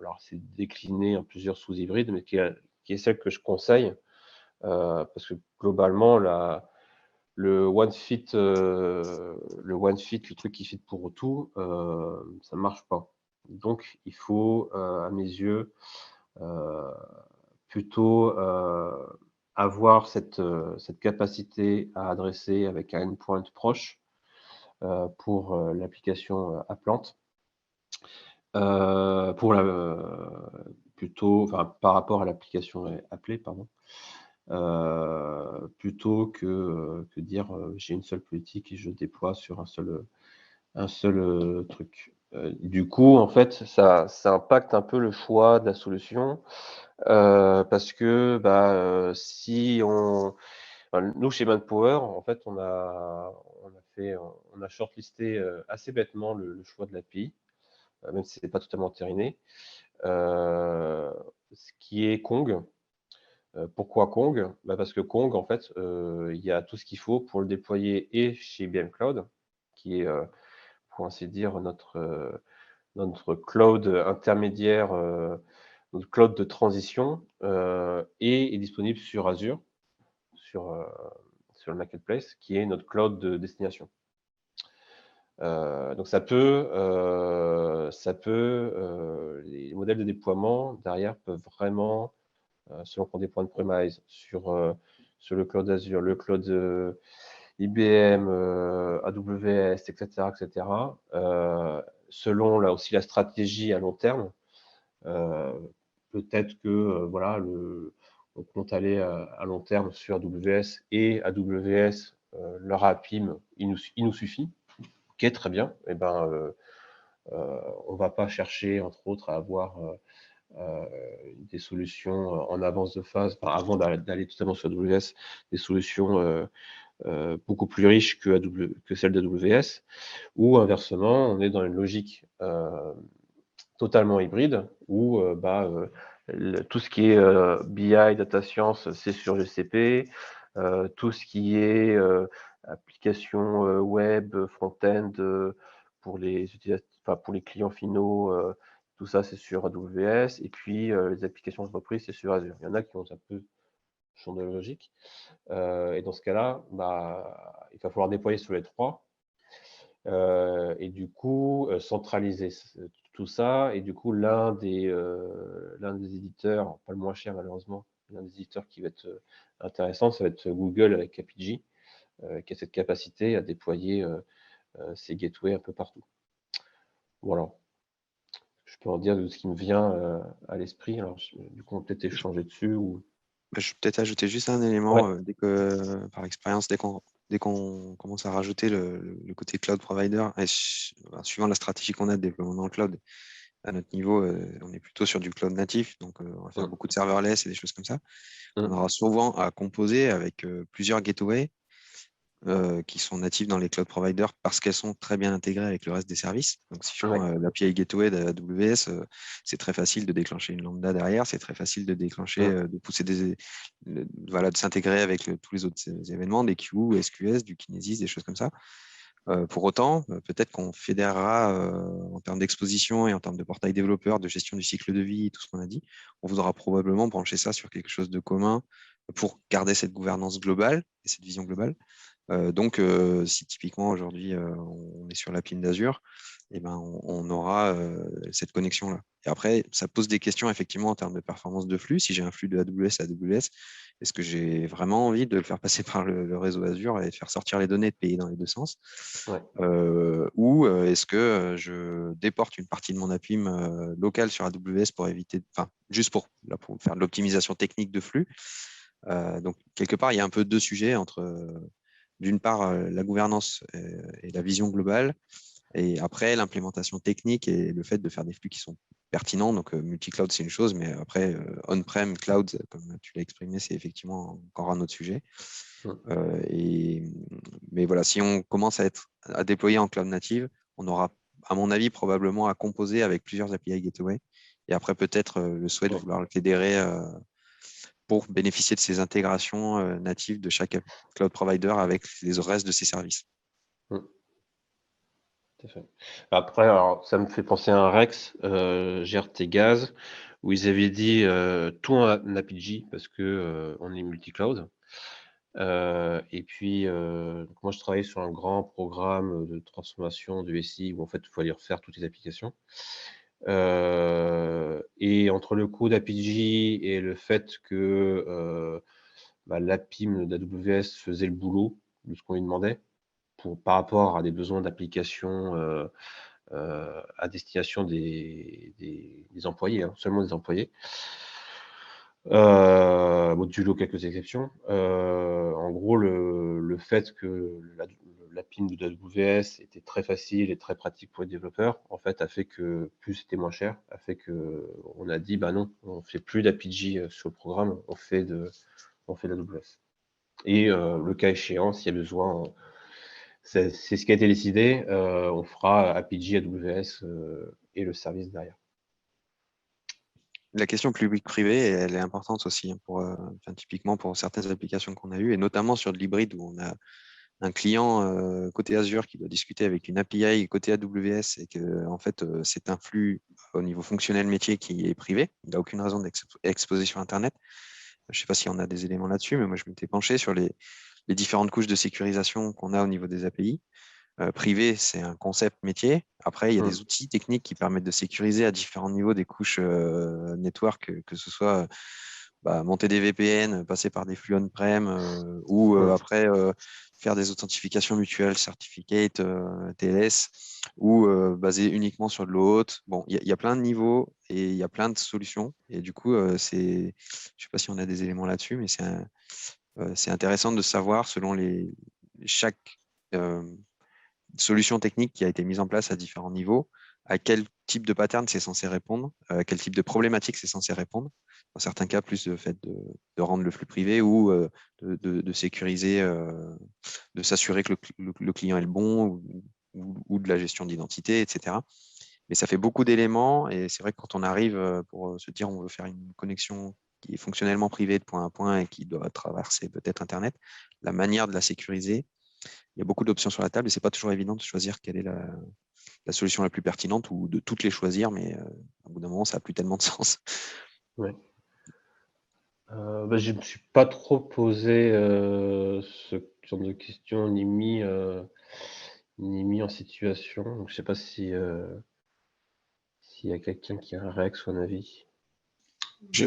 alors c'est décliné en plusieurs sous-hybrides, mais qui est celle que je conseille, parce que globalement, le one fit, le truc qui fit pour tout, ça ne marche pas. Donc, il faut, à mes yeux, plutôt avoir cette capacité à adresser avec un endpoint proche pour l'application Applant, plutôt, par rapport à l'application appelée, pardon. Plutôt que dire j'ai une seule politique et je déploie sur un seul truc. Du coup, en fait, ça impacte un peu le choix de la solution parce que si nous, chez Manpower, en fait, on a shortlisté assez bêtement le choix de l'API, même si ce n'est pas totalement entériné, ce qui est Kong. Pourquoi Kong? Parce que Kong, en fait, il y a tout ce qu'il faut pour le déployer et chez IBM Cloud, qui est, pour ainsi dire, notre cloud intermédiaire, notre cloud de transition, et est disponible sur Azure, sur le Marketplace, qui est notre cloud de destination. Donc ça peut les modèles de déploiement derrière peuvent vraiment, selon qu'on déploie on-premise sur le cloud Azure, le cloud IBM, AWS, etc., etc. Selon là aussi la stratégie à long terme, peut-être que voilà, on compte aller à long terme sur AWS et AWS, leur APIM, il nous suffit. Ok, très bien. Eh ben, on ne va pas chercher, entre autres, à avoir des solutions en avance de phase, avant d'aller totalement sur AWS, des solutions beaucoup plus riches que celles d'AWS, ou inversement, on est dans une logique totalement hybride où tout ce qui est BI, data science, c'est sur GCP, tout ce qui est application web, front-end pour les pour les clients finaux, tout ça c'est sur AWS, et puis les applications d'entreprise c'est sur Azure. Il y en a qui ont un peu changé de logique, et dans ce cas-là, il va falloir déployer sur les trois. Et du coup, centraliser tout ça. Et du coup, l'un des éditeurs, pas le moins cher malheureusement, l'un des éditeurs qui va être intéressant, ça va être Google avec Apigee, qui a cette capacité à déployer ses gateways un peu partout. Voilà. Je peux en dire de ce qui me vient à l'esprit. Alors, du coup, on peut peut-être échanger dessus. Ou... Je vais peut-être ajouter juste un élément, par expérience, dès qu'on commence à rajouter le côté cloud provider, et suivant la stratégie qu'on a de déploiement dans le cloud, à notre niveau, on est plutôt sur du cloud natif, donc on va faire beaucoup de serverless et des choses comme ça. On aura souvent à composer avec plusieurs gateways qui sont natifs dans les cloud providers parce qu'elles sont très bien intégrées avec le reste des services. Donc, si je prends l'API Gateway d'AWS, c'est très facile de déclencher une lambda derrière, c'est très facile de déclencher, de pousser de s'intégrer avec tous les autres événements, des queues, SQS, du Kinesis, des choses comme ça. Pour autant, peut-être qu'on fédérera en termes d'exposition et en termes de portail développeur, de gestion du cycle de vie, tout ce qu'on a dit. On voudra probablement brancher ça sur quelque chose de commun pour garder cette gouvernance globale et cette vision globale. Donc, si typiquement aujourd'hui on est sur l'API d'Azure, eh ben, on aura cette connexion-là. Et après, ça pose des questions effectivement en termes de performance de flux. Si j'ai un flux de AWS à AWS, est-ce que j'ai vraiment envie de le faire passer par le réseau Azure et de faire sortir les données, de payer dans les deux sens, ou est-ce que je déporte une partie de mon API locale sur AWS pour éviter, juste pour faire de l'optimisation technique de flux. Donc, quelque part, il y a un peu deux sujets entre d'une part, la gouvernance et la vision globale, et après, l'implémentation technique et le fait de faire des flux qui sont pertinents. Donc, multi-cloud, c'est une chose, mais après, on-prem, cloud, comme tu l'as exprimé, c'est effectivement encore un autre sujet. Mais voilà, si on commence à déployer en cloud native, on aura, à mon avis, probablement à composer avec plusieurs API Gateway, et après, peut-être le souhait de vouloir le fédérer pour bénéficier de ces intégrations natives de chaque cloud provider avec les restes de ses services. Après, alors, ça me fait penser à un Rex, GRT Gaz, où ils avaient dit tout en Apigee parce que on est multi-cloud. Et puis, moi, je travaillais sur un grand programme de transformation de SI où en fait, il fallait refaire toutes les applications. Et entre le coût d'Apigee et le fait que l'APIM d'AWS faisait le boulot de ce qu'on lui demandait par rapport à des besoins d'application à destination des employés, seulement des employés. Modulo quelques exceptions. En gros, le fait que l'APIM de AWS était très facile et très pratique pour les développeurs, en fait, a fait que plus c'était moins cher, a fait que on a dit non, on fait plus d'Apigee sur le programme, on fait de l'AWS. Et le cas échéant, s'il y a besoin, c'est ce qui a été décidé, on fera Apigee AWS et le service derrière. La question public-privé, elle est importante aussi, typiquement pour certaines applications qu'on a eues, et notamment sur de l'hybride où on a un client côté Azure qui doit discuter avec une API côté AWS et que en fait, c'est un flux au niveau fonctionnel métier qui est privé. Il n'a aucune raison d'exposer sur Internet. Je ne sais pas si on a des éléments là-dessus, mais moi, je m'étais penché sur les différentes couches de sécurisation qu'on a au niveau des API. Privé, c'est un concept métier. Après, il y a des outils techniques qui permettent de sécuriser à différents niveaux des couches network, que ce soit monter des VPN, passer par des flux on-prem ou après faire des authentifications mutuelles, certificate, TLS, ou basé uniquement sur de l'eau haute. Bon, il y a plein de niveaux et il y a plein de solutions. Et du coup, je ne sais pas si on a des éléments là-dessus, mais c'est intéressant de savoir selon chaque solution technique qui a été mise en place à différents niveaux, à quel type de pattern c'est censé répondre, à quel type de problématique c'est censé répondre. Dans certains cas, plus le fait de rendre le flux privé ou de sécuriser, de s'assurer que le client est le bon ou de la gestion d'identité, etc. Mais ça fait beaucoup d'éléments et c'est vrai que quand on arrive pour se dire on veut faire une connexion qui est fonctionnellement privée de point à point et qui doit traverser peut-être Internet, la manière de la sécuriser, il y a beaucoup d'options sur la table et ce n'est pas toujours évident de choisir quelle est la solution la plus pertinente ou de toutes les choisir, mais au bout d'un moment, ça n'a plus tellement de sens. Ouais. Je ne me suis pas trop posé ce genre de questions ni mis en situation. Donc, je ne sais pas s'il y a quelqu'un qui a un réaction ou un avis.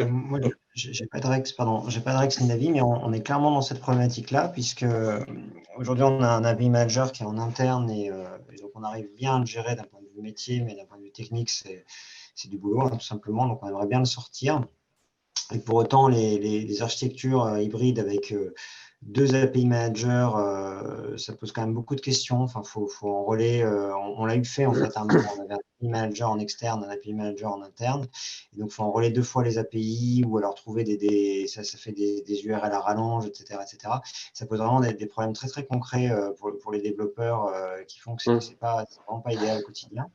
Moi, j'ai pas de Rex, pardon, j'ai pas de Rex ni d'avis, mais on est clairement dans cette problématique-là, puisque aujourd'hui, on a un API manager qui est en interne et donc on arrive bien à le gérer d'un point de vue métier, mais d'un point de vue technique, c'est du boulot, hein, tout simplement. Donc, on aimerait bien le sortir. Et pour autant, les architectures hybrides avec deux API managers, ça pose quand même beaucoup de questions. Enfin, faut enrôler. On l'a eu fait en fait. On avait un API manager en externe, un API manager en interne. Et donc, il faut enrôler 2 fois les API ou alors trouver ça fait des URL à rallonge, etc., etc. Ça pose vraiment des problèmes très très concrets pour les développeurs qui font que c'est vraiment pas idéal au quotidien.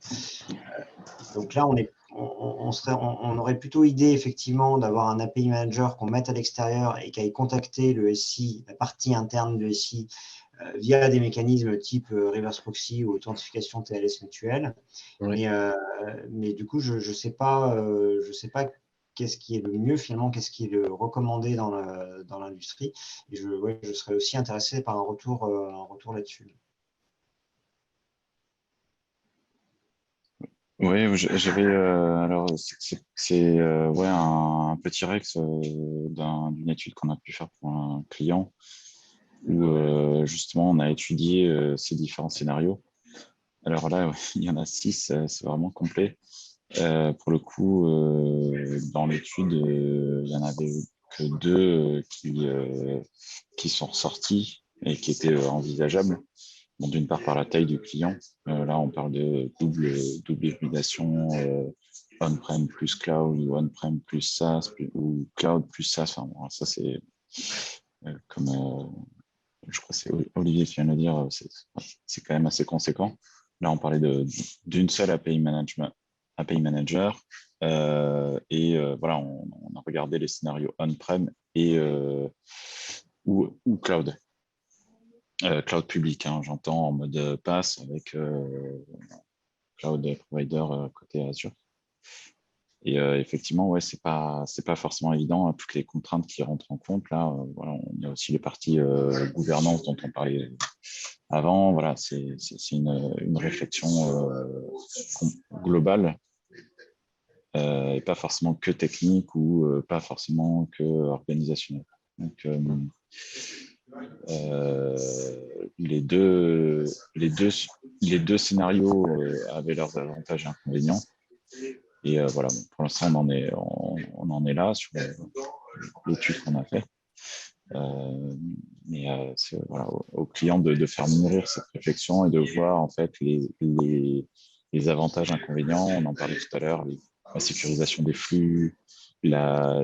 Donc là, on aurait plutôt idée effectivement d'avoir un API manager qu'on mette à l'extérieur et qui aille contacter le SI, la partie interne du SI, via des mécanismes type reverse proxy ou authentification TLS mutuelle. Oui. Mais du coup, je ne sais pas qu'est-ce qui est le mieux finalement, qu'est-ce qui est le recommandé dans l'industrie. Et je serais aussi intéressé par un retour là-dessus. Oui, j'avais alors c'est un petit Rex d'une étude qu'on a pu faire pour un client où justement on a étudié ces différents scénarios. Alors là, il y en a 6, c'est vraiment complet. Pour le coup, dans l'étude, il n'y en avait que 2 qui sont ressortis et qui étaient envisageables. Bon, d'une part par la taille du client. Là, on parle de double hybridation on-prem plus cloud ou on-prem plus SaaS ou cloud plus SaaS. Enfin, bon, ça, c'est comme je crois que c'est Olivier qui vient de le dire, c'est quand même assez conséquent. Là, on parlait d'une seule API manager. Voilà, on a regardé les scénarios on-prem ou cloud. Cloud public, hein, j'entends en mode pass avec cloud provider côté Azure. Et effectivement, ouais, c'est pas forcément évident, hein, toutes les contraintes qui rentrent en compte. Là, voilà, on a aussi les parties gouvernance dont on parlait avant. Voilà, c'est une réflexion globale et pas forcément que technique ou pas forcément que organisationnelle. Donc, les deux scénarios avaient leurs avantages et inconvénients. Et voilà, bon, pour l'instant, on en est là sur l'étude qu'on a fait. Mais c'est voilà, au client de faire mûrir cette réflexion et de voir en fait les avantages, inconvénients. On en parlait tout à l'heure, la sécurisation des flux, la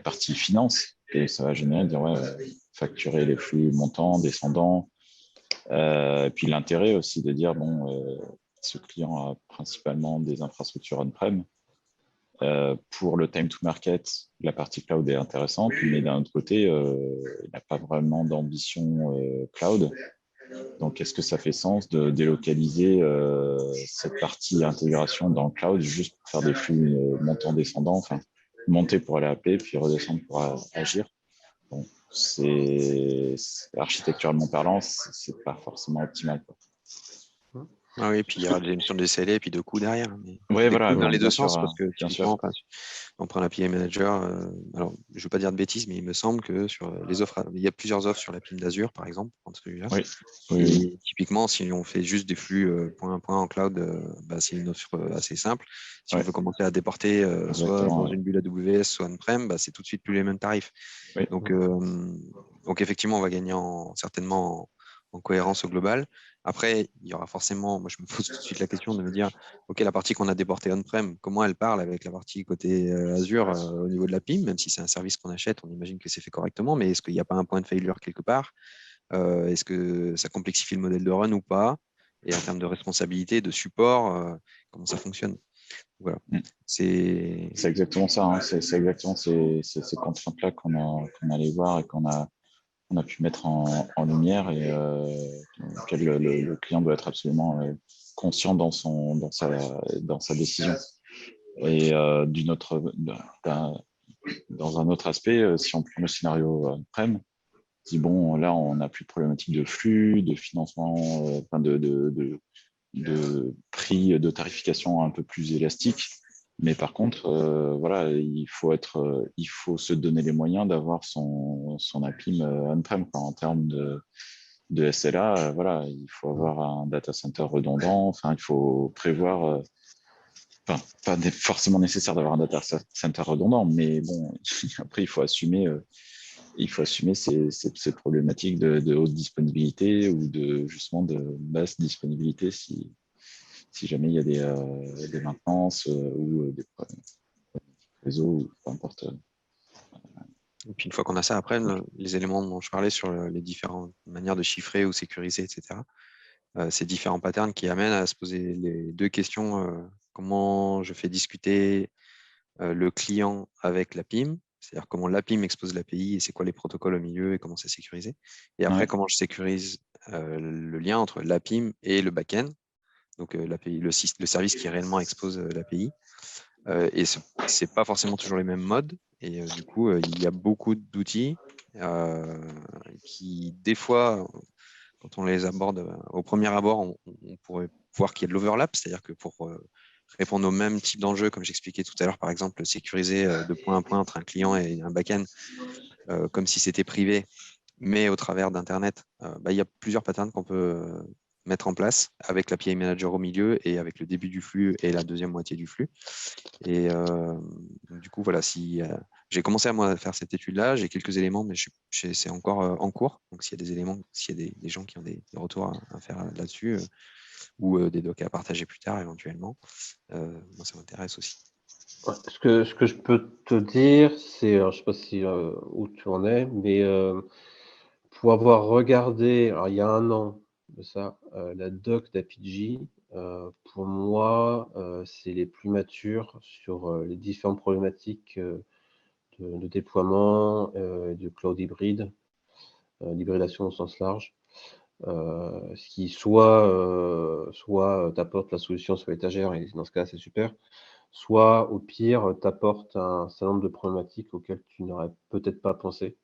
partie finance que ça va générer, dire ouais, facturer les flux montants, descendants. Et puis l'intérêt aussi de dire bon, ce client a principalement des infrastructures on-prem. Pour le time to market, la partie cloud est intéressante, mais d'un autre côté, il n'a pas vraiment d'ambition cloud. Donc, est-ce que ça fait sens de délocaliser cette partie intégration dans le cloud juste pour faire des flux montants descendants, enfin monter pour aller appeler, puis redescendre pour agir? Bon, c'est architecturalement parlant, c'est pas forcément optimal, quoi. Ah oui, puis il y aura des émissions de SLA et puis de coûts derrière. Mais Oui, voilà, dans les bien deux sûr, sens, parce que bien sûr. typiquement, on prend l'API Manager. Alors, je ne veux pas dire de bêtises, mais il me semble que sur les offres, il y a plusieurs offres sur la PIM d'Azure, par exemple, entre celui-là. Oui. Et typiquement, si on fait juste des flux point à point en cloud, c'est une offre assez simple. Si on veut commencer à déporter soit dans une bulle AWS, soit on-prem, c'est tout de suite plus les mêmes tarifs. Oui. Donc effectivement, on va gagner certainement en cohérence au global. Après, il y aura forcément, moi je me pose tout de suite la question de me dire, OK, la partie qu'on a déportée on-prem, comment elle parle avec la partie côté Azure au niveau de la PIM, même si c'est un service qu'on achète, on imagine que c'est fait correctement, mais est-ce qu'il n'y a pas un point de failure quelque part? Est-ce que ça complexifie le modèle de run ou pas? Et en termes de responsabilité, de support, comment ça fonctionne? Voilà. C'est exactement ça. Hein. C'est exactement ces contraintes-là qu'on allait voir et qu'on a pu mettre en lumière et auquel le client doit être absolument conscient dans sa décision. Et dans un autre aspect, si on prend le scénario on-prem, dit bon, là on n'a plus de problématique de flux, de financement, de prix, de tarification un peu plus élastique. Mais par contre, voilà, il faut se donner les moyens d'avoir son APIM on-prem en termes de SLA. Voilà, il faut avoir un data center redondant. Enfin, il faut prévoir. Enfin, pas forcément nécessaire d'avoir un data center redondant, mais bon, après il faut assumer ces problématiques de haute disponibilité ou justement de basse disponibilité si jamais il y a des maintenances ou des problèmes réseau ou peu importe. Et puis une fois qu'on a ça, après, les éléments dont je parlais sur les différentes manières de chiffrer ou sécuriser, etc., ces différents patterns qui amènent à se poser les deux questions. Comment je fais discuter le client avec la PIM, c'est-à-dire comment la PIM expose l'API et c'est quoi les protocoles au milieu et comment c'est sécurisé. Et après, comment je sécurise le lien entre la PIM et le back-end, donc l'API, le service qui réellement expose l'API. Et ce n'est pas forcément toujours les mêmes modes. Et du coup, il y a beaucoup d'outils qui, des fois, quand on les aborde au premier abord, on pourrait voir qu'il y a de l'overlap, c'est-à-dire que pour répondre au même type d'enjeux, comme j'expliquais tout à l'heure, par exemple, sécuriser de point à point entre un client et un back-end, comme si c'était privé, mais au travers d'Internet, il y a plusieurs patterns qu'on peut mettre en place avec l'API Manager au milieu et avec le début du flux et la deuxième moitié du flux. Et du coup, voilà, si j'ai commencé à faire cette étude-là, j'ai quelques éléments, mais c'est encore en cours. Donc, s'il y a des éléments, s'il y a des gens qui ont des retours à faire là-dessus ou des docs à partager plus tard éventuellement, moi, ça m'intéresse aussi. Ce que je peux te dire, c'est, je ne sais pas si où tu en es, mais pour avoir regardé, alors il y a un an de ça, la doc d'Apigee, pour moi, c'est les plus matures sur les différentes problématiques de déploiement, de cloud hybride, d'hybridation au sens large. Ce qui soit t'apporte la solution sur l'étagère, et dans ce cas, c'est super, soit au pire, t'apporte un certain nombre de problématiques auxquelles tu n'aurais peut-être pas pensé.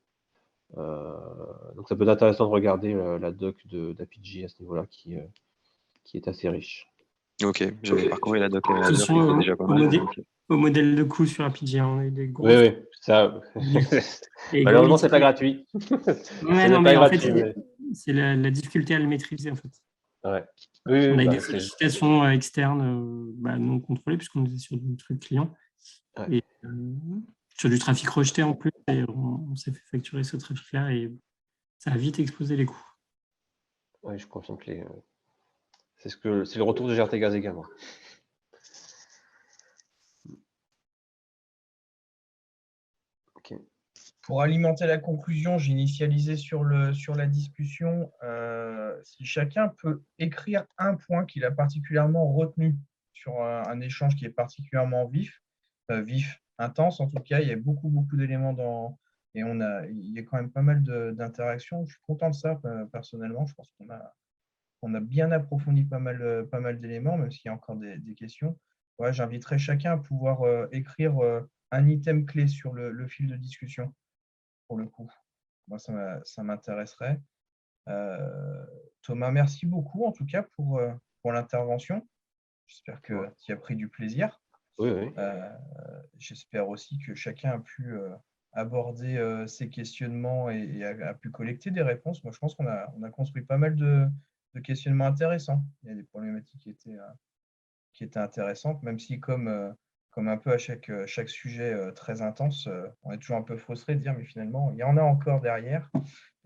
Donc ça peut être intéressant de regarder la doc d'Apigee à ce niveau-là, qui est assez riche. Ok, j'avais parcouru la doc Attention c'était déjà pas mal. au modèle de coût sur Apigee, on a eu des grosses. Oui, ça. Malheureusement, c'est pas gratuit. Ouais, non, mais en fait, c'est la difficulté à le maîtriser, en fait. Ouais. On a eu des sollicitations externes non contrôlées, puisqu'on était sur du truc client. Ouais. Et sur du trafic rejeté en plus, et on s'est fait facturer ce trafic-là et ça a vite explosé les coûts. Oui, je confirme que c'est le retour de GRT Gaz également. Okay. Pour alimenter la conclusion, j'ai initialisé sur la discussion. Si chacun peut écrire un point qu'il a particulièrement retenu sur un échange qui est particulièrement vif, intense en tout cas, il y a beaucoup d'éléments dans. Et il y a quand même pas mal d'interactions. Je suis content de ça, personnellement. Je pense qu'on a bien approfondi pas mal d'éléments, même s'il y a encore des questions. Ouais, j'inviterai chacun à pouvoir écrire un item clé sur le fil de discussion, pour le coup. Moi, ça m'intéresserait. Thomas, merci beaucoup, en tout cas, pour pour l'intervention. J'espère que tu as pris du plaisir. Oui, oui. J'espère aussi que chacun a pu aborder ses questionnements et a pu collecter des réponses. Moi, je pense qu'on a construit pas mal de questionnements intéressants. Il y a des problématiques qui étaient intéressantes, même si comme un peu à chaque sujet très intense, on est toujours un peu frustré de dire, mais finalement, il y en a encore derrière.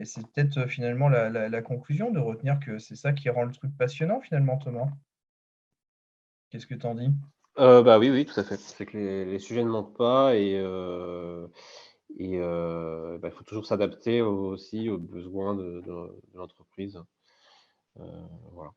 Et c'est peut-être finalement la conclusion de retenir que c'est ça qui rend le truc passionnant, finalement, Thomas. Qu'est-ce que tu en dis? Bah oui, tout à fait. C'est que les sujets ne manquent pas et il faut toujours s'adapter aussi aux besoins de l'entreprise. Voilà.